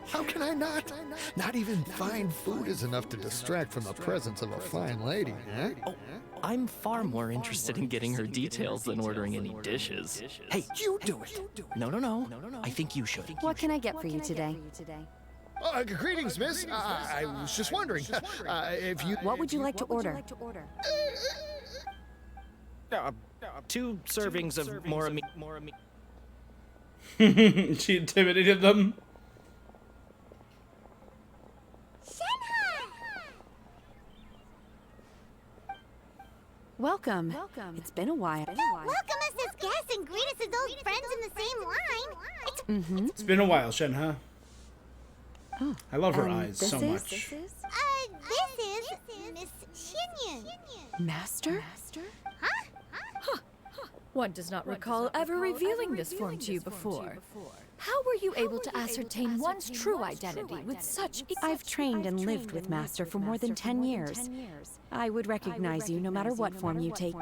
How can I not? Not even fine food is enough to distract from the presence of a fine lady, eh? Oh, I'm far more interested in getting her details than ordering any dishes. Hey, You do it! no. I think you should. What can I get for you today? Greetings, miss. I was just wondering if you... What would you like to order? 2 servings of more meat. She intimidated them. Welcome. It's been a while. Welcome us as guests and greet us as old friends in the same line. It's been a while, Shenhe. Oh, I love her eyes so this much. This is Miss XIANYUN. Master? Huh? One does not recall ever revealing this form to you before. How were you able to ascertain one's true identity with such... I've trained and lived with Master for more than 10 years. I would recognize you no matter what form you take.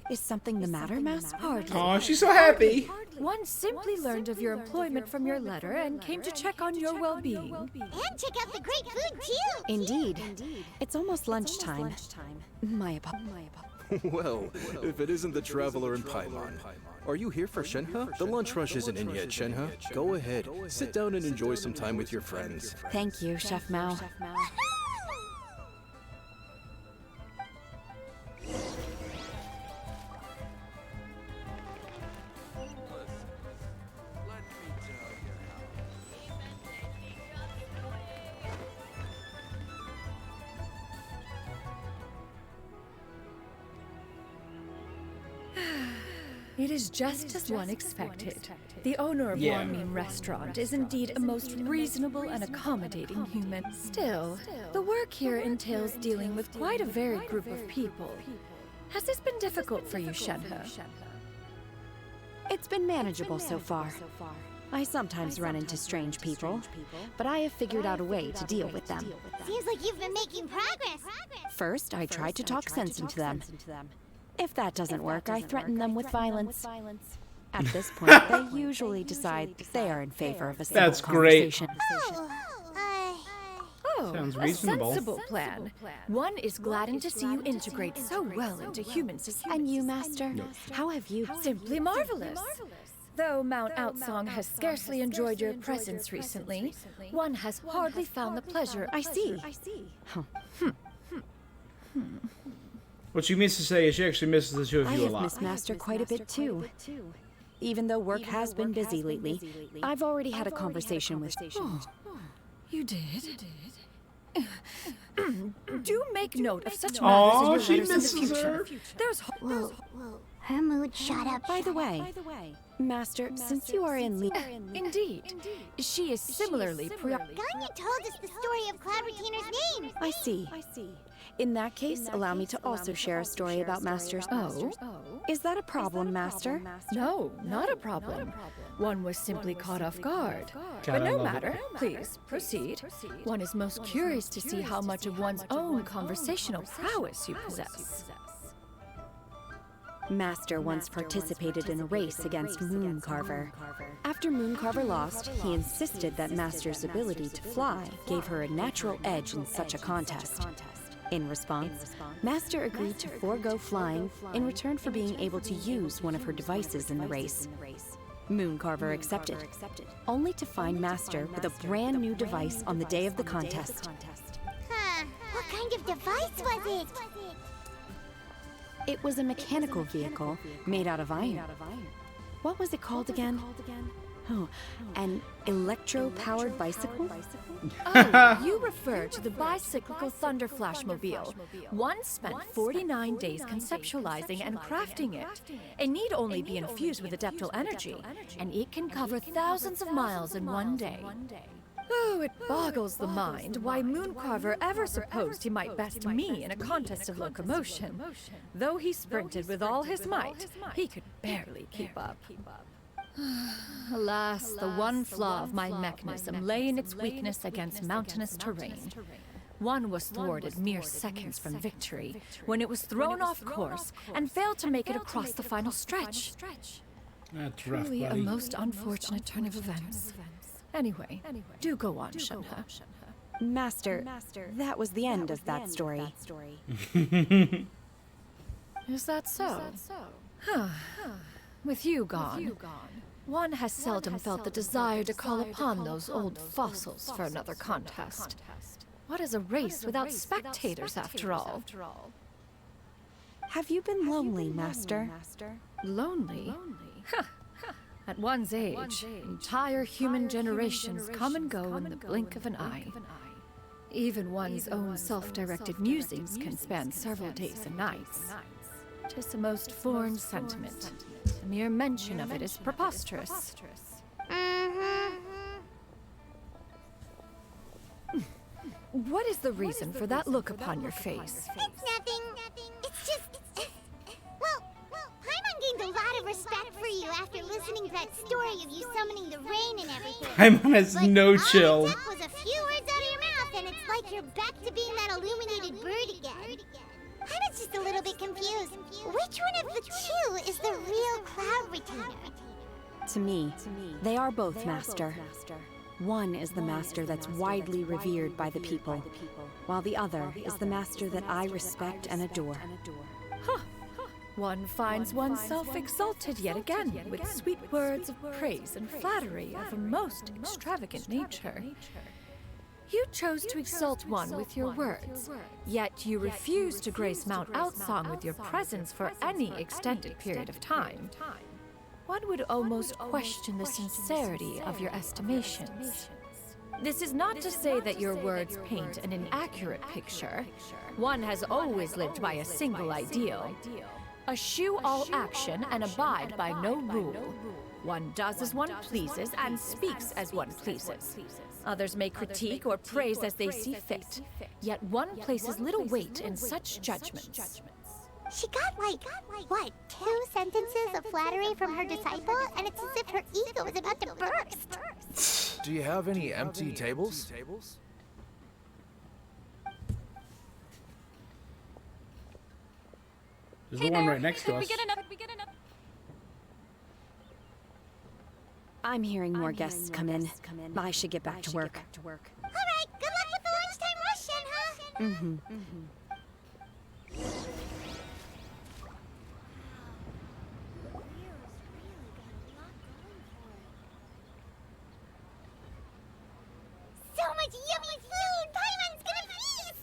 Is something the matter, Master? Hardly. Oh, she's so happy. One simply learned of your employment from your letter and came to check on your well-being. And check out the great food, too. Indeed. It's almost lunchtime. My apologies. Well, if it isn't the Traveler in Paimon. Are you here for Shenhe? The lunch rush isn't in yet, Shenhe. Go ahead, sit down and enjoy some time with your friends. Thank you, Chef Mao. It is just as one expected. The owner of Wanmin Restaurant is indeed a most reasonable and accommodating human. Still, the work here entails dealing with quite a varied group of people. Has this been difficult for you, Shenhe? It's been manageable so far. I sometimes run into strange people, but I have figured out a way to deal with them. Seems like you've been making progress. First, I tried to talk sense into them. If that doesn't work, I threaten them with violence. At this point, they usually decide they are in favor of a simple conversation. Sounds reasonable. A sensible plan. One is gladdened to see you integrate so well into human society. And you, Master? How have you? Simply marvelous. Though Mount Outsong has scarcely enjoyed your presence recently, one has hardly found the pleasure. I see. What she means to say is she actually misses the two of you a I lot. have missed Master quite a bit too. Even though work has been busy lately, I've already had a conversation with... Oh, you did? Do make note of such matters in your letters in the future. There's... Whoa. Her mood shot up. By the way, Master, since you are in Indeed. She is similarly preoccupied. Ganyu told us the story of Cloud Retainer's name. I see. In that case, allow me to also share a story about Master's... Oh? Is that a problem, Master? No, not a problem. One was simply caught off guard. But no matter. Please, proceed. One is most curious to see how much of one's own conversational prowess you possess. Master once participated in a race against Mooncarver. After Mooncarver lost, he insisted that Master's ability to fly gave her a natural edge in such a contest. In response, Master agreed to forego flying in return for being able to use one of her devices in the race. Mooncarver accepted, only to find Master with a brand new device on the day of the contest. Huh. What kind of device was it? It was a mechanical vehicle made out of iron. What was it called again? Oh, an electro-powered bicycle? Oh, you refer to the bicyclical Thunder Flashmobile. One spent 49 days conceptualizing and crafting it. It need only be infused with adeptal energy, and it can cover thousands of miles in one day. Oh, it boggles the mind why Mooncarver ever supposed he might best me in a contest of locomotion. Though he sprinted with all his might, he could barely keep up. Alas, the one flaw of my mechanism lay in its weakness against mountainous terrain. One was thwarted mere seconds from victory, when it was thrown off course and failed to make it across the final stretch. That's rough, Truly a buddy. most unfortunate turn of events. Anyway, do go on, Shenhe. Master, that was the end of that story. Is that so? Huh. With you gone, one has seldom felt the desire to call upon those old fossils for another contest. What is a race without spectators, after all? Have you been lonely, Master? Lonely? At one's age, entire human generations come and go in the blink of an eye. Even one's own self-directed musings can span several days and nights. 'Tis a most foreign sentiment. The mere mention of it is preposterous. What is the reason for that look upon your face? It's nothing. It's just... Well, Paimon gained a lot of respect for you after listening to that story of you summoning the rain and everything. Paimon has no chill. All it took was a few words out of your mouth, and it's like you're back to being that illuminated bird again. I was just a little bit confused. Which one of the two is the real cloud retainer? To me, they are both master. One is the master that's widely revered by the people, while the other is the master that I respect and adore. Huh. One finds oneself exalted yet again with sweet words of praise and flattery of a most extravagant nature. You chose to exalt one with your words, yet you refuse to grace Mount Outsong with your presence for any extended period of time. One would almost question the sincerity of your estimations. This is not to say that your words paint an inaccurate picture. One has always lived by a single ideal. Eschew all action and abide by no rule. One does as one pleases and speaks as one pleases. Others may critique or praise as they see fit, yet one places little weight in such judgments. She got what, 2 sentences of flattery from her disciple, and it's as if her ego is about to burst. Do you have any empty tables? There's the one right next to us. I'm hearing more guests come in. I should get back to work. All right, good luck with the lunchtime rush, Shenhe. So much yummy food! Paimon's gonna feast!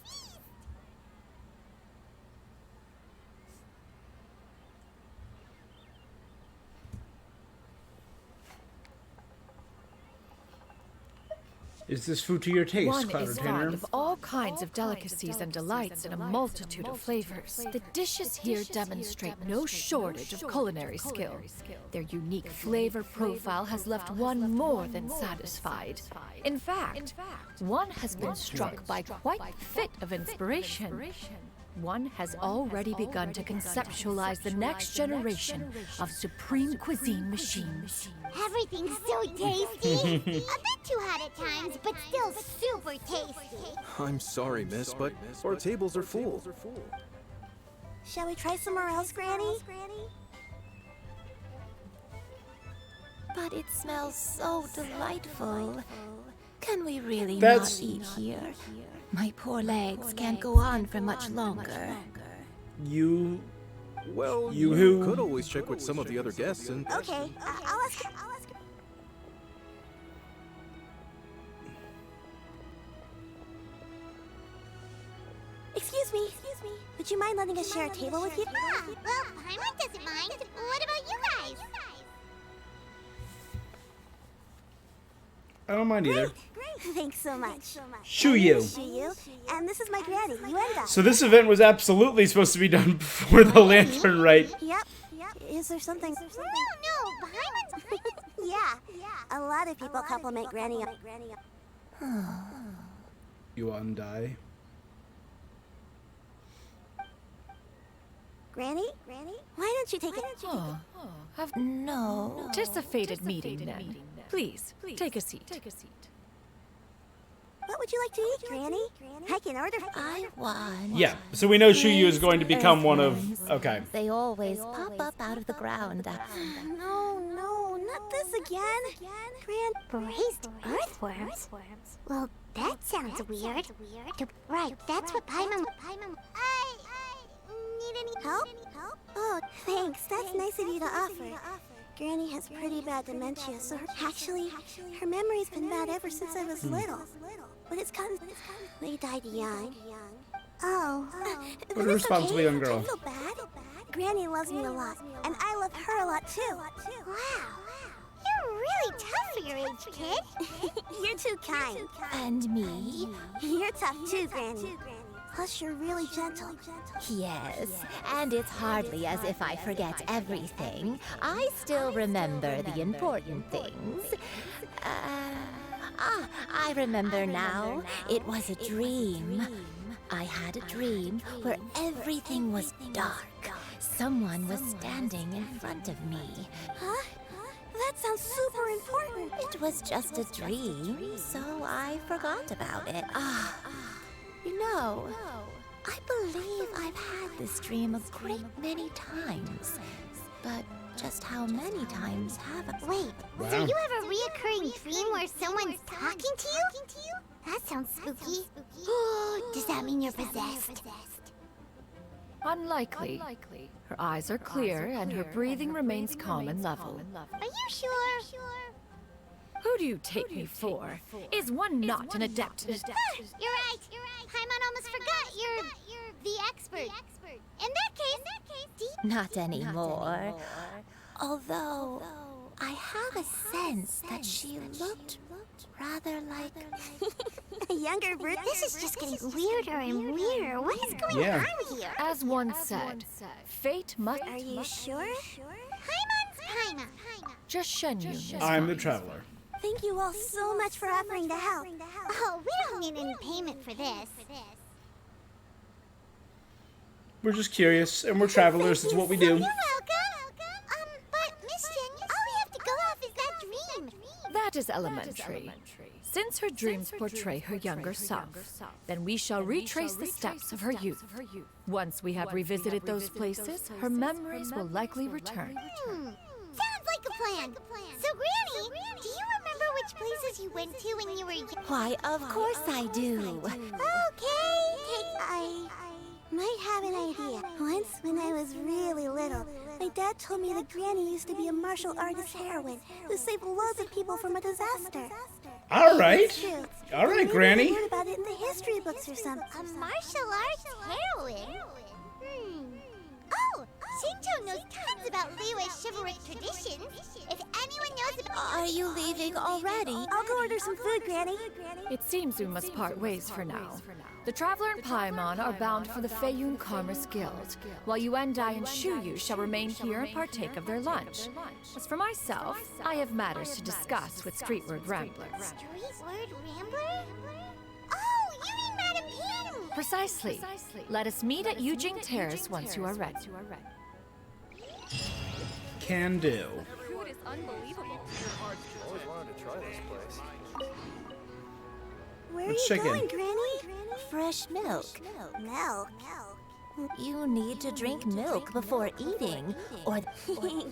Is this food to your taste, One Cloud is Retainer? fond of all kinds of delicacies and delights in a multitude of flavors. The dishes here demonstrate no shortage of culinary skill. Their unique flavor profile has left one more than satisfied. In fact, one has been struck by quite a fit of inspiration. One has already begun to conceptualize the next generation of supreme cuisine machines. Everything's so tasty! A bit too hot at times, but still super tasty. I'm sorry, miss, but our tables are full. Shall we try somewhere else, Granny? But it smells so delightful. Can we really That's- not eat here? My poor legs can't go on for much longer. Well, You you who? could always check with some of the other guests and... Okay, I'll ask her. Excuse me. Would you mind letting us share a table with you? Yeah, well, Paimon doesn't mind. What about you guys? I don't mind either. Great. Thanks so much. Shuyu. Shuyu. And this is my granny, Yuenda. So this event was absolutely supposed to be done before the lantern rite. Yep. Is there something? No, Paimon's... Yeah. A lot of people compliment Granny. Yuandai. Granny? Why don't you take it? No. Tis a fated meeting, then. Please, take a seat. What would you like to eat, Granny? I can order. I want... Yeah, so we know Shuyu is going to become one of... Okay. They always pop up out of the ground. No, not this again. Braised earthworms? Well, that sounds weird. Right, that's what Paimon... I need any help? Oh, thanks. That's nice of you to offer. Granny has pretty bad dementia, so her memory's been bad ever since I was little. But it's gotten... They died young. Oh. What a responsible young girl. I feel bad. Granny loves me a lot, and I love her a lot too. Wow. really tough for your age, kid. You're too kind. And me? You're tough too, Granny. Plus, you're really gentle. Yes, and it's hardly as if I forget everything. I still remember the important things. I remember now. It was a dream. I had a dream where everything was dark. Someone was standing in front of me. Huh? That sounds super important. It was just a dream, so I forgot about it. You know, I believe I've had this dream a great many times. But just how many times have I? Wait, so you have a reoccurring dream where someone's talking to you? That sounds spooky. Does that mean you're possessed? Unlikely. Her eyes are clear and her breathing remains calm and level. Are you sure? Who do you take me for? Is one not an adept? You're right. Paimon almost forgot you're the expert. In that case, Not anymore. Although, I have a sense that she looked rather like a younger version. This is just getting weirder and weirder. What is going on here? As one said, fate must... Are you sure? Paimon's Paimon. Just GENSHIN. I'm the Traveler. Thank you all so much for offering to help. Oh, we don't need any payment for this. We're just curious, and we're travelers. It's what we do. You're welcome. But Miss Jen, all we have to go off is that dream. That is elementary. Since her dreams portray her younger self, then we shall retrace the steps of her youth. Once we have revisited those places, her memories will likely return. Sounds like a plan. So, Granny, do you remember which places you went to when you were young? Why, of course I do. Okay. I might have an idea. Once, when I was really little, my dad told me that Granny used to be a martial artist heroine who saved loads of people from a disaster. All right, Granny. I heard about it in the history books or something. A martial arts heroine? Oh, Shinto knows tons about Liyue's chivalric traditions. If anyone knows about... Are you leaving already? I'll go order some food, Granny. It seems we must part ways for now. The Traveler and Paimon are bound for the Feiyun Commerce Guild, while Yuendai and Shuyu shall remain here and partake of their lunch. As for myself, I have matters to discuss with Streetward Ramblers. Streetward Rambler? Oh, you mean Madame Ping! Precisely. Let us meet at Yujing Terrace once you are ready. Can do. Food is unbelievable. Always wanted to try this place. Where Let's are you check going, in. Granny? Fresh milk. Milk. You need to drink milk before eating, or...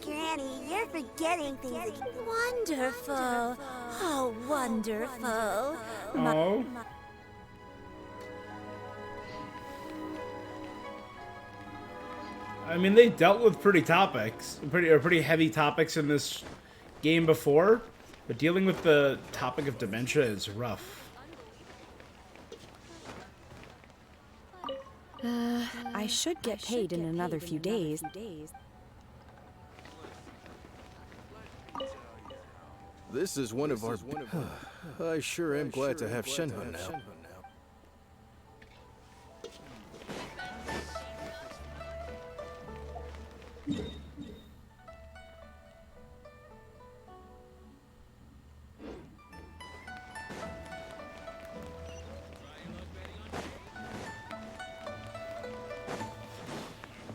Granny, you're forgetting things. Wonderful. Oh, wonderful. Oh. I mean, they dealt with pretty heavy topics in this game before, but dealing with the topic of dementia is rough. I should get paid in another few days. This is one of our... I sure am glad to have Shenhe now.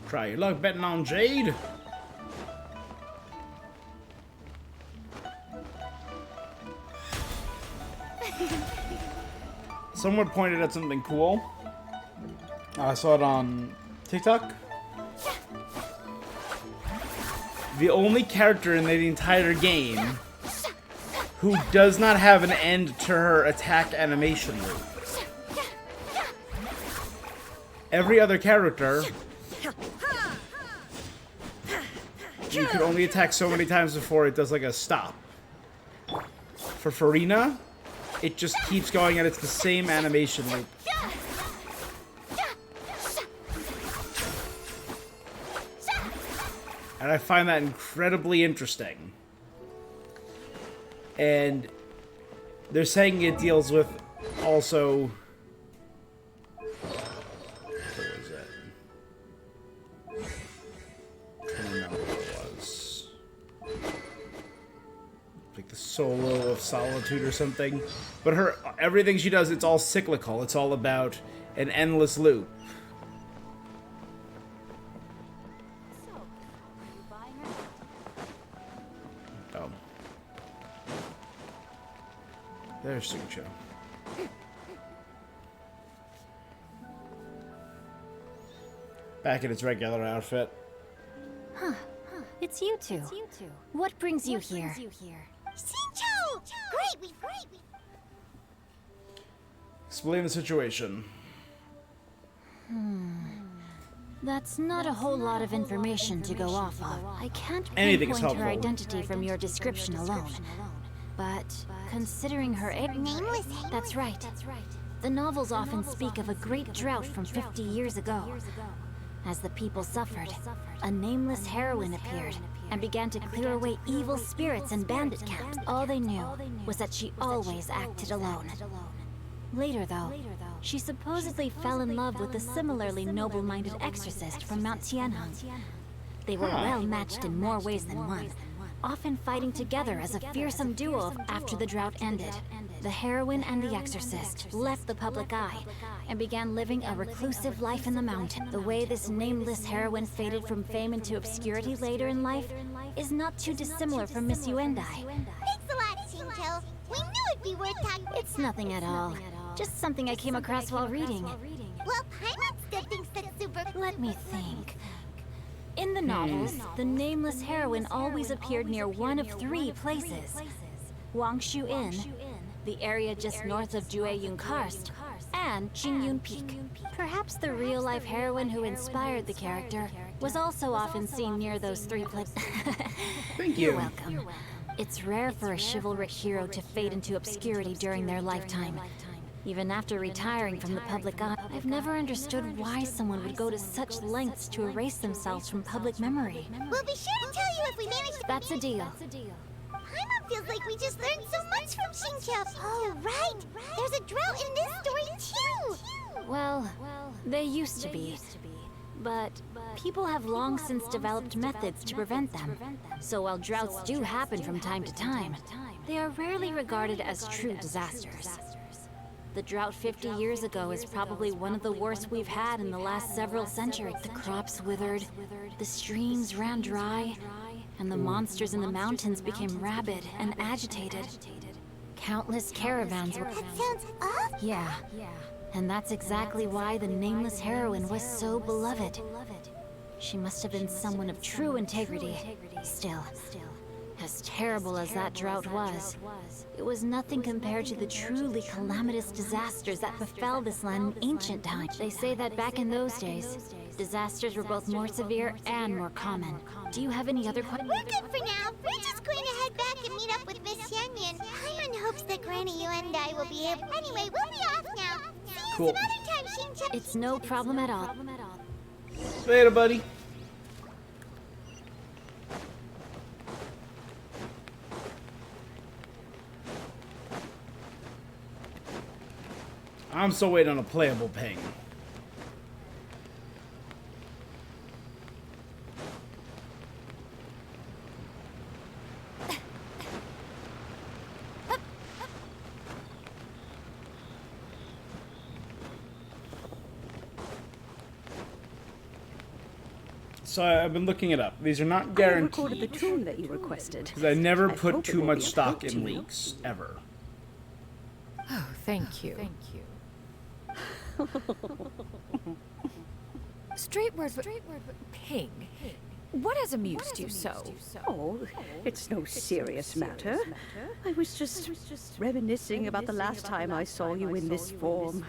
Try your luck betting on Jade. Someone pointed at something cool. I saw it on TikTok. The only character in the entire game who does not have an end to her attack animation loop. Every other character, you could only attack so many times before it does like a stop. For Farina, it just keeps going and it's the same animation loop. And I find that incredibly interesting. and they're saying it deals with also. What was that? I don't remember what it was. Like the solo of solitude or something. But everything she does, it's all cyclical. It's all about an endless loop. Oh. There's Sucho. Back in its regular outfit. Huh. It's you two. What brings you here? Shincho! Great! Explain the situation. That's not a whole lot of information to go off of. I can't Anything is pinpoint her helpful. identity from your description alone. But considering her Nameless. That's right. The novels often speak of a great drought from 50 years ago. As the people suffered, a nameless heroine appeared and began to clear away evil spirits and bandit camps. All they knew was that she always acted alone. Later, though, she supposedly fell in love with a similarly noble-minded exorcist from Mount Tianheng. They were well matched in more ways than one, often fighting together as a fearsome duo after the drought ended. The heroine and the exorcist left the public eye and began living a reclusive life in the mountain. The way this nameless heroine faded from fame into obscurity later in life is not too dissimilar from Miss Yuendai. Thanks a lot, Shincho. We knew it'd be worth talking. It's nothing at all. Just something I came across while reading. Well, Paimon still thinks that's super. Let me think. In the novels, the nameless heroine always appeared near one of three places. Wangshu Inn, the area just north of GENSHIN Karst, and Jingyun Peak. Perhaps the real-life heroine who inspired the character was also often seen near those three places. Thank you. You're welcome. It's rare for a chivalric hero to fade into obscurity during their lifetime. Even after retiring from the public eye, I've never understood why someone would go to such lengths to erase themselves from public memory. We'll be sure to tell you if we manage to. That's a deal. Paimon feels like we just learned so much from Shincho. Oh, right. There's a drought in this story, too. Well, they used to be. But people have long since developed methods to prevent them. So while droughts do happen from time to time, they are rarely regarded as true disasters. The drought 50 years ago is probably one of the worst we've had in the last several centuries. The crops withered, the streams ran dry, and the monsters in the mountains became rabid and agitated. Countless caravans were... That sounds awful. Yeah. And that's exactly why the nameless heroine was so beloved. She must have been someone of true integrity. Still, as terrible as that drought was, it was nothing compared to the truly calamitous disasters that befell this land in ancient times. They say that back in those days, disasters were both more severe and more common. Do you have any other questions? We're good for now. We're just going to head back and meet up with Miss XIANYUN. Paimon hopes that Granny Yuendai will be able... Anyway, we'll be off now. See you Cool. some other time, Shincho. It's no problem at all. Later, buddy. I'm still waiting on a playable ping. So I've been looking it up. These are not guaranteed. I recorded the tune that you requested. Because I never put hope it too will much be of stock help to in you. leaks, ever. Oh, thank you. Straight word, ping. What has amused you so? Oh, it's no serious matter. I was just reminiscing about the last time I saw you in this form.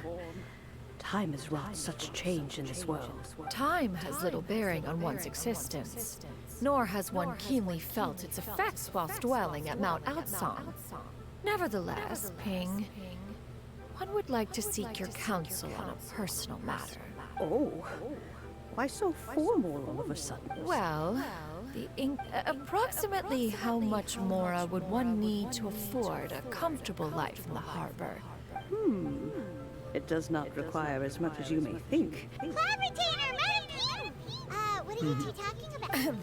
Time has wrought such change in this world. Time has little bearing on one's existence, nor has one keenly felt its effects whilst dwelling at Mount Aotsang. Nevertheless, Ping, one would like to seek your counsel on a personal matter. Oh, why so formal all of a sudden? Well, Approximately how much more would one need to afford a comfortable life in the harbor? It does not require as much as you may think. Clever-tainer, Madam Ping! What are you two talking about?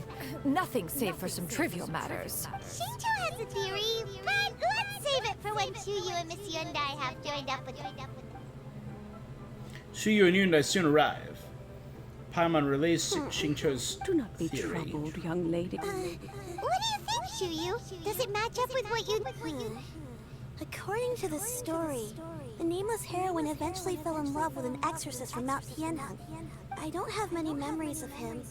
Nothing save for some trivial matters. Shinto has a theory, but let's save it for when Shuyu and Miss Yundai have joined up with you. Shuyu and Yundai soon arrive. Paimon relays Xingqiu's Do not be theory. troubled, young lady. What do you think, Shuyu? Does it match up with what you... According to the story, the nameless heroine eventually fell in love with an exorcist from Mount Tianheng. I don't have many memories of him,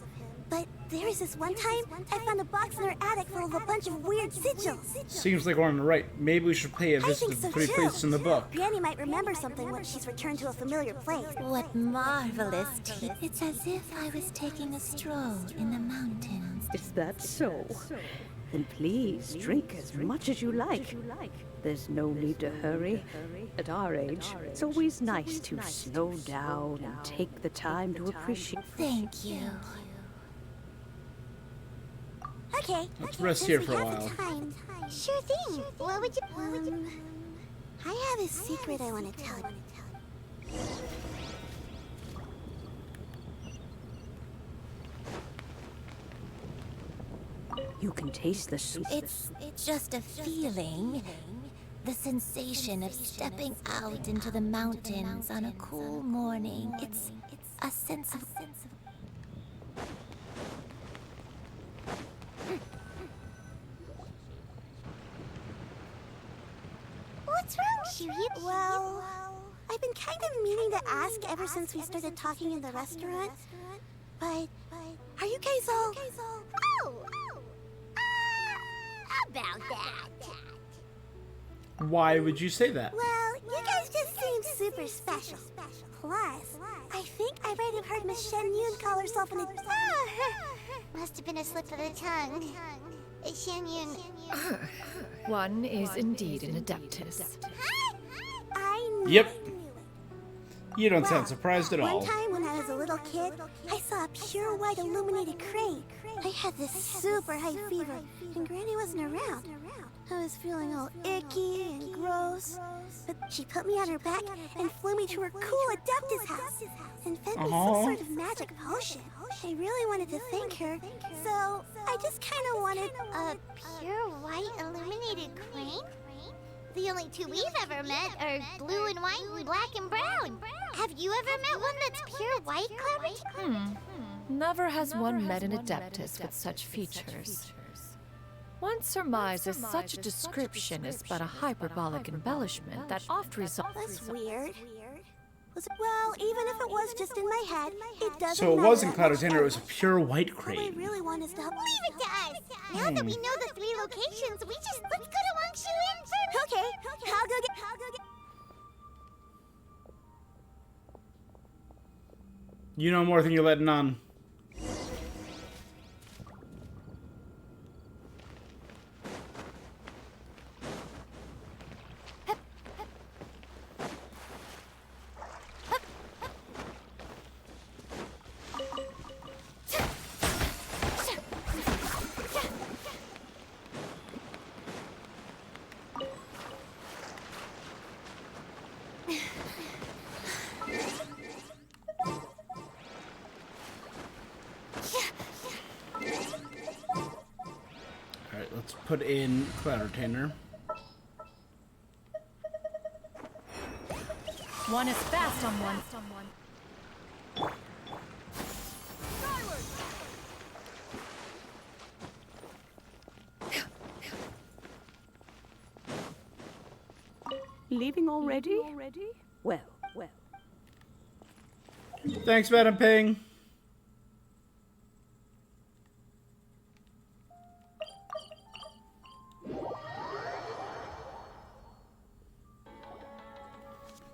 but there was this one time I found a box in her attic full of a bunch of weird sigils. Seems like we're on the right. Maybe we should pay a I visit think to the so three too. places in the book. Granny might remember something when she's returned to a familiar place. What marvelous tea. It's as if I was taking a stroll in the mountains. Is that so? Then please drink as much as you like. There's no need to hurry. At our age, it's always nice to slow down and take the time to appreciate. Thank you. Okay. Let's rest here for a while. Sure thing. What would you... I have a secret I want to tell you. You can taste the sweet. It's just a feeling. The sensation of stepping out into the mountains on a cool morning. It's a sense of... What's wrong, Shuyu? Well, I've been kind of meaning to ask ever since we started talking in the restaurant. But are you guys all... About that. Why would you say that? Well, you guys just seem super special. Plus, I think I might have heard Miss XIANYUN call herself an... Must have been a slip of the tongue. XIANYUN... One is indeed an adeptus. I knew Yep. it. You don't sound surprised at all. One time when I was a little kid, I saw a pure white illuminated crane. I had this super high fever, and Granny wasn't around. I was feeling all icky and gross, but she put me on her back and flew me to her cool Adeptus house and fed me some sort of magic potion. I really wanted to thank her, so I just kind of wanted A pure white illuminated crane? The only two we've ever met are blue and white and black and brown. Have you ever met one that's pure white, Clever? Never has one met an adeptus with such features. One surmises such a description is but a hyperbolic embellishment that oft results... That's weird. Well, even if it was just in my head, it doesn't So it matter wasn't that much Cloud Tinder, it now. was a pure white All I crane. really want is to help. Leave it to us. Now that we know the three locations, let's go to Wangshu first. Okay, I'll go get. You know more than you're letting on. Alright, let's put in Cloud Retainer. One is fast on one. Leaving already? Well. Thanks, Madam Ping.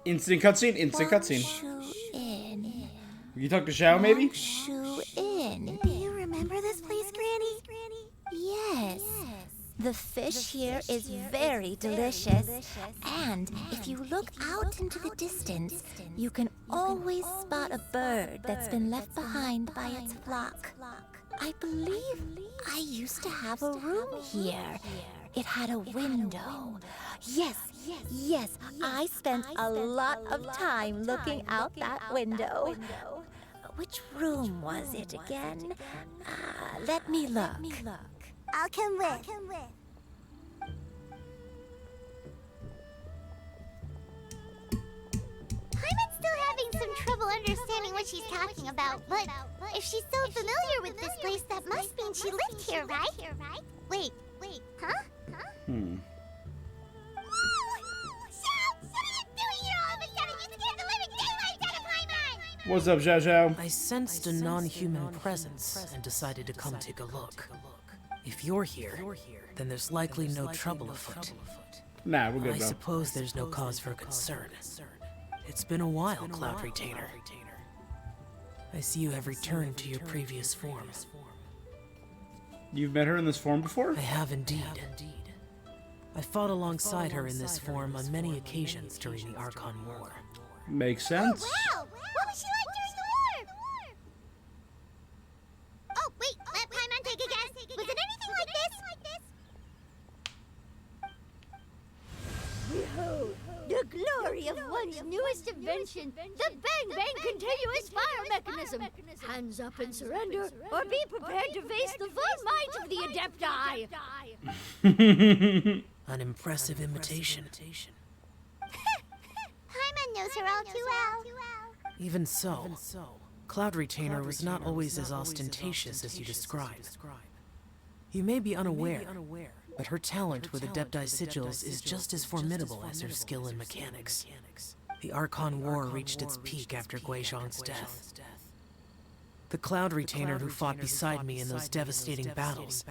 Instant cutscene, instant cutscene. Wangshu-in. You talk to Xiao, maybe? Wangshu-in. Do you remember this place, Granny? Yes. The fish here is very delicious. And if you look out into the distance, you can always spot a bird that's been left behind by its flock. I believe I used to have a room here. It had a window. Yes, I spent a lot of time looking out that window. Which room was it again? Let me look. I'll come with. Hyman's still having some trouble understanding what she's talking about, but if she's so familiar with this place, that must mean she lived here, right? Wait, huh? Hmm. What's up, Zhao Zhao? I sensed a non-human presence and decided to come take a look. If you're here, then there's likely no trouble afoot. Nah, we're good, I bro. suppose there's no cause for concern. It's been a while, Cloud Retainer. I see you have returned to your previous form. You've met her in this form before? I have indeed. I fought alongside her in this form on many occasions during the Archon War. Makes sense. Oh, wow! What was she like during the war? Oh, wait, let Paimon take a guess. Was it anything like this? Behold, the glory of one's newest invention, the Bang Bang continuous fire mechanism. Hands up and surrender, or be prepared to face the full might of the Adepti. An impressive imitation. Paimon knows her all too well. Even so, Cloud Retainer was not always as ostentatious as you describe. You may be unaware, but her talent with Adepti sigils is just as formidable as her skill in mechanics. The Archon War reached its peak after Guizhong's death. The Cloud Retainer who fought beside me in those devastating battles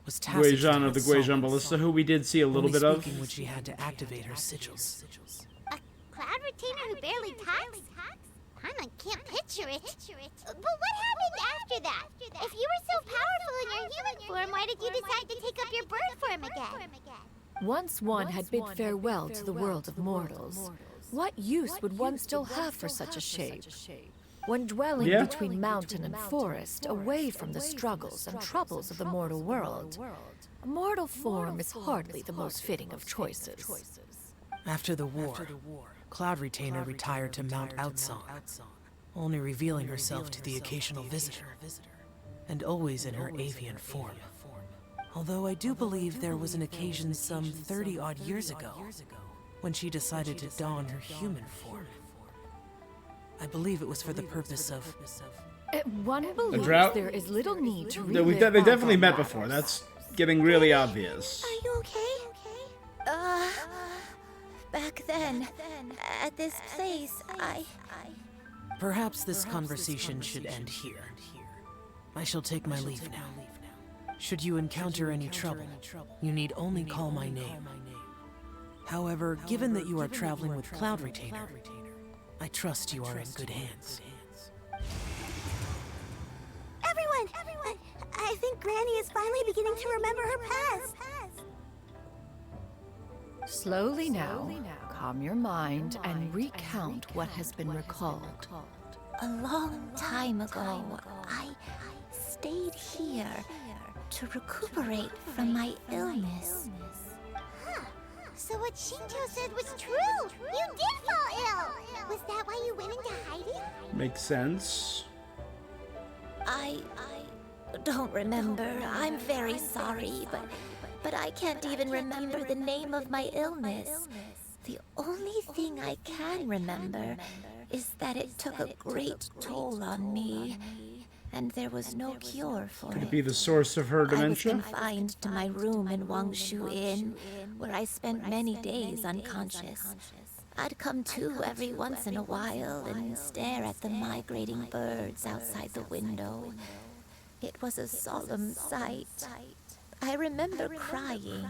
was tasked Guizhong of the Guizhong Ballista, who we did see a little bit of. when she had to activate her sigils. Cloud Retainer who barely talks? Paimon can't picture it. But what happened after that? If you were so powerful in your human form, why did you decide to take up your bird form again? Once one had bid farewell to the world of mortals, what use would one still have for such a shape? When dwelling between mountain and forest, away from the struggles and troubles of the mortal world, a mortal form is hardly the most fitting of choices. After the war, Cloud Retainer retired to Mount Outsong, only revealing herself to the occasional visitor, and always in her avian form. Although I do believe there was an occasion some 30-odd years ago, when she decided to don her human form. I believe it was for the purpose of... One believes drought? there is little need to They relive definitely bygone met lives. before. That's getting really obvious. Are you okay? Back then, at this place, Perhaps this conversation should end here. I shall take my leave now. Should you encounter any trouble, you need only call my name. However, given that you are traveling with Cloud Retainer, I trust you are in good hands. Everyone! I think Granny is finally beginning to remember her past. Slowly now, calm your mind and recount what has been recalled. a long time ago, I stayed here to recuperate from my illness. Huh. So what Shinto said was true! You did fall ill! Was that why you went into hiding? Makes sense. I don't remember. I'm very sorry, but I can't even remember the name of my illness. The only thing I can remember is that it took a great toll on me, and there was no cure for Could it. it be the source of her dementia? I was confined to my room in Wangshu Inn, where I spent many days unconscious. I'd come to every once in a while and stare at the migrating birds outside the window. It was a solemn sight. I remember crying,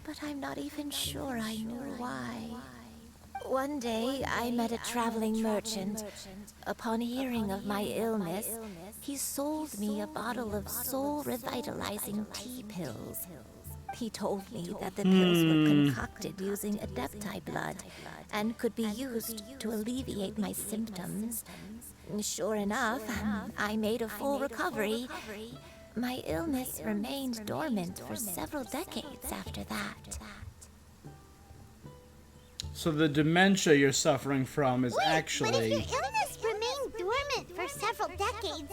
but I'm not even sure I knew why. One day, I met a traveling merchant. Upon hearing of my illness, he sold me a bottle of soul-revitalizing tea pills. He told me that the pills were concocted using Adepti blood and could be used to alleviate my symptoms. Sure enough, I made a full recovery. My illness remained dormant for several decades after that. So the dementia you're suffering from is actually... But if your illness remained dormant for several decades,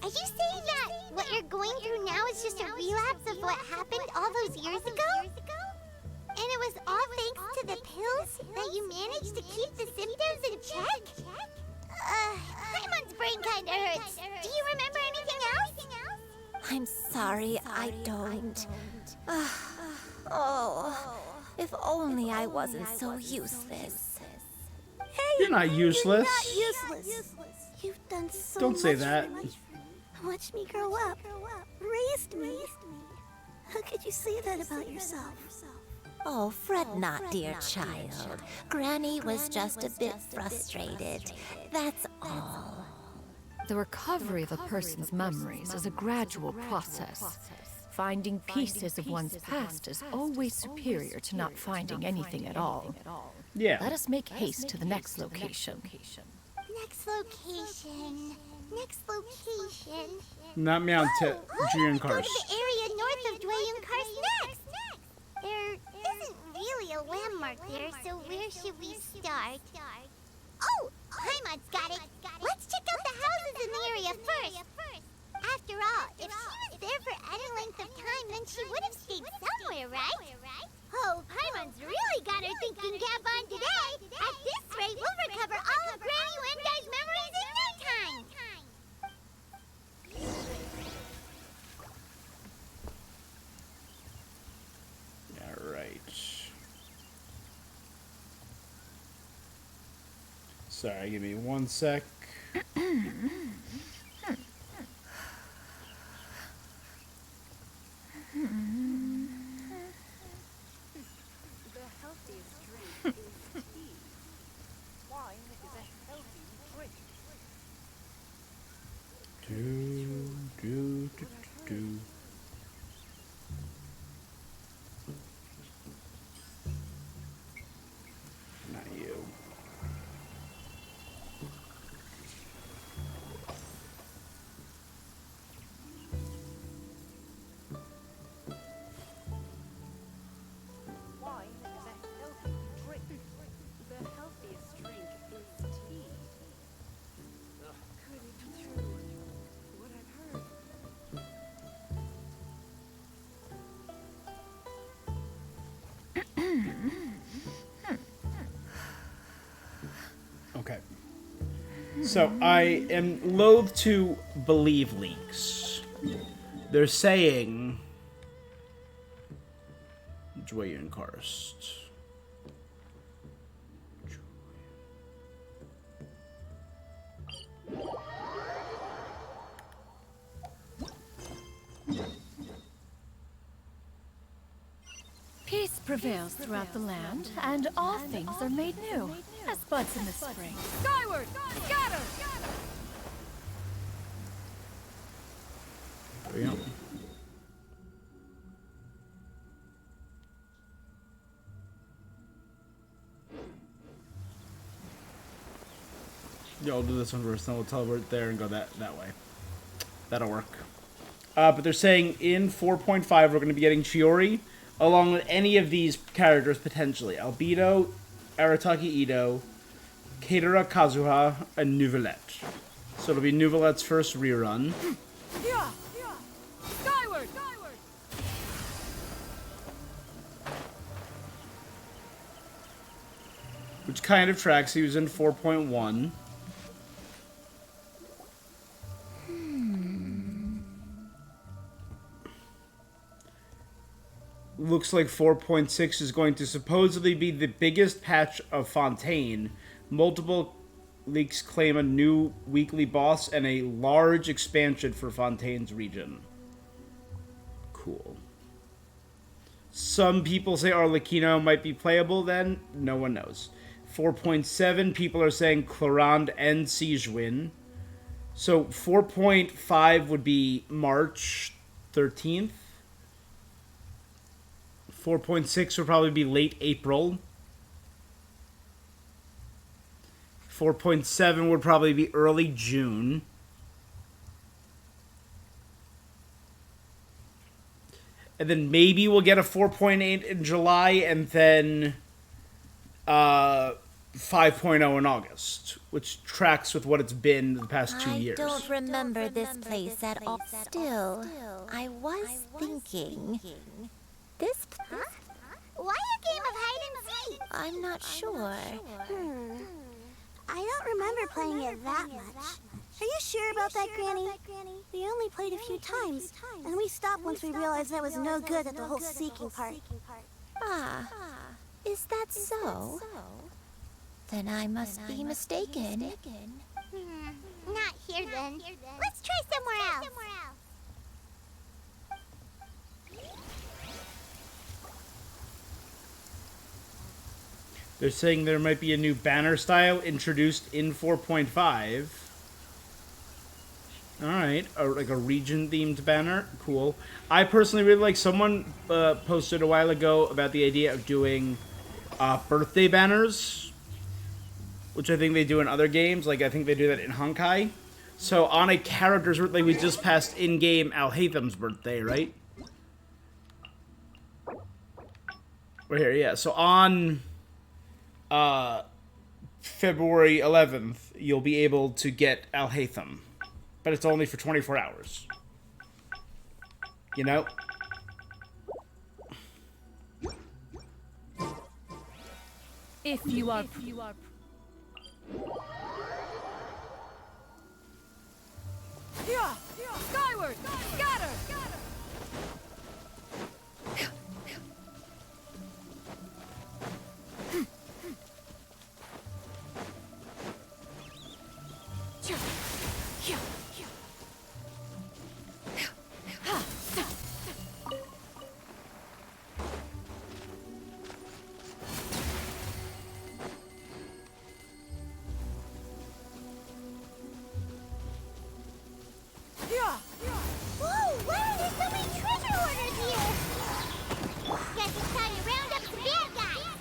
are you saying that what you're going through now is just a relapse of what happened all those years ago? And it was all thanks to the pills that you managed to keep the symptoms in check? Paimon's brain kinda hurts. Do you remember anything else? I'm sorry, I don't. Oh, if only I wasn't so useless. Hey, you're not useless. You're not useless. You've done so Don't say much that. for me. Watched me grow up. Raised me. How could you say that about yourself? Oh, fret not, dear child. Granny was just a bit frustrated. That's all. The recovery of a person's memories is a gradual process. Finding pieces of one's past is always superior to not finding anything at all. Yeah. Let us make haste to the next location. Next location. Not Mount Go GENSHIN. to the area north of GENSHIN next. There isn't really a landmark there, so where should we start? Oh, Paimon's got it. Let's check out the houses in the area first. After all, if she was there for any length of time, then she would have stayed somewhere, right? Oh, Paimon's really got her thinking cap on today. At this rate, we'll recover all of Granny Wendai's memories in no time. Alright. Sorry, give me one sec. Do. Not you. Wine is a healthy drink. The healthiest drink is tea. Could it be true? What I've heard. Okay. So I am loath to believe leaks. They're saying Julian Karst. Peace prevails throughout the land, and all things are made new, as buds in the spring. Skyward! Scatter! There we go. Yeah, I'll do this one first, then we'll teleport there and go that way. That'll work. But they're saying in 4.5 we're going to be getting Chiori, along with any of these characters potentially. Albedo, Arataki Ito, Keitara Kazuha, and Nouvelette. So it'll be Nouvelette's first rerun. Yeah! Skyward! Which kind of tracks. He was in 4.1. Looks like 4.6 is going to supposedly be the biggest patch of Fontaine. Multiple leaks claim a new weekly boss and a large expansion for Fontaine's region. Cool. Some people say Arlecchino might be playable then. No one knows. 4.7, people are saying Clorande and Siegewin. So 4.5 would be March 13th. 4.6 would probably be late April. 4.7 would probably be early June. And then maybe we'll get a 4.8 in July, and then 5.0 in August, which tracks with what it's been the past 2 years. I don't remember this place at all. Still, I was thinking. This place? Why a game of hide and seek? I'm not sure. I don't remember playing it that much. Are you sure about that, Granny? We only played a few times, and we stopped once we realized that was no good at the whole seeking part. Ah, is that so? Then I must be mistaken. Not here then. Let's try somewhere else. They're saying there might be a new banner style introduced in 4.5. Alright, like a region-themed banner. Cool. I personally really like, someone posted a while ago about the idea of doing birthday banners, which I think they do in other games. Like, I think they do that in Honkai. So, on a character's birthday, we just passed in-game Al-Haytham's birthday, right? We're here, yeah. So, on February 11th, you'll be able to get Al-Haytham. But it's only for 24 hours. You know? If you are... Yeah! Skyward! Scatter! Whoa, why are there so many treasure hoarders here? Guess it's time to round up the bad guys.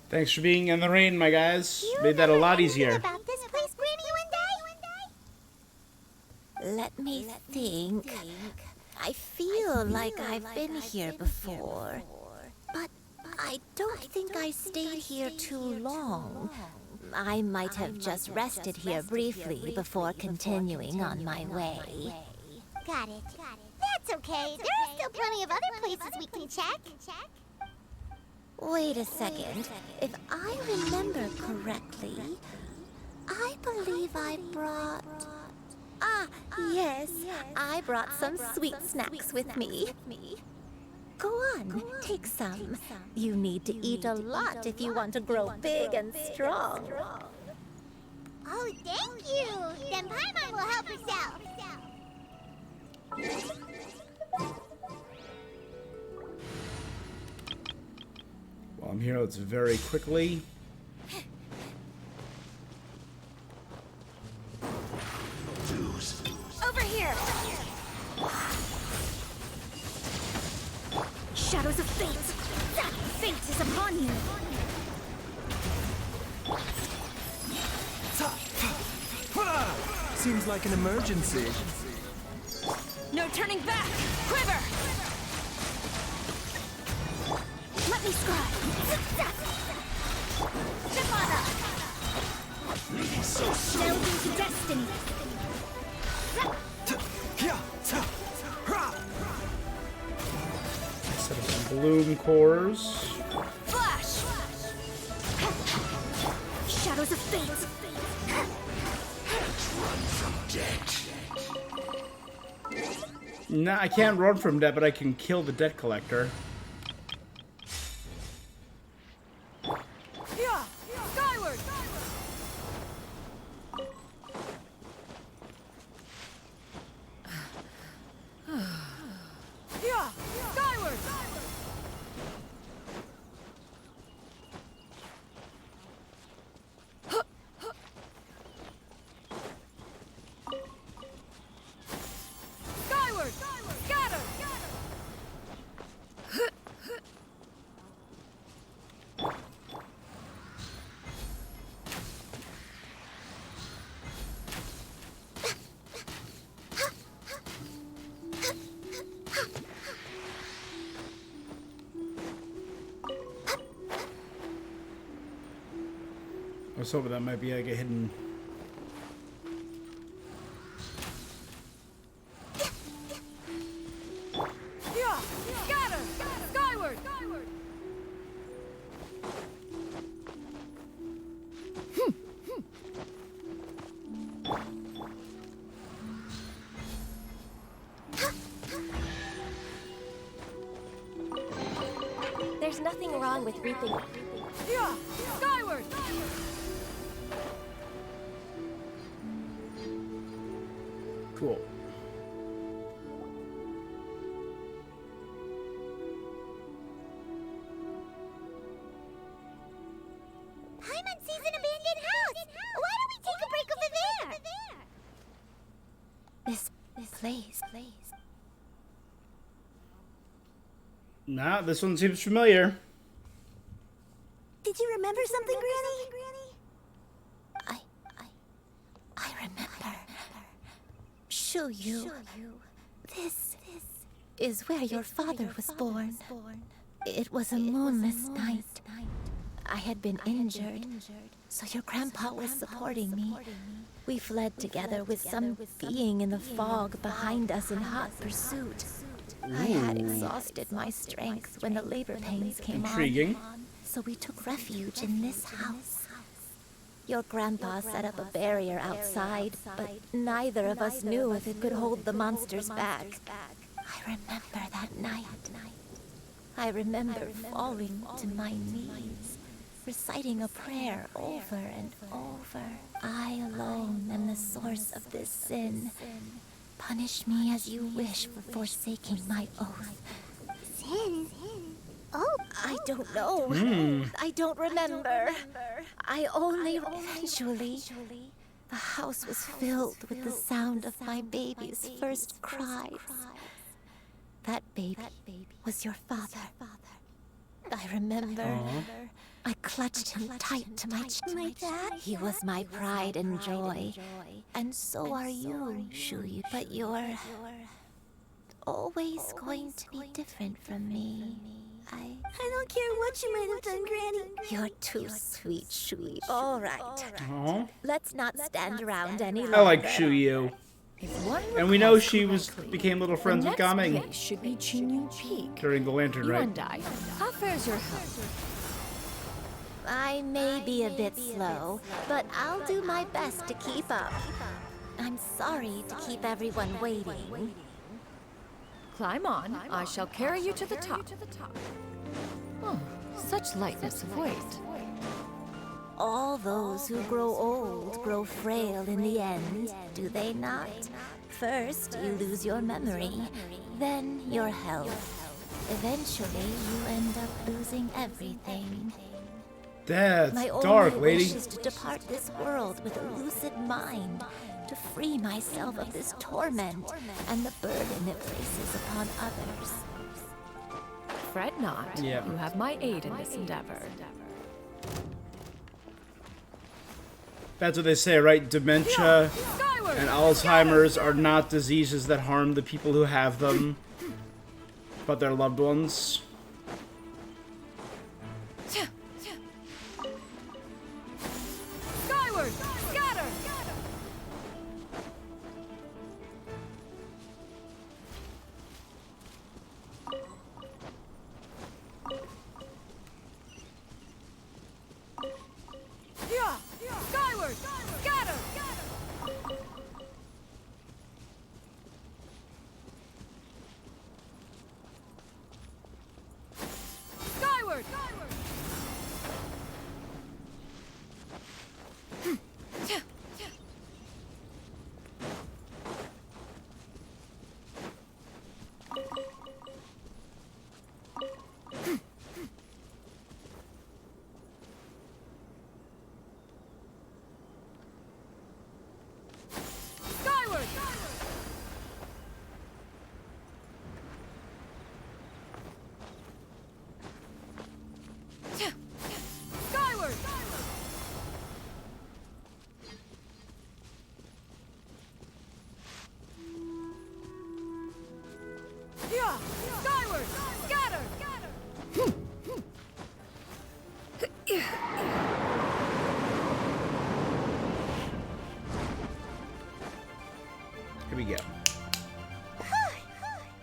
Thanks for being in the rain, my guys. Made that a lot easier. About this place, Granny Wendy? Let me think. I feel like I've been here before, but I don't think I stayed here too long. I might have just rested here briefly before continuing on my way. Got it. That's okay. There are still plenty of other places we can check. Wait a second. If I remember correctly, I believe I brought... Ah, yes. I brought some sweet snacks with me. Go on, take some. You need to eat a lot if you want to grow big and strong. Oh, thank you. Then Paimon will help herself. Well, I'm here. Let's very quickly. Over here! Shadows of fate! That fate is upon you! Seems like an emergency. No turning back! Quiver! Let me scribe! Shimada! Delve into destiny! Set up some bloom cores. Flash! Shadows of fate! Nah, I can't run from debt, but I can kill the debt collector. Yeah! Skyward! Yeah! Skyward! I was hoping that might be like a hidden. Yeah! Scatter! Skyward! There's nothing wrong with reaping. Yeah! Skyward! Cool. Paimon sees an abandoned house. Why don't we take a break over there? This place. Nah, this one seems familiar. Did you remember something, Granny? I remember. Shuyu. This is where your father was born. It was a moonless night. I had been injured, so your grandpa was supporting me. We fled together with some being in the fog behind us in hot pursuit. I had exhausted my strength when the labor pains came Intriguing. on, so we took refuge in this house. Your grandpa set up a barrier outside, but neither of us knew if it could hold the monsters back. I remember that night. I remember falling to my knees, reciting a prayer over and over. I alone am the source of this sin. Punish me as you wish for forsaking my oath. Sin? Oh, I don't know. I don't remember. I only eventually. The house was filled with the sound of my baby's first cries. That baby was your father. I remember. I clutched him tight to my chest. like that? He was my pride and joy. And so are you, Shuyu. But you're always going to be different from me. I don't care what you might have done, Granny. You're too sweet, Shuyu. All right. Aw. Let's not stand around any longer. I like Shuyu. And we know she became little friends with The next Gaming place should be Qingyun Peak. during the lantern, You right? and I. How fares your health? I may be a bit slow, but I'll do my best to keep up. I'm sorry to keep everyone waiting. Climb on. I shall carry you to the top. Oh, such lightness of weight. All those who grow old grow frail in the end, do they not? First, you lose your memory, then your health. Eventually, you end up losing everything. That's My dark, only lady. wish is to depart this world with a lucid mind, to free myself of this torment and the burden it places upon others. Fret not. Yeah. You have my aid in this endeavor. That's what they say, right? Dementia Skyward! and Alzheimer's are not diseases that harm the people who have them, but their loved ones. Skyward! Scatter! Yeah! Skyward! Scatter! Here we go.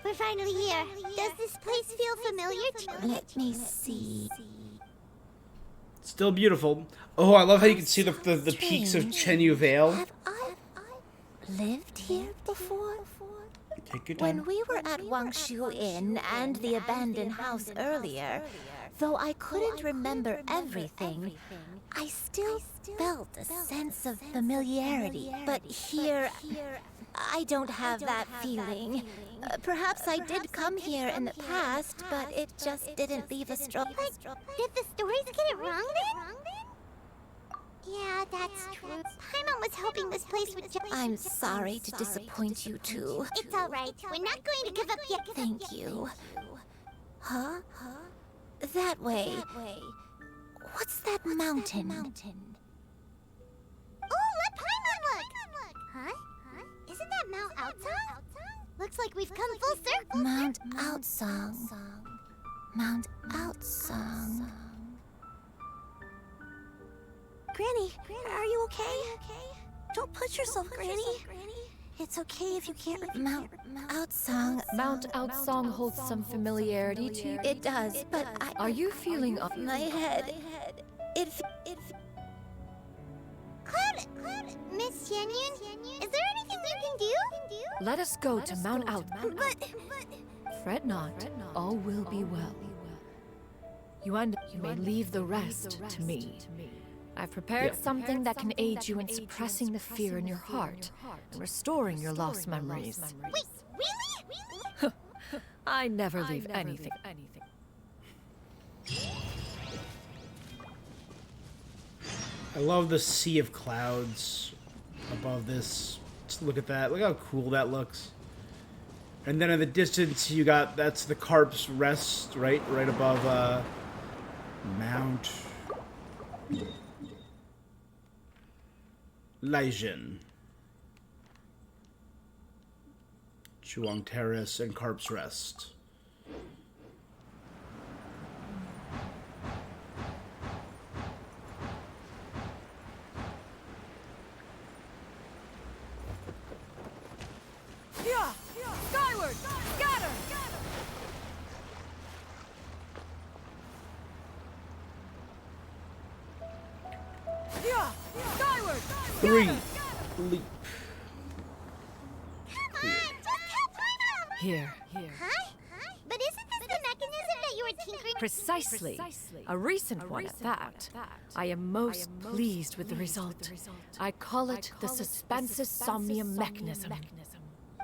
We're finally here. Does this place feel familiar to you? Let me see. Still beautiful. Oh, I love how you can see the peaks of Chenyu Vale. Have I lived here before? Take your time. When we were at Wangshu Inn and the abandoned house earlier, though I couldn't remember everything, I still felt a sense of familiarity. But here, I don't have that feeling. Perhaps I did come here in the past, but it just didn't leave a strong... Did the stories get it wrong then? Yeah, that's true. Paimon was hoping this place would just... I'm sorry to disappoint you too. It's alright. We're not going to give up yet. Thank you. Huh? That way. What's that mountain? Oh, let Paimon look! Huh? Isn't that Mount Outsong? Looks like we've come full circle. Mount Outsong. Mount Outsong. Granny, are you okay? Don't push yourself, Granny. It's okay if you can't... Mount Outsong... Mount Outsong holds some familiarity to you? It does, but I... Are you feeling... My head... It... Cloud, Miss XIANYUN, is there anything you can do? Let us go to Mount Outsong. But... Fret not, all will be well. You may leave the rest to me. I've prepared something that can aid you in suppressing the fear in your heart and restoring your lost memories. Wait, really? I never leave anything. I love the sea of clouds above this. Just look at that. Look how cool that looks. And then in the distance, you got, that's the Carp's Rest, right above Mount Leijin. Chuang Terrace and Carp's Rest. Skyward! Scatter! Skyward! 3. Leap. Here. Huh? But isn't this the mechanism that you were tinkering? Precisely. A recent one at that. I am most pleased with the result. I call it the suspensive somnium mechanism.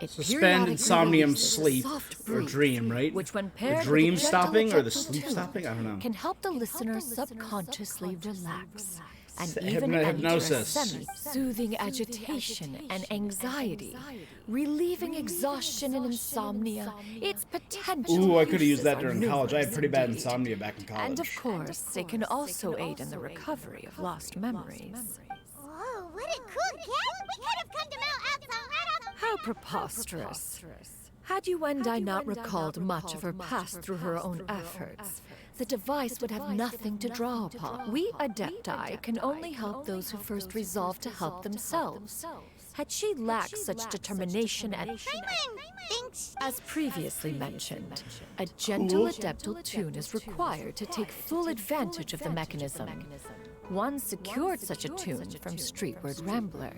It Suspend insomnium sleep or dream, right? Which when the paired dream with a gentle stopping or the ejectable sleep tune, stopping? I don't know. can help the listener subconsciously relax and S- even hypnosis. enter a soothing agitation and anxiety, relieving exhaustion and insomnia. Its potential. Ooh, I could have used that uses are during college. I had numerous pretty bad indeed. insomnia back in college. And of course, it can also aid in the recovery of lost memories. Whoa, what a cool cat! We could have come to Mount Outsong right off. How preposterous. Had Yuendai not recalled much of her past through her own efforts, the device would have nothing to draw upon. We Adepti can only help those who first resolve to help themselves. Had she lacked such determination at... As previously mentioned, a gentle adeptal tune is required to take full advantage of the mechanism. One secured such a tune from Streetward Rambler.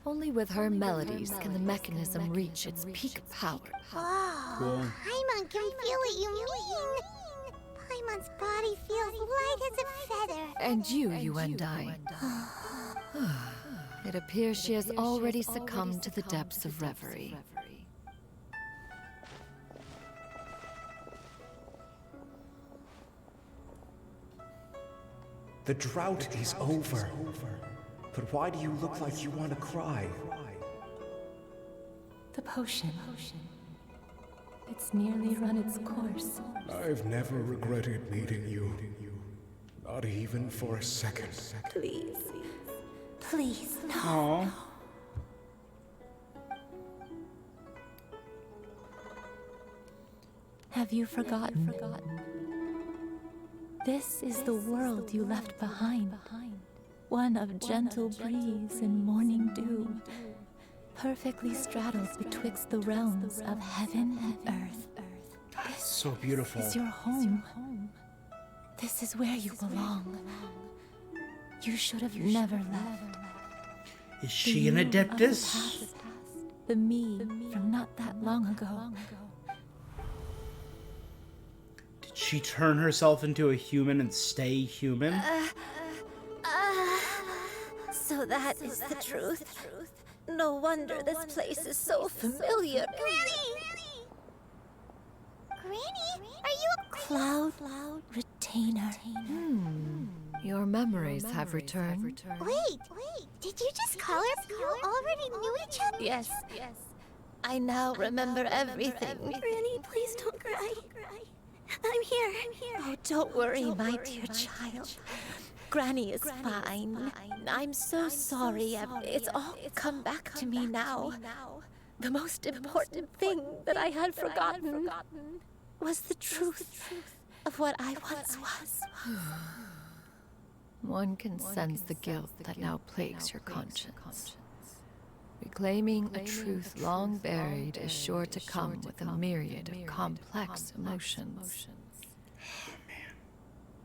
Only with her melodies can the mechanism reach its peak power. Oh, Cool. Paimon can feel what you mean. Paimon's body feels light as a feather. And you and I. It appears she has already succumbed to the depths of reverie. The drought is over. But why do you look like you want to cry? The potion. It's nearly run its course. I've never regretted meeting you. Not even for a second. Please. Please, no. Aww. Have you forgotten? This is the world you left behind. One of gentle breeze and morning dew. perfectly straddles betwixt the realms of heaven and earth. This So beautiful. is your home. This is where you belong. You should have never left. Is she an Adeptus? The me from not that long ago. Did she turn herself into a human and stay human? So that is the truth. No wonder this place is so familiar. Granny, are you a Cloud Retainer. Your memories have returned. Wait, did you just call her? You already knew each other? Yes. I now remember everything. Granny, please don't cry. I'm here. Oh, don't worry, my dear child. Granny is fine. I'm so sorry. It's all come back to me now. The most important thing that I had forgotten was the truth of what I once was. One can sense the guilt that now plagues your conscience. Reclaiming a truth long buried is sure to come with a myriad of complex emotions.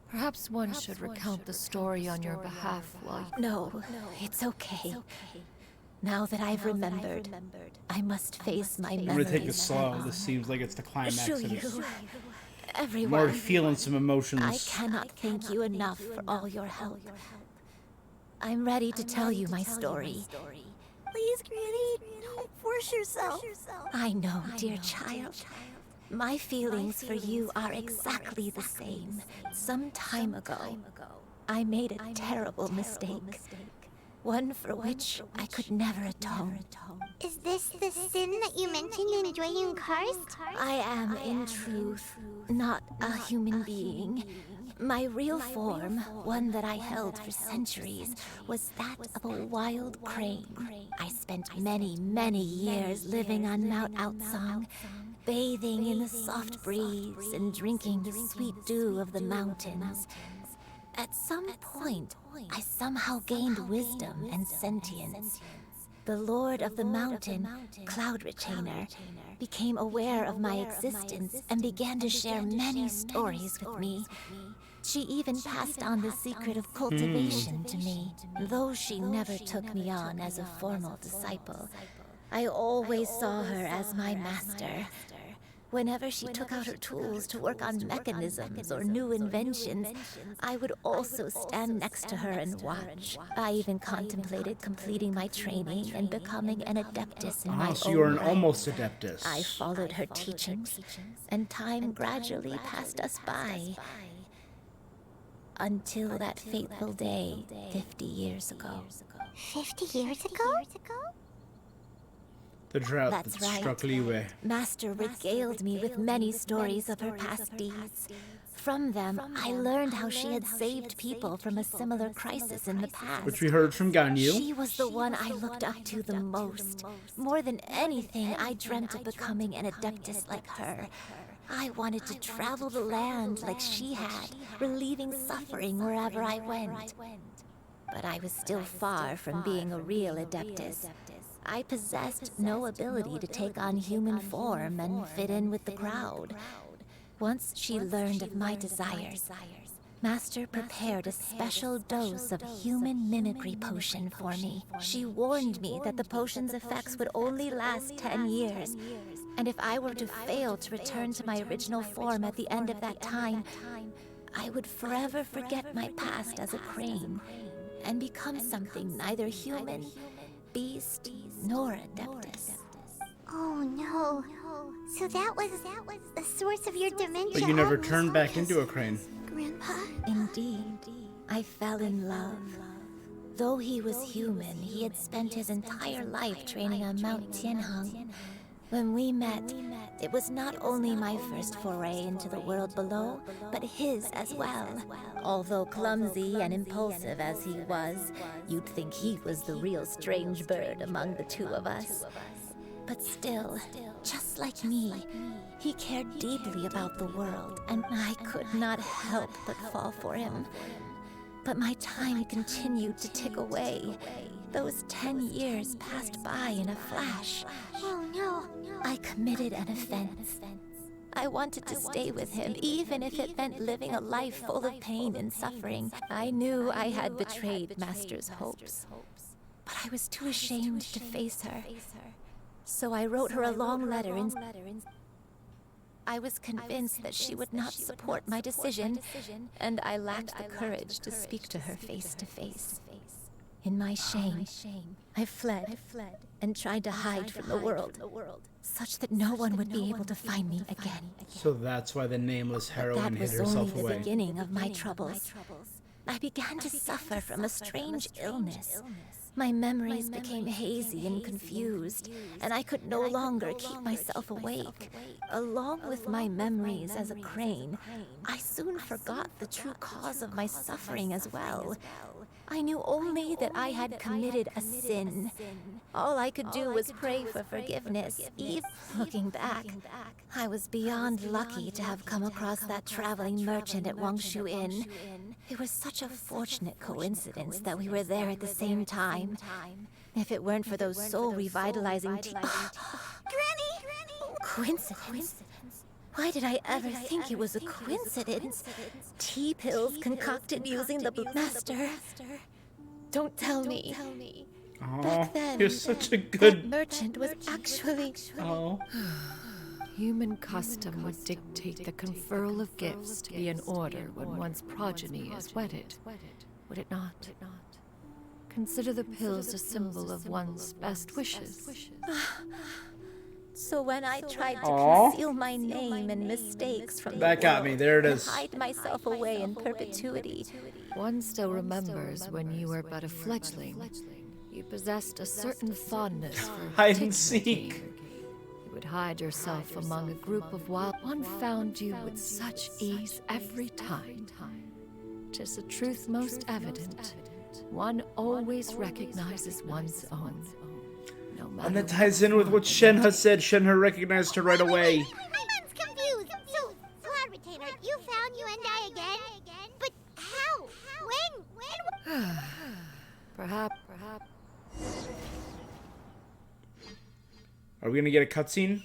Perhaps one should recount the story on your behalf while you... No, it's okay. Now that I've remembered, I must face my memories. I'm gonna take this slow. This seems like it's the climax of Shiryu, this. everyone, More feeling some emotions. I cannot thank you enough for all your help. I'm ready to tell you my story. Please, Granny, don't force yourself. I know, dear child. My feelings for you are exactly the same. Some time ago, I made a terrible mistake. One for which I could never atone. Is this the sin that you mentioned in enjoying cars? I am, in truth, not a human being. My real form, one that I held for centuries, was that of a wild crane. I spent many, many years living on Mount Outsong, bathing in the soft breeze and drinking the sweet dew of the mountains. At some point, I somehow gained wisdom and sentience. The Lord of the Mountain, Cloud Retainer, became aware of my existence and began to share many stories with me. She even passed on the secret of cultivation to me, though she never took me on as a formal disciple. I always saw her as my master. Whenever she took out her tools to work on mechanisms or new inventions, I would also stand next to her and watch. I even contemplated completing my training and becoming an Adeptus in my own So you're an right. almost Adeptus. I followed her teachings, and time gradually passed us by. Until that fateful day 50 years ago. 50 years ago? The drought That's that struck right. Liyue. Master regaled me with many stories of her past deeds. From them, I learned how she had saved people from a similar crisis in the past. Which we heard from Ganyu. She was the one I looked up to the most. More than anything, I dreamt of becoming an Adeptus like her. I wanted to travel the land like she had, relieving suffering wherever I went. But I was still far from being a real Adeptus. I possessed no ability to take on human form and fit in with the crowd. Once she learned of my desires, Master prepared a special dose of human mimicry potion for me. She warned me that the potion's effects would only last 10 years, and if I were to fail to return to my original form at the end of that time, I would forever forget my past as a crane and become something neither human, beast, nor Adeptus. Oh no. So that was the source of your dementia. But you never turned back into a crane. Grandpa? Indeed, I fell in love. Though he was human, he had spent his entire life training on Mount Tianheng. When we met, it was not only my first foray into the world below, but his as well. Although clumsy and impulsive as he was, you'd think he was the real strange bird among the two of us. But still, just like me, he cared deeply about the world, and I could not help but fall for him. But my time continued to tick away. Those 10 years passed by in a flash. Oh no. I committed an offense. I wanted to stay with him, even if it meant living a life full of pain and suffering. I knew I had betrayed Master's hopes, but I was too ashamed to face her. So I wrote her a long letter and I was convinced that she would not support my decision, and I lacked the courage to speak to her face to face. In my shame, I fled and tried to hide from the world, such that no one would be able to find me again. So that's why the nameless heroine hid That was herself only away. the beginning of my troubles. I began to suffer from a strange illness. My memories became hazy and confused, and I could no longer keep myself awake. Along with my memories as a crane, I soon forgot the true cause of my suffering as well. I knew only that I had committed a sin. All I could do was pray for forgiveness. Even looking back, I was beyond lucky to have come across that traveling merchant at Wangshu Inn. It was such a fortunate coincidence that we were there at the same time. If it weren't for those soul-revitalizing Granny! Coincidence? Why did I ever think it was a coincidence? Tea pills concocted using the Master. Don't tell me. Oh, Back then, you're such a that good... merchant was actually... Oh. Human custom would dictate the conferral of gifts to be in order when one's progeny is wedded, would it not? Consider the pills a symbol of one's best wishes. So when I tried to Aw. conceal my name and mistakes from That the got world me. There it and is. hide myself away in perpetuity, One still remembers when you were but a fledgling. You possessed a certain fondness for Hide and antiquity. seek. You would hide yourself among a group of wild. One found you with such ease every time. 'Tis a truth most evident. One always recognizes one's own. No matter And that ties in with what Shenhe said. Shenhe recognized her right away. I'm confused. So, Cloud Retainer, you found you and I again? But how? When? Perhaps. Are we gonna get a cutscene?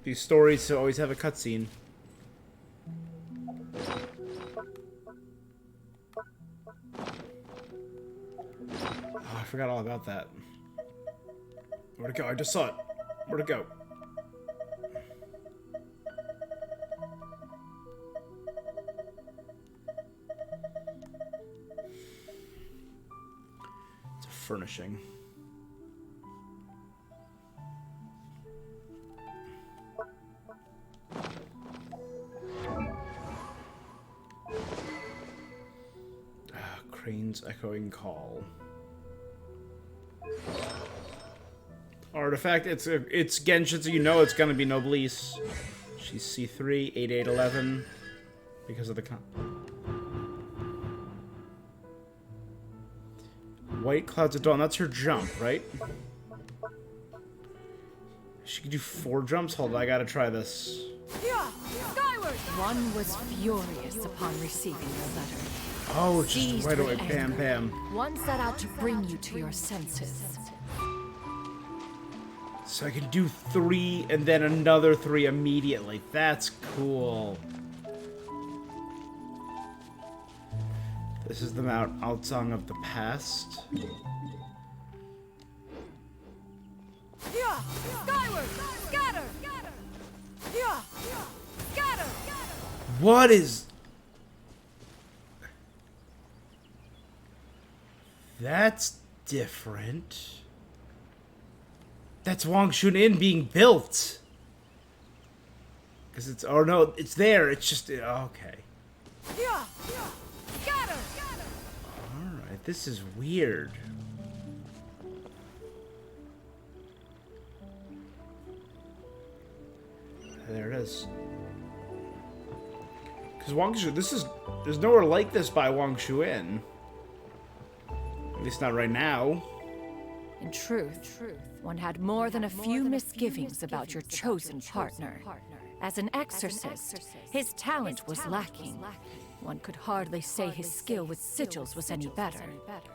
These stories always have a cutscene. Oh, I forgot all about that. Where'd it go? I just saw it. Where'd it go? It's a furnishing. Crane's echoing call. Artifact. It's Genshin, so you know it's gonna be Noblesse. She's C3, 8811, because of the White Clouds of Dawn. That's her jump, right? She could do 4 jumps. Hold on, I gotta try this. Skyward! One was furious upon receiving the letter. Oh, just Seized right with away. Bam, anger. bam. One set out to bring you to your senses. So I can do 3 and then another 3 immediately. That's cool. This is the Mount Altsong of the past. Skyward! Scatter! Scatter! What is... That's different. That's Wangshu Inn being built. Because it's... Oh no, it's there. It's just... Okay. Alright, this is weird. There it is. Because Wangshu... This is... There's nowhere like this by Wangshu Inn. At least not right now. In truth, one had more than a few misgivings about your chosen partner. As an exorcist, his talent was lacking. one could hardly say his skill with sigils was any better.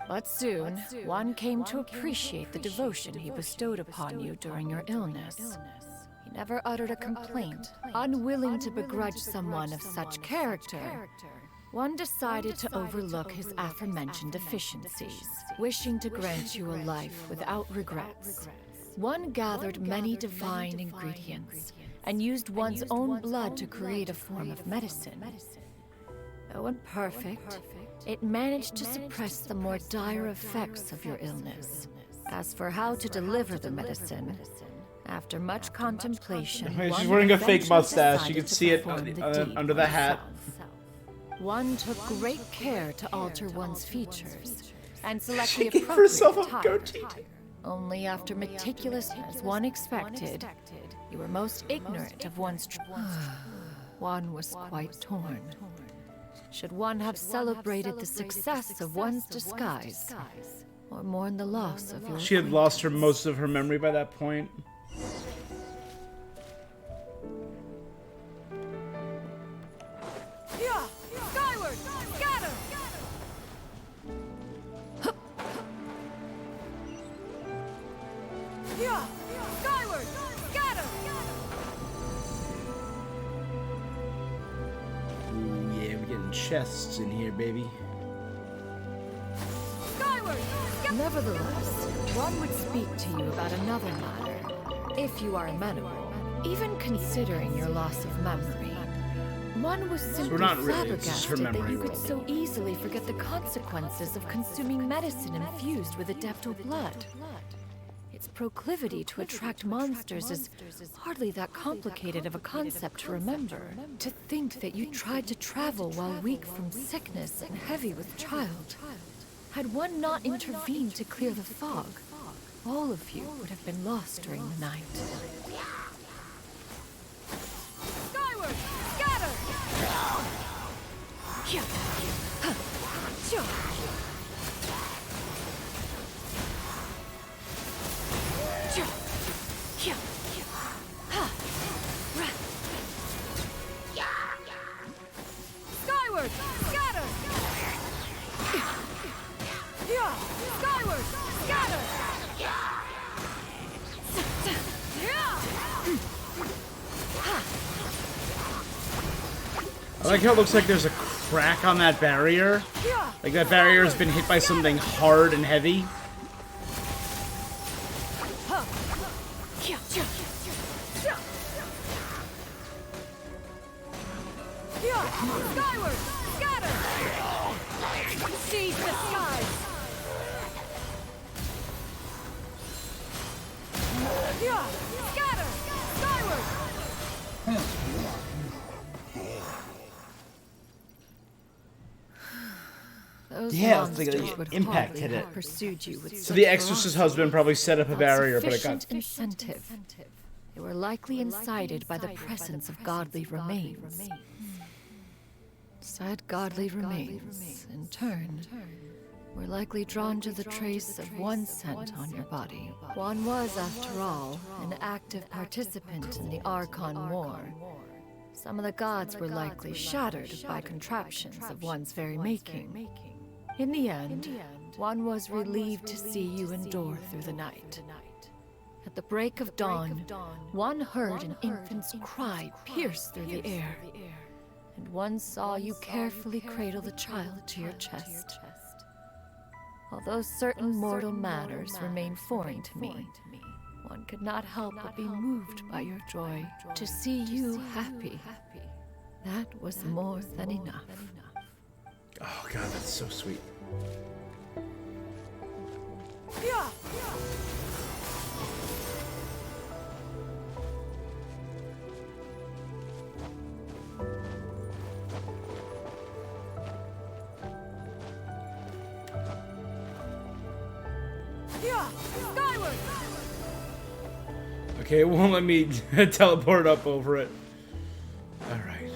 But soon, one came to appreciate the devotion he bestowed upon you during your illness. He never uttered a complaint, unwilling to begrudge someone of such character. One decided to overlook his aforementioned deficiencies, wishing to grant you a life without regrets. One gathered many divine ingredients and used one's own blood to create a form of medicine. Though imperfect, it managed to suppress the more dire effects of your illness. As for how to deliver the medicine, after much contemplation, She's wearing a fake mustache. You can see it under the hat. One took great care to alter one's features and select She the gave herself appropriate a attire. goatee. Only after meticulous as one expected, you were most ignorant of one's one was quite torn. Should one have celebrated the success of one's disguise, or mourn the loss of your She had lost most of her memory by that point. Yeah! Skyward! Scatter! Yeah! Skyward! Scatter! Ooh, yeah, we're getting chests in here, baby. Skyward! Nevertheless, one would speak to you about another matter, if you are amenable, even considering your loss of memory. One was simply not really, it's just her flabbergasted that memory you could roll. so easily forget the consequences of consuming medicine infused with adeptal blood. Its proclivity to attract monsters is hardly that complicated of a concept to remember. To think that you tried to travel while weak from sickness and heavy with child. Had one not intervened to clear the fog, all of you would have been lost during the night. Skyward! Scatter! Skyward! Scatter! Skyward! Scatter! I like how it looks like there's a crack on that barrier. Like that barrier has been hit by something hard and heavy. Skyward! Scatter! Seize the skies! Scatter! Skyward! Those Yeah, it's like monsters the would impact hardly hit have it. pursued you with So such the exorcist's ferocity husband probably set up a without barrier, but it got... sufficient incentive. They were likely incited by the presence of godly remains. Said godly remains, in turn, were likely drawn to the trace of one scent on your body. One was, after all, an active participant in the Archon War. Some of the gods were likely shattered by contraptions of one's very making. In the end, one was relieved to see you endure through the night. At the break of dawn, one heard an infant's cry pierce through the air, and one saw you carefully cradle the child to your chest. Although certain mortal matters remain foreign to me, one could not help but be moved by your joy. To see you happy, that was more than enough. Oh god, that's so sweet. Skyward! Okay, it won't let me teleport up over it. Alright.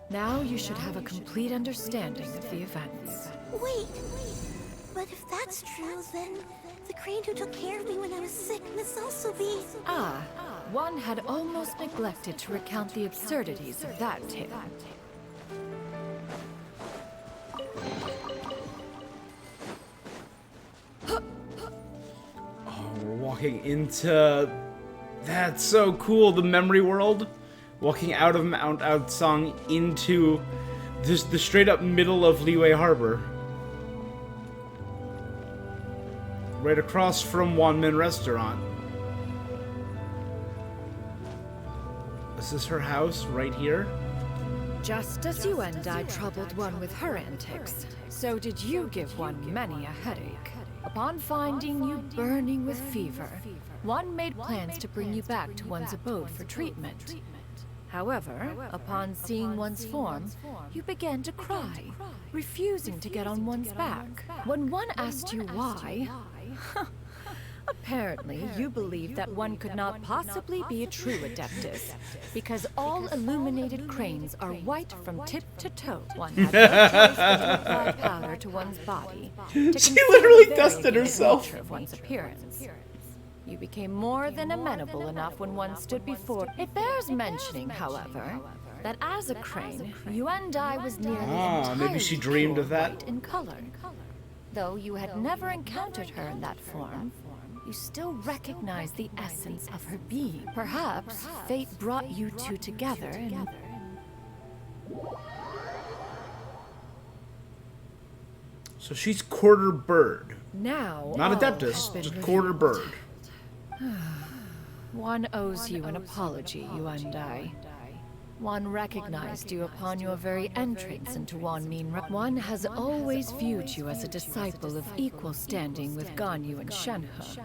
Now you should have a complete understanding of the events. Wait. But if that's true, then the crane who took care of me when I was sick must also be... Ah, One had almost neglected to recount the absurdities of that tale. Oh, we're walking into... That's so cool, the memory world. Walking out of Mount Outsong into the straight up middle of Liyue Harbor. Right across from Wanmin Restaurant. Is this her house right here? Just as you and I troubled one with her antics, so did you give one many a headache. Upon finding you burning with fever, one made plans to bring you back to one's abode for treatment. However, upon seeing one's form, you began to cry, refusing to get on one's back. When one asked you why, apparently you believed that one could not possibly be a true Adeptus, because all illuminated cranes are white from tip to toe. One had no choice but to apply powder to one's body. She literally dusted herself. Of one's appearance. You became more than amenable enough when one stood before. It bears mentioning, however, that as a crane, you and I was nearly entirely maybe she dreamed of that. white in color. Though you had never encountered her in that form, you still recognized the essence of her being. Perhaps fate brought you two together and... So she's quarter bird. Now, not all Adeptus, has just been quarter revealed. bird. One owes you an apology, you and I. One recognized you upon your very entrance into Wanmin. One has always viewed you as a disciple of equal standing with Ganyu and Shenhe.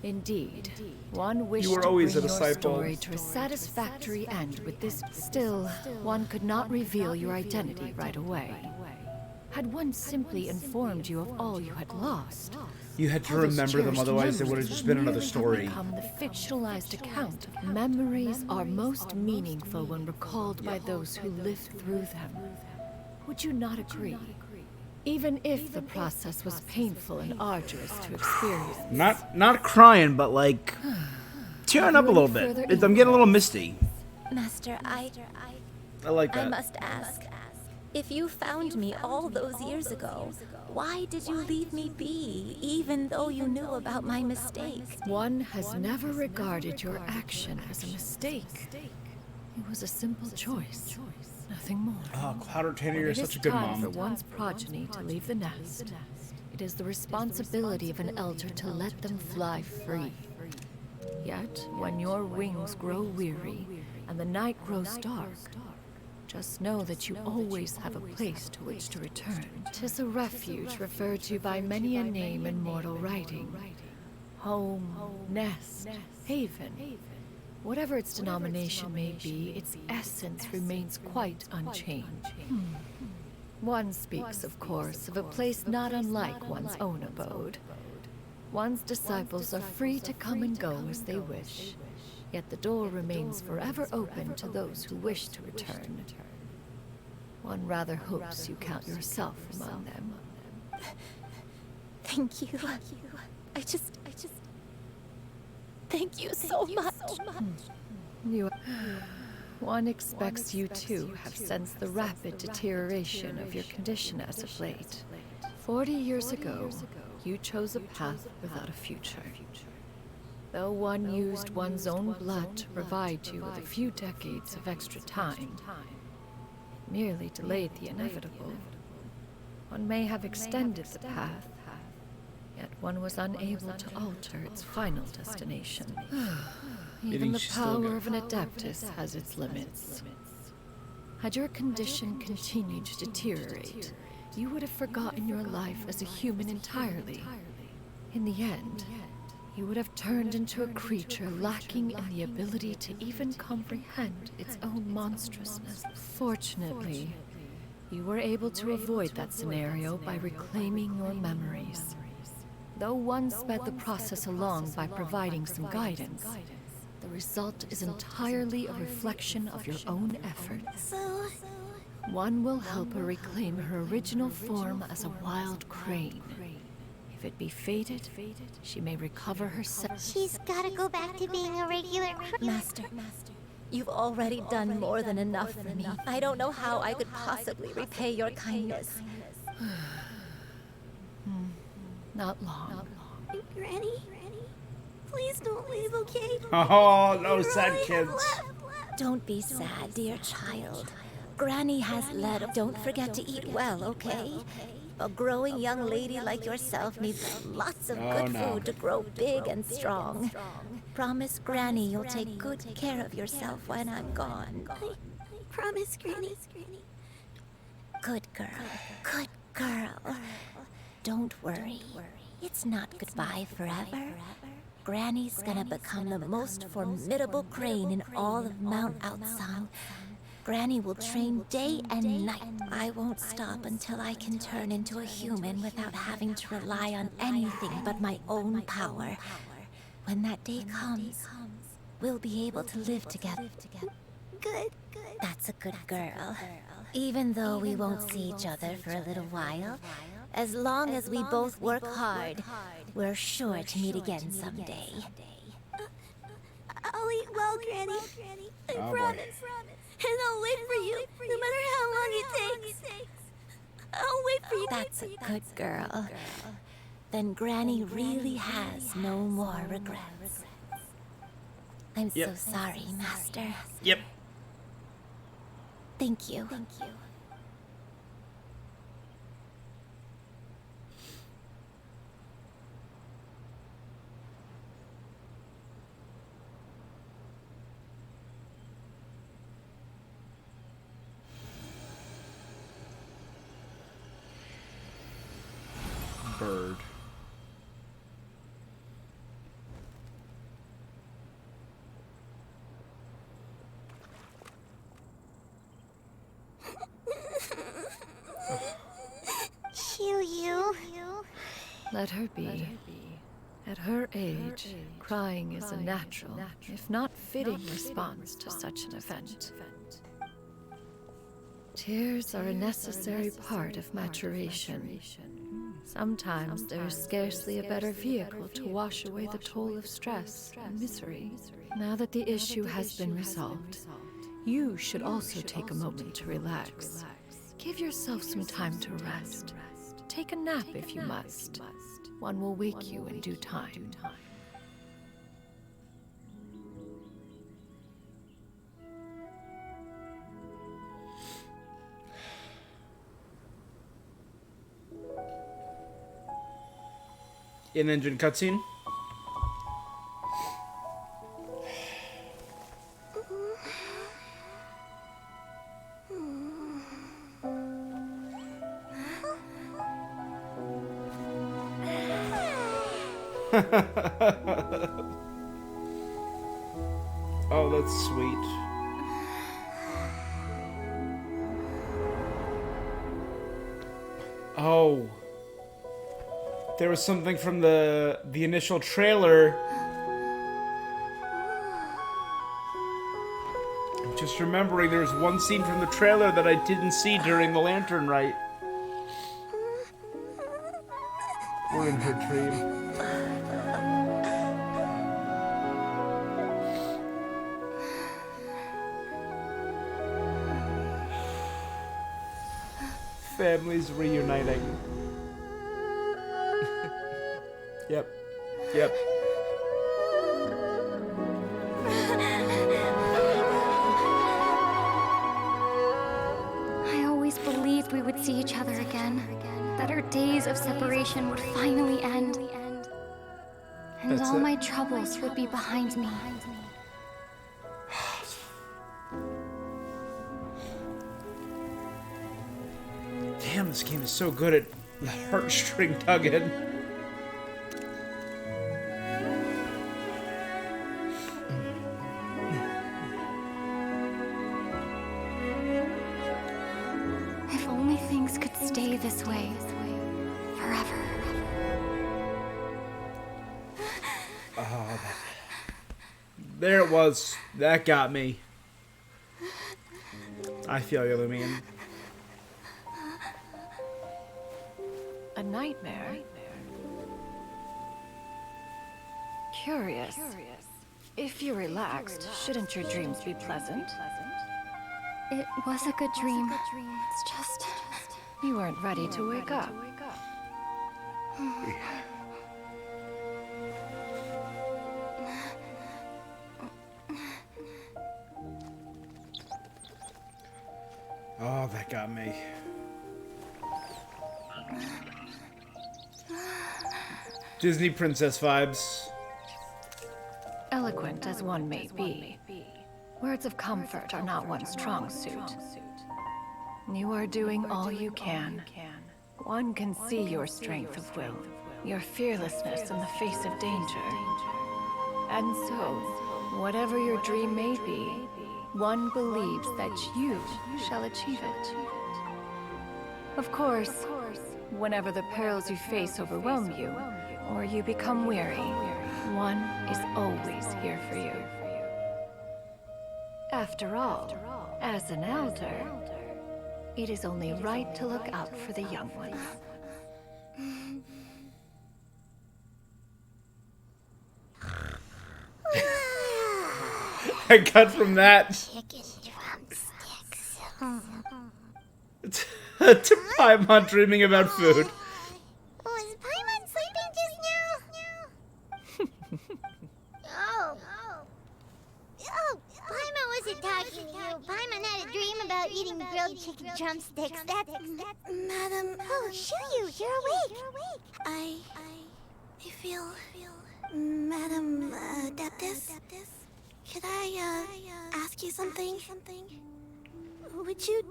Indeed, one wished You were to always bring a your disciple. story to a satisfactory end with this. Still, one could not reveal your identity right away. Had one simply informed you of all you had lost, You had to all those remember them, cherished otherwise it would have memories just been another merely had story. become the fictionalized account. Memories are most meaningful when recalled by those who lived through them. Would you not agree? Even if the process was painful and arduous to experience. Not crying, but like tearing up a little bit. I'm getting a little misty. Master, I like that. I must ask. If you found me all those years ago, why did you leave me be, even though you knew about my mistake? One has never regarded your action as a mistake. It was a simple choice, nothing more. Oh, Cloud Retainer, you're such a good When it is mom. time for one's progeny to leave the nest, it is the responsibility of an elder to let them fly free. Yet, when your wings grow weary and the night grows dark, just know that you always have a place to which to return. 'Tis a refuge referred to by many a name in mortal writing. Home, nest, haven. Whatever its denomination may be, its essence remains quite unchanged. One speaks, of course, of a place not unlike one's own abode. One's disciples are free to come and go as they wish. Yet the door remains forever open to those who wish to return. One rather hopes you count yourself among them. Thank you. I just... Thank you so much. One expects you too have sensed the rapid deterioration of your condition as of late. 40 years ago, you chose a path without a future. Though one used one's own blood to provide you with a few decades of extra time, it merely delayed the inevitable. One may have extended the path, yet one was unable to alter its final destination. Even the power of an Adeptus has its limits. Had your condition continued to deteriorate, you would have forgotten your life as a human entirely. In the end, you would have turned into a creature lacking in the ability to even comprehend its own monstrousness. Fortunately, you were able to avoid that scenario by reclaiming your memories. Though one sped the process along by providing some guidance, the result is entirely a reflection of your own efforts. One will help her reclaim her original form as a wild crane. If it be fated, she may recover herself. She's gotta go back to being a regular Master, you've already done more than enough for me. I don't know how I could possibly repay your kindness. Not long. Granny? Please don't leave, okay? Oh, no sad kids. Don't be sad, dear child. Granny has led. Don't forget to eat well, okay? A growing young lady like yourself needs lots of good food to grow big and strong. Promise Granny you'll take good care of yourself when I'm gone. I promise, Granny. Good girl. Good girl. Don't worry. It's not goodbye forever. Granny's gonna become the most formidable crane in all of Mount Outsang. Granny will train day and night. I won't stop until I can turn into a human without having to rely on anything but my own power. When that day comes, we'll be able to live together. Good. That's a good girl. Even though we won't see each other for a little while, as long as we both work hard, we're sure to meet again someday. I'll eat well, Granny. I promise. And I'll wait for you, no matter how long it takes. I'll wait for you. That's a good girl. Then Granny really has no more regrets. I'm so sorry, Master. Yep. Thank you. Bird. Shiryu. Let her be. At her age, crying is a natural, if not fitting, response to such an event. Tears are a necessary part of maturation. Sometimes there is scarcely a better vehicle to wash away the toll of stress and misery. Now that the issue has been resolved, you should also take a moment to relax. Give yourself some time to rest. Take a nap if you must. One will wake you in due time. In-engine cutscene. Oh, that's sweet. Oh. There was something from the initial trailer. I'm just remembering there was one scene from the trailer that I didn't see during the lantern rite. We're in her dream. Families reuniting. Yep. I always believed we would see each other again. That our days of separation would finally end. And all my troubles would be behind me. Damn, this game is so good at the heartstring tugging. If only things could stay this way forever. There it was. That got me. I feel you, Lumion. A nightmare? curious. If you're relaxed, shouldn't your dreams be pleasant? It was a good dream. It's just... You weren't ready to wake up. Oh, that got me. Disney princess vibes. Eloquent as one may be, words of comfort are not one's strong suit. You are doing all you can. One can see your strength of will, your fearlessness in the face of danger. And so, whatever your dream may be, one believes that you shall achieve it. Of course, whenever the perils you face overwhelm you, or you become weary, one is always here for you. After all, as an elder, it is only right to look out for the young ones. I cut from that Chicken drumsticks. to Paimon dreaming about food. Was Paimon sleeping just now? Oh, Paimon wasn't talking to you. Paimon had a dream about eating grilled chicken drumsticks. That's... Madam... Oh, Shiryu, you're awake. I feel... Madam Adeptus? Could I, ask you something? Would you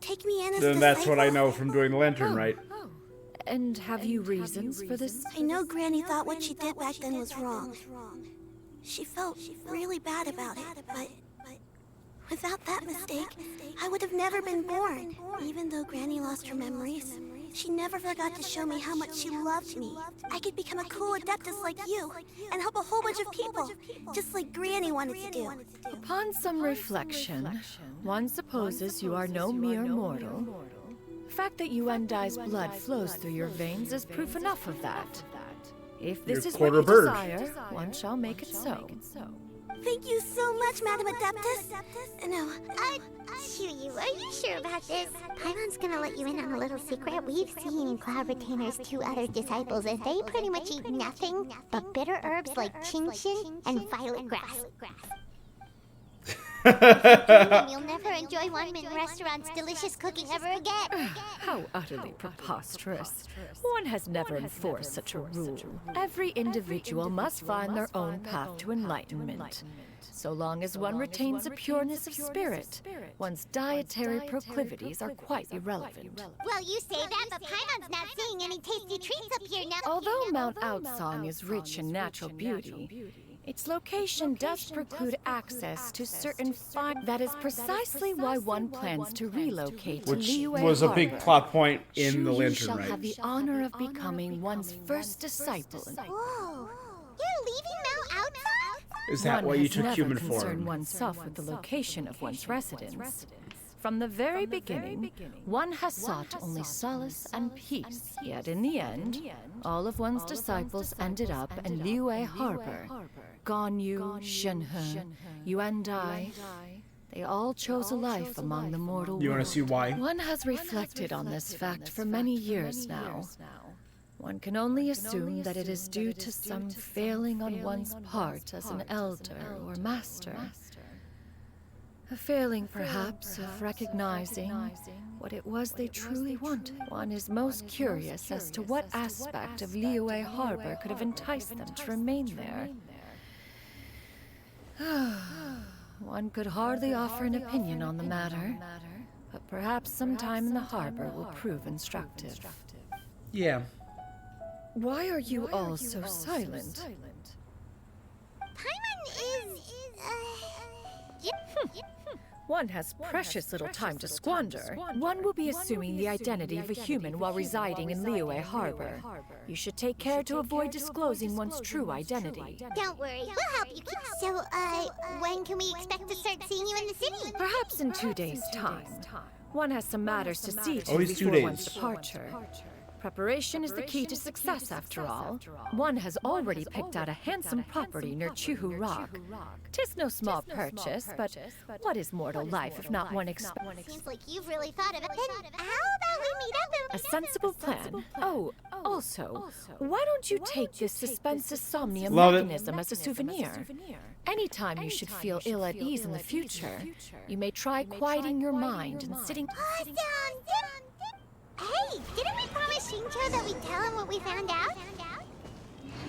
take me in as Then that's what I disciple? know from doing the lantern, right? And have you reasons for this? I know Granny thought what she did back then was wrong. She felt really bad about it, but without that mistake, I would have never been born. Even though Granny lost her memories, she never forgot to show me how much she loved me. I could become a cool Adeptus like you, and help a whole bunch of people, just like Granny wanted to do. Upon some reflection, one supposes you are no mere mortal. The fact that Yuandai's blood flows through your veins is proof enough of that. If this is what you desire, one shall make it so. Thank you so much, Madam Adeptus. No, Shiryu, are you sure about this? Paimon's gonna let you in on a little secret. We've seen Cloud Retainer's 2 other disciples, and they pretty much eat nothing but bitter herbs like chin-chin and violet grass. You'll never enjoy One-Man Restaurant's delicious cooking ever again. How utterly preposterous. One has never enforced such a rule. Every individual must find their own path to enlightenment. So long as one retains a pureness of spirit, one's dietary proclivities are quite irrelevant. Well, you say that, but Paimon's not seeing any tasty treats up here now. Although Mount Outsong is rich in natural beauty, its location does preclude access to certain fine... That is precisely why one plans to relocate to Which Liyue was a big Harbor. plot point in the Shu Yu lantern, shall right? have the honor of becoming one's first disciple. Whoa. You're leaving Mount Outsong? Is that what you took human One has never form? concerned oneself with the location of one's residence. From the very beginning, one has sought only solace and peace. Yet in the end, all of one's disciples ended up in Liyue Harbor. Ganyu, Shenhe, Yuandai. They all chose a life among the mortal world. You want to see why? One has reflected on this fact for many years now. One can only assume that it is due to some failing on one's part as an elder or master. A failing, perhaps, of recognizing what it was they truly wanted. One is most curious as to what aspect of Liyue Harbor could have enticed them to remain there. One could hardly offer an opinion on the matter, but perhaps some time in the harbor will prove instructive. Yeah. Why are you all so silent? Paimon is... One has precious little time to squander. One will be assuming the identity of a human while residing in Liyue Harbor. You should take care to avoid disclosing one's true identity. Don't worry, we'll help you keep... So, when can we expect to start seeing you in the city? Perhaps in 2 days' time. One has some matters to see to Always 2 before days. one's departure. Preparation is the key to success, after all. One has already picked out a handsome property near Chuhu Rock. 'Tis no small purchase, but what is mortal life if not one Seems like you've really thought of it. Then how about we meet up and... A sensible plan. Oh, also, why don't you take this suspense insomnia mechanism as a souvenir? Anytime you should feel ill at ease in the future, you may try quieting your mind and sitting... Awesome! Hey, didn't we promise Shincho that we'd tell him what we found out?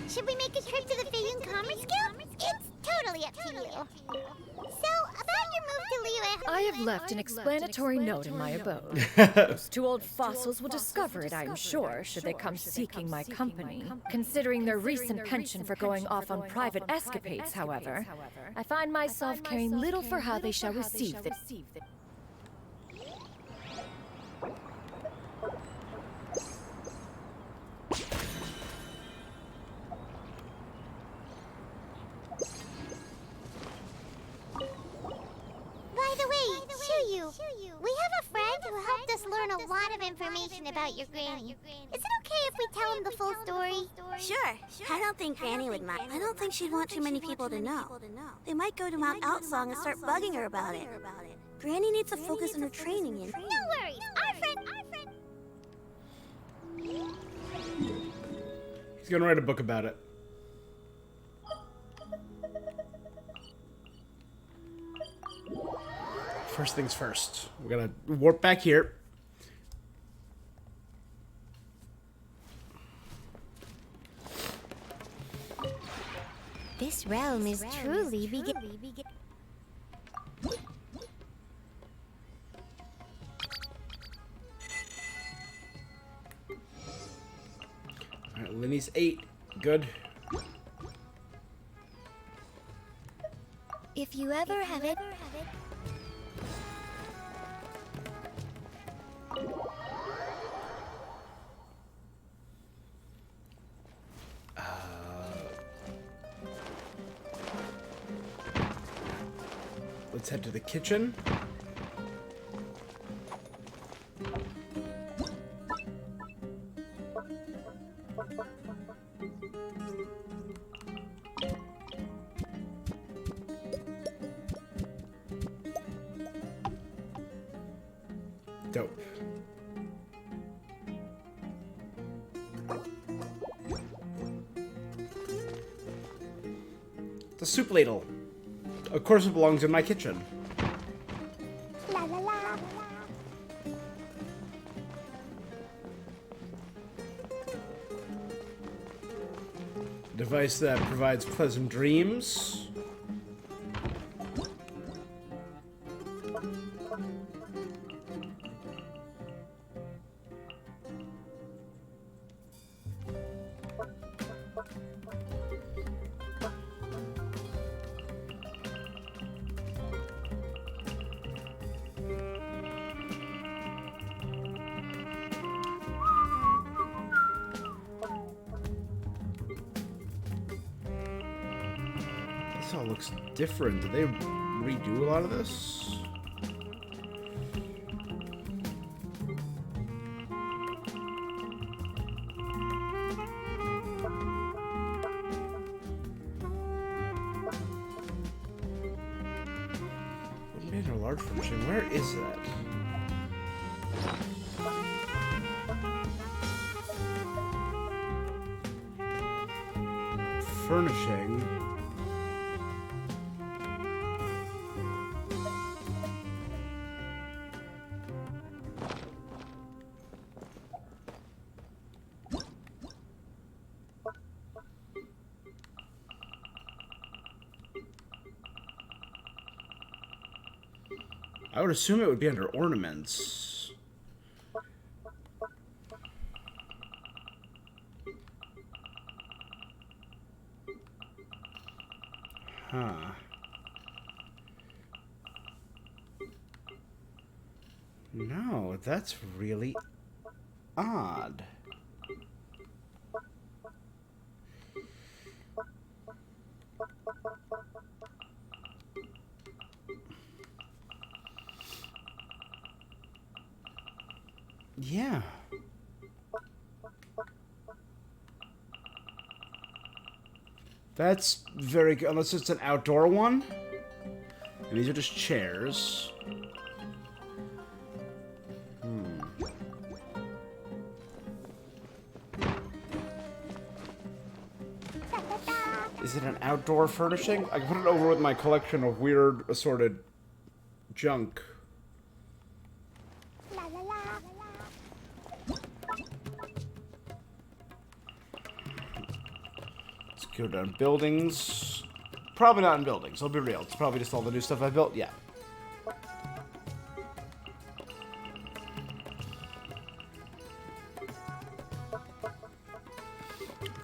Should we make a trip to the Feiyun Commerce Guild? It's totally up to you. So, about your move to Liyue... I have left an explanatory note in my abode. Those two old fossils will discover it, I am sure, should they come seeking my company. Considering their recent penchant for going off on private escapades, however, I find myself caring little for how they shall receive the... By the way, Shuyu, we have a friend who helped us learn a lot of information about your granny. Is it okay if we tell him the full story? Sure. I don't think Granny would mind. I don't think she'd want too many people to know. They might go to Mount Outsong and start bugging her about it. Granny needs to focus on her training and... No worries, our friend... He's gonna write a book about it. First things first. We're gonna warp back here. This realm is truly Alright, Linny's 8. Good. If you ever have it... Let's head to the kitchen. Dope. The soup ladle. Of course it belongs in my kitchen. La la la. Device that provides pleasant dreams. This all looks different. Did they redo a lot of this? Made a large furnishing. Where is that? Furnishing. I would assume it would be under ornaments. Huh. No, that's really odd. Yeah. That's very good, unless it's an outdoor one. And these are just chairs. Is it an outdoor furnishing? I can put it over with my collection of weird assorted junk. Let's go down buildings. Probably not in buildings, I'll be real. It's probably just all the new stuff I built. Yeah.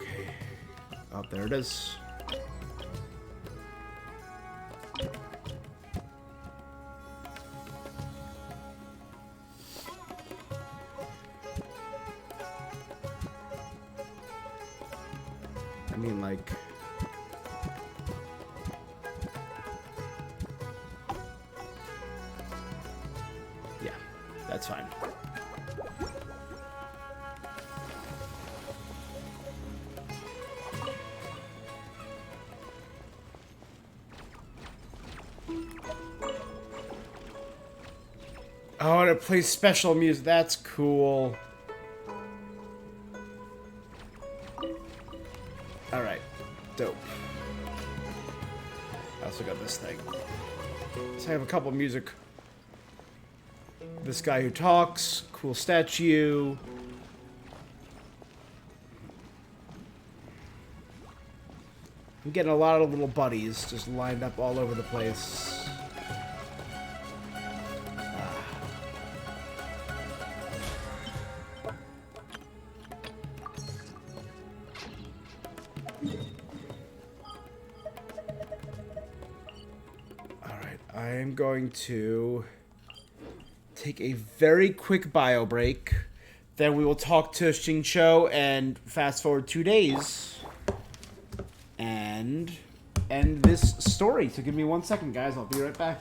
Okay. Oh, there it is. I mean, like... yeah, that's fine. Oh, and it plays special music. That's cool. Alright. Dope. I also got this thing. So I have a couple of music. This guy who talks. Cool statue. I'm getting a lot of little buddies just lined up all over the place. I am going to take a very quick bio break. Then we will talk to Xingqiu and fast forward 2 days. And end this story. So give me 1 second, guys. I'll be right back.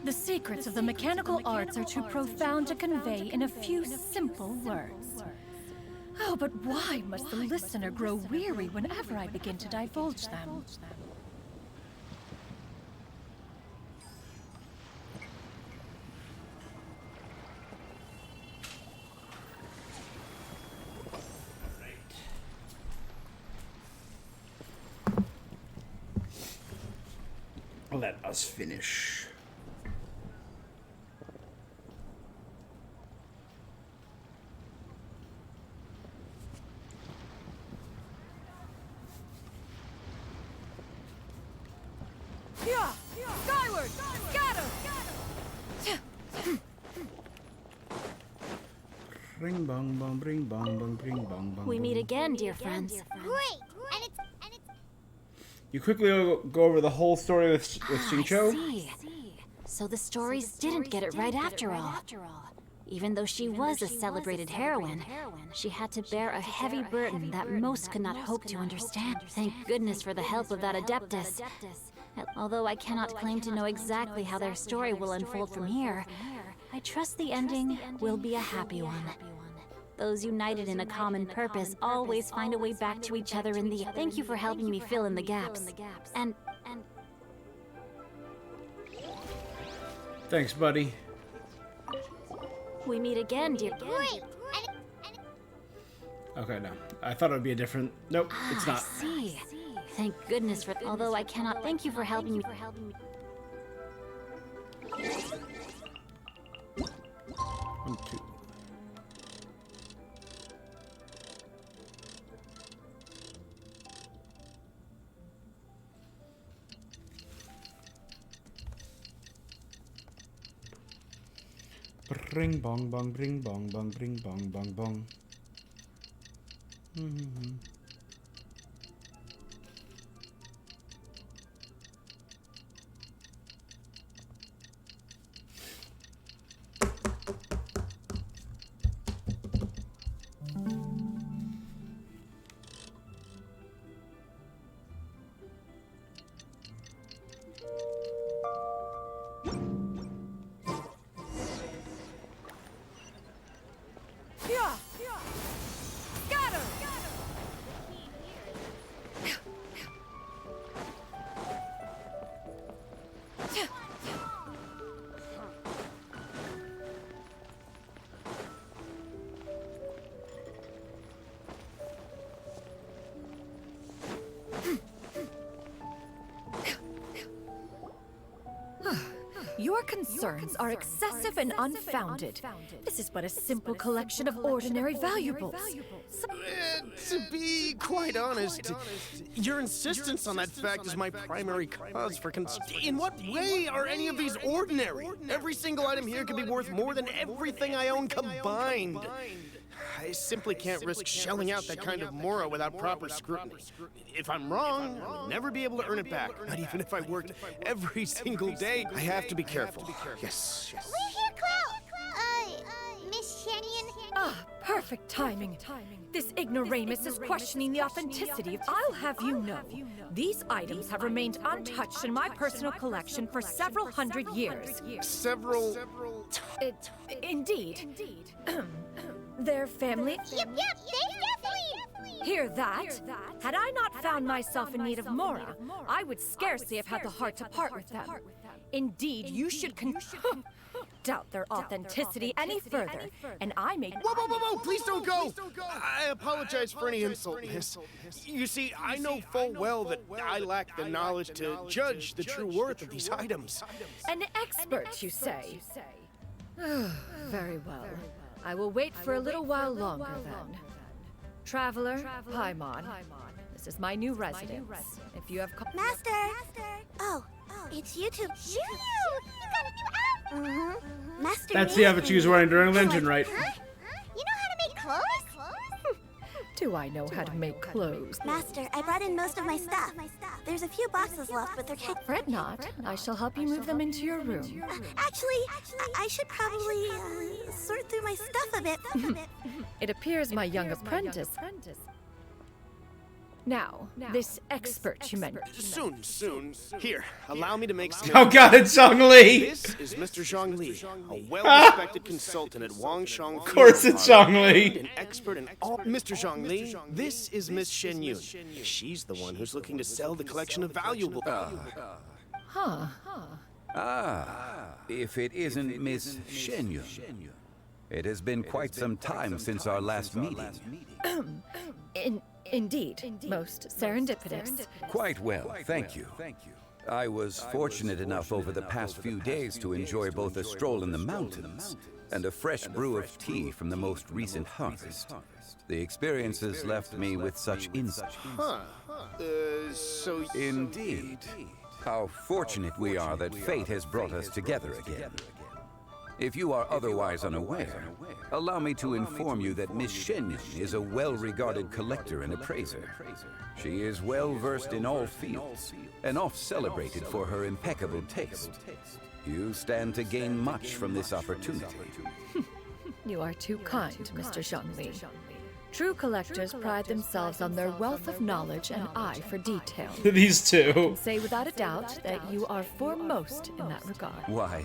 The secrets of the mechanical arts are too profound to convey in a few simple words. Oh, but why must the listener grow weary whenever I begin to divulge them? Let us finish. Skyward! Scatter! Bring bong bong, bring bong bong, bring bong bong. We meet again, dear friends. Great! And it's You quickly go over the whole story with Xingqiu. I see. So the stories didn't get it right after all. Even though she was a celebrated heroine, she had to bear a heavy burden that most could not hope to understand. Thank goodness for the help of that Adeptus. Although I cannot claim to know exactly how their story will unfold from here, I trust the ending will be a happy one. Those united in a common purpose always find a way back to each other in the... Thank you for helping me fill in the gaps. And... Thanks, buddy. We meet again, dear... great! Okay, no. I thought it would be a different... Nope, it's not. I see. Thank goodness for... Although I cannot thank you for helping me. 1, 2. Bring bong bong, bring bong bong, bring bong bong bong. Your concerns are excessive and unfounded. This is but a simple collection of ordinary valuables. To be quite honest, your insistence on that fact is my primary cause for concern. In what way are any of these ordinary? Every single item here could be worth more than everything I own combined. I simply can't risk shelling out that kind of mora without proper scrutiny. If I'm wrong, I'll never be able to earn it back. Not even if I worked every single day. I have to be careful. Yes. We're here, Cloud! Miss Shanyon? Ah, perfect timing. This ignoramus is questioning the authenticity of... I'll have you know, these items have remained untouched in my personal collection for several hundred years. Several... Indeed. Their family... Yep, they definitely... Hear that? Had I not found myself in need of mora, I would scarcely have had the heart to part with them. Indeed, you should doubt their authenticity any further, and I may... Whoa! Please don't go! I apologize for any insult, miss. You see, I know full well that I lack the knowledge to judge the true worth of these items. An expert, you say? Very well. I will wait for a little while longer, then. Traveler, Paimon, this is my new residence. If you have... Master! Oh, it's you two. You got a new outfit! Master. That's the outfit she was wearing during Legend, right? Huh? You know how to make clothes? Do I know how to make clothes? Master, I brought in most of my stuff. There's a few boxes left, but they're... Fret not. I shall help you move them into your room. Actually, I should probably sort through my stuff a bit. It appears my young apprentice... Now, this expert you mentioned. Soon. Here, allow me to make some... Oh god, it's Zhongli! This is Mr. Zhongli, a well-respected consultant at Wangshang. Of course it's Zhongli. An expert in all... Mr. Zhongli, this is Miss XIANYUN. She's the one who's looking to sell the collection of valuables. If it isn't Miss XIANYUN. It has been quite some time since our last meeting. Indeed, most serendipitous. Quite well, thank you. I was fortunate enough over the past few days to enjoy both a stroll in the mountains and a fresh brew of tea from the most recent harvest. The experiences left me with such insight. So... Indeed. How fortunate we are that fate has brought us together again. If you are otherwise unaware, allow me to inform you that Miss XIANYUN is a well-regarded collector and appraiser. She is well-versed in all fields, and oft-celebrated for her impeccable taste. You stand to gain much from this opportunity. You are too kind, Mr. Zhongli. True collectors pride themselves on their wealth of knowledge and eye for detail. These two. I can say without a doubt that you are foremost in that regard. Why,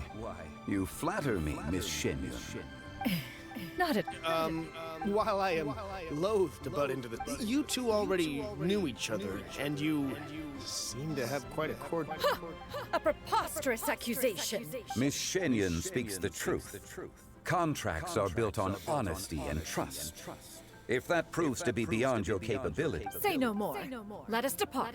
you flatter me, Miss XIANYUN. Not at... While I am loath to butt into the... You two already knew each other, and you seem to have quite a cord... A preposterous accusation! Miss XIANYUN speaks the truth. Contracts are built on honesty and trust. If that proves to be beyond your capability... Say no more. Let us depart.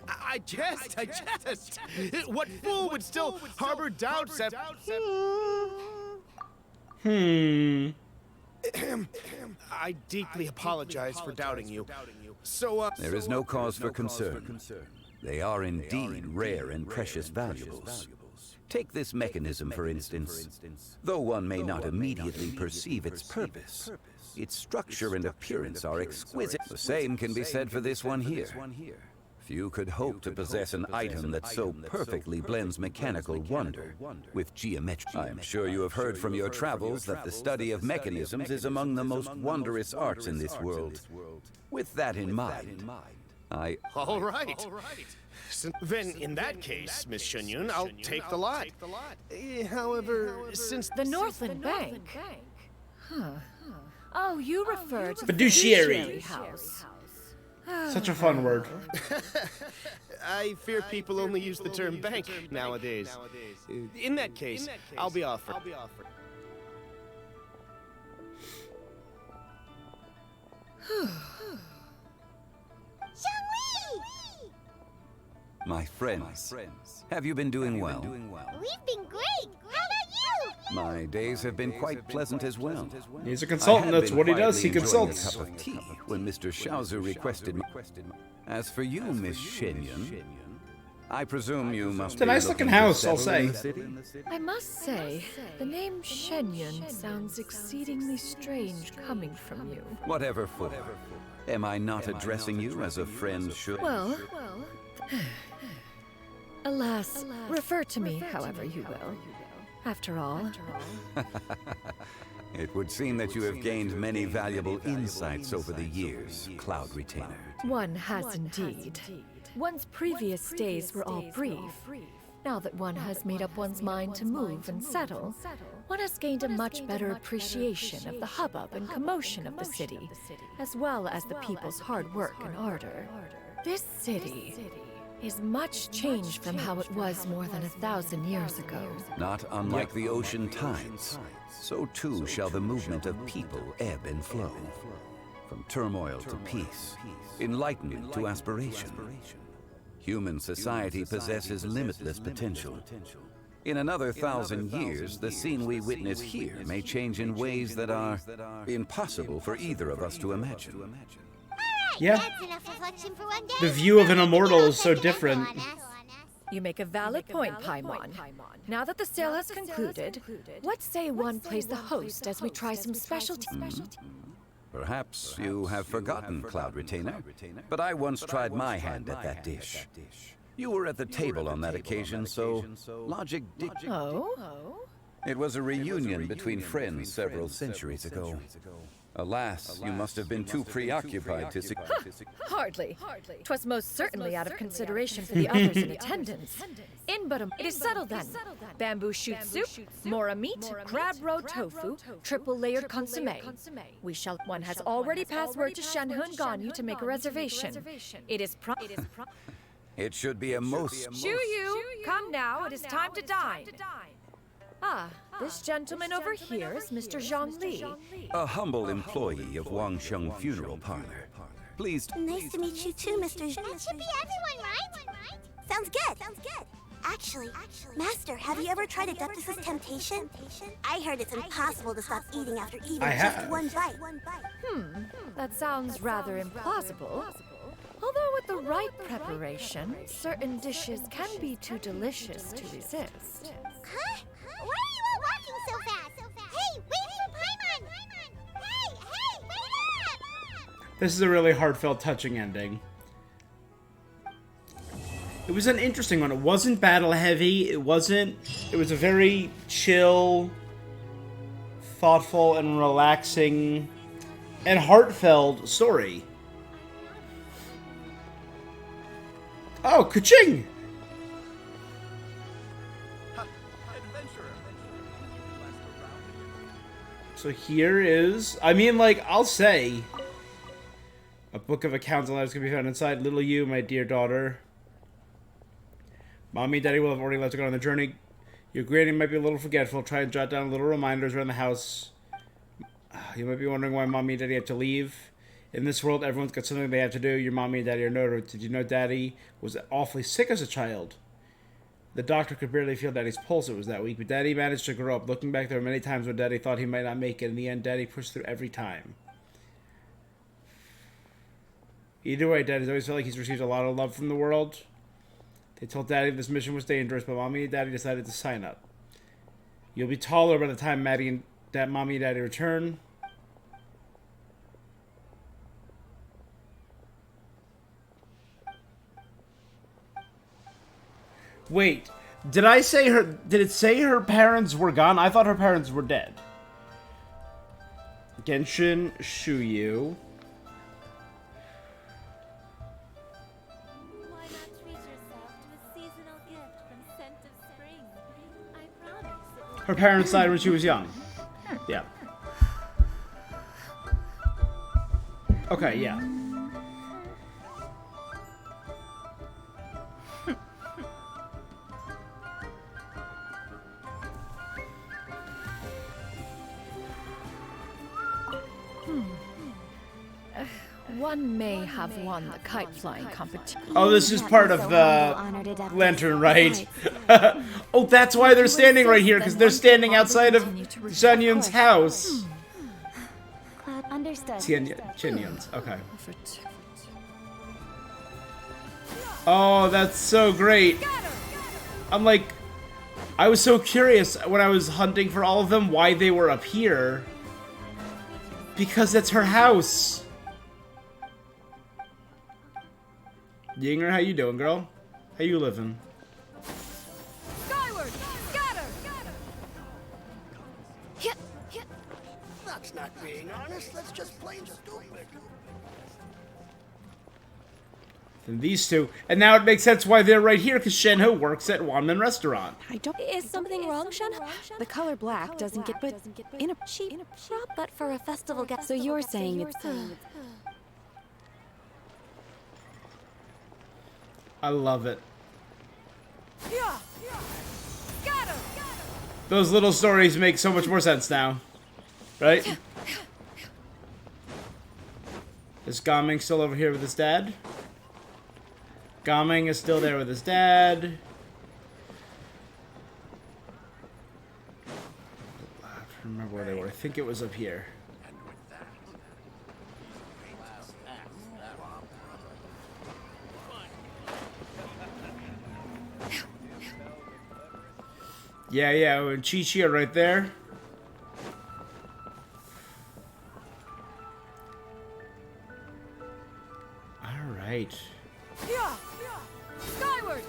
I jest. What fool would still harbor doubts at... I deeply apologize for doubting you. So, There is no cause for concern. They are indeed rare and precious valuables. Take this mechanism, for instance. Though one may not immediately perceive its purpose, its structure and appearance are exquisite. The same can be said for this one here. Few could hope to possess an item that so perfectly blends mechanical wonder with geometry. I am sure you have heard from your travels that the study of mechanisms is among the most wondrous arts in this world. With that in mind, All right. Then, in that case, Miss XIANYUN, I'll take the lot. However, since... The Northland Bank? Huh. Oh, you refer to the fiduciary house. Such a fun word. I fear people only use the term bank nowadays. In that case, I'll be offered. my friends, have you been doing well? We've been great. How about you? My days have been quite pleasant as well. He's a consultant. That's what he does. He consults. A cup of tea when Mr. Xiaozu requested me. As for you, Miss XIANYUN, I presume you must be It's a nice looking house, I'll say. I must say, the name XIANYUN sounds exceedingly strange coming from you. Whatever for. Am I not addressing you as a friend should? Well, alas, refer to me however you will. After all... It would seem that you have gained many valuable insights over the years, Cloud Retainer. One has indeed. One's previous days were all brief. Now that one has made up one's mind to move and settle, one has gained a much better appreciation of the hubbub and commotion of the city, as well as the people's hard work and ardor. This city is much changed from how it was more than 1,000 years ago. Not unlike the ocean tides, so too shall the movement of people ebb and flow. From turmoil to peace, enlightenment to aspiration. Human society possesses limitless potential. In another 1,000 years, the scene we witness here may change in ways that are impossible for either of us to imagine. Yeah. That's enough reflection for one day. The view of an immortal is so different. You make a valid point, Paimon. Now that the sale has concluded, what say one plays the host as we try some specialty... Perhaps you have forgotten, Cloud Retainer, but I once tried my hand at that dish. You were at the table on that occasion, so logic dictated. Oh? It was a reunion between friends several centuries ago. Alas, you must have been too preoccupied to... Hardly. 'Twas most certainly out of consideration for the others in attendance. It is settled then. Bamboo shoot soup, mora meat, crab roe tofu, triple layered consomme. One has already passed word to Shanhun Ganyu to make a reservation. It is It should be a most... Shu-Yu, come now, it is time to dine. Ah, this gentleman over here is Mr. Zhang Li. A humble employee of Wangsheng Funeral Parlor. Please... Nice to meet you too, Mr. That should be everyone, right? Sounds good. Actually, Master, have you ever tried Adeptus' temptation? I heard it's impossible to stop eating after eating just one bite. That sounds rather implausible. Although with the right preparation, certain dishes can be too delicious to resist. Huh? Why are you all walking so fast? Hey, wait for Paimon! Hey, wait up! This is a really heartfelt, touching ending. It was an interesting one. It wasn't battle heavy. It was a very chill, thoughtful, and relaxing, and heartfelt story. Oh, ka-ching! So here is, I mean, like, I'll say, a book of accounts and letters can be found inside. Little you, my dear daughter. Mommy and Daddy will have already left to go on the journey. Your granny might be a little forgetful. Try and jot down little reminders around the house. You might be wondering why Mommy and Daddy have to leave. In this world, everyone's got something they have to do. Your Mommy and Daddy are no. Did you know Daddy was awfully sick as a child? The doctor could barely feel Daddy's pulse. It was that weak, but Daddy managed to grow up. Looking back, there were many times when Daddy thought he might not make it. In the end, Daddy pushed through every time. Either way, Daddy's always felt like he's received a lot of love from the world. They told Daddy this mission was dangerous, but Mommy and Daddy decided to sign up. You'll be taller by the time Mommy and Daddy return. Wait, did it say her parents were gone? I thought her parents were dead. Genshin Shuyu. Her parents died when she was young. Yeah. Okay, yeah. One may have won the kite flying competition. Oh, this is part of the lantern, right? Oh, that's why they're standing right here, because they're standing outside of XIANYUN'S house. XIANYUN'S, okay. Oh, that's so great. I'm like, I was so curious when I was hunting for all of them why they were up here. Because it's her house. Yinger, how you doing, girl? How you living? Skyward! Scatter! That's not being honest. That's just plain stupid. And these two, and now it makes sense why they're right here, because Shenhe works at Wanman Restaurant. Is something wrong, Shenhe? The color black doesn't get, but in a cheap shop, but for a festival guest. So you're saying it's... I love it. Those little stories make so much more sense now. Right? Is Gaming still over here with his dad? Gaming is still there with his dad. I have to remember where they were. I think it was up here. Yeah, and Chi-Chi are right there. Alright. Skyward!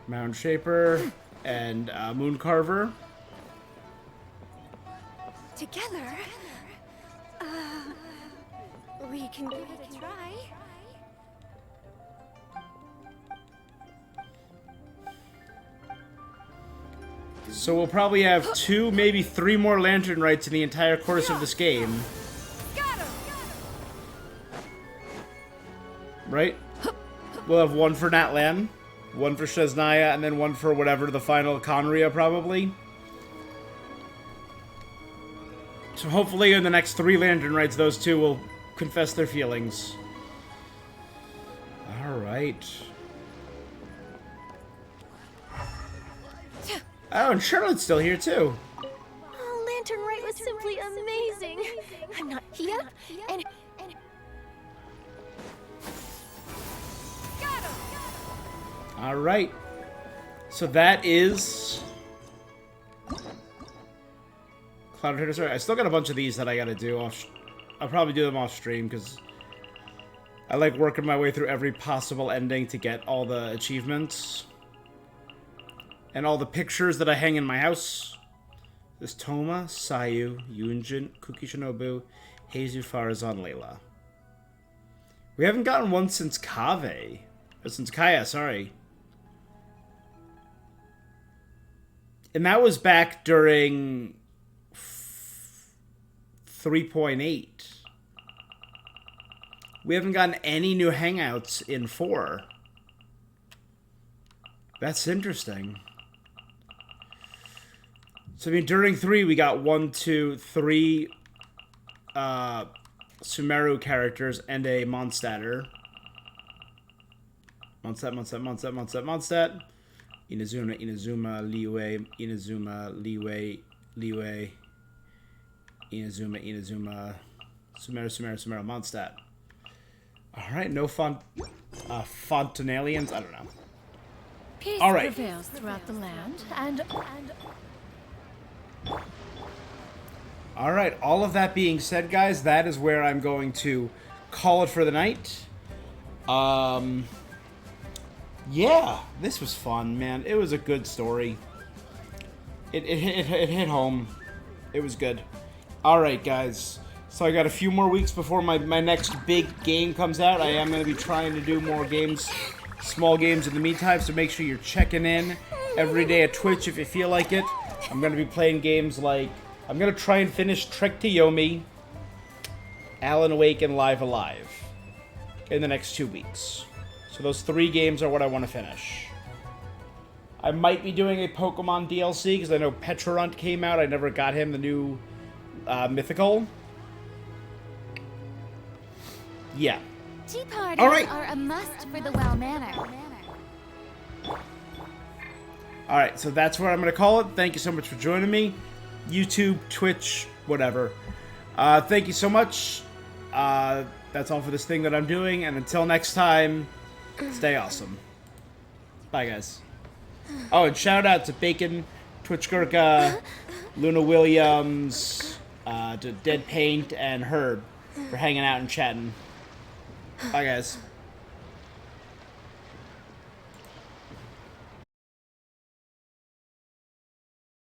Mound Shaper and Moon Carver. Together, we can give it a try. So we'll probably have 2, maybe 3 more Lantern Rites in the entire course of this game. Right? We'll have 1 for Natlan, 1 for Shesnaya, and then 1 for whatever the final Conria, probably. So hopefully in the next 3 Lantern Rites, those 2 will confess their feelings. Alright. Oh, and Charlotte's still here, too. Oh, Lantern Rite was simply amazing. I'm not here, and... Alright. So that is... Cloud Trader, sorry. I still got a bunch of these that I gotta do off... I'll probably do them off stream, because... I like working my way through every possible ending to get all the achievements. And all the pictures that I hang in my house. There's Toma, Sayu, Yunjin, Kuki Shinobu, Heizu, Farazan, Layla. We haven't gotten one since Kave. Or since Kaya, sorry. And that was back during 3.8. We haven't gotten any new hangouts in 4. That's interesting. So, I mean, during 3, we got 1, 2, 3 Sumeru characters and a Mondstadter. Mondstadt. Inazuma, Liyue, Inazuma, Sumeru, Mondstadt. Alright, no Fontanalians? I don't know. Peace Alright. prevails throughout the land, and Alright, all of that being said, guys, that is where I'm going to call it for the night. Yeah, this was fun, man. It was a good story. It hit home. It was good. Alright, guys. So I got a few more weeks before my next big game comes out. I am going to be trying to do more games, small games in the meantime, so make sure you're checking in every day at Twitch if you feel like it. I'm going to be playing games like... I'm going to try and finish Trek to Yomi, Alan Wake, and Live Alive in the next 2 weeks. So those 3 games are what I want to finish. I might be doing a Pokemon DLC, because I know Petrarunt came out. I never got him, the new Mythical. Yeah. Tea parties are a must for the well-mannered. Alright, so that's where I'm going to call it. Thank you so much for joining me. YouTube, Twitch, whatever. Thank you so much. That's all for this thing that I'm doing. And until next time, stay awesome. Bye, guys. Oh, and shout out to Bacon, Twitch Gurka, Luna Williams, to Dead Paint, and Herb for hanging out and chatting. Bye, guys.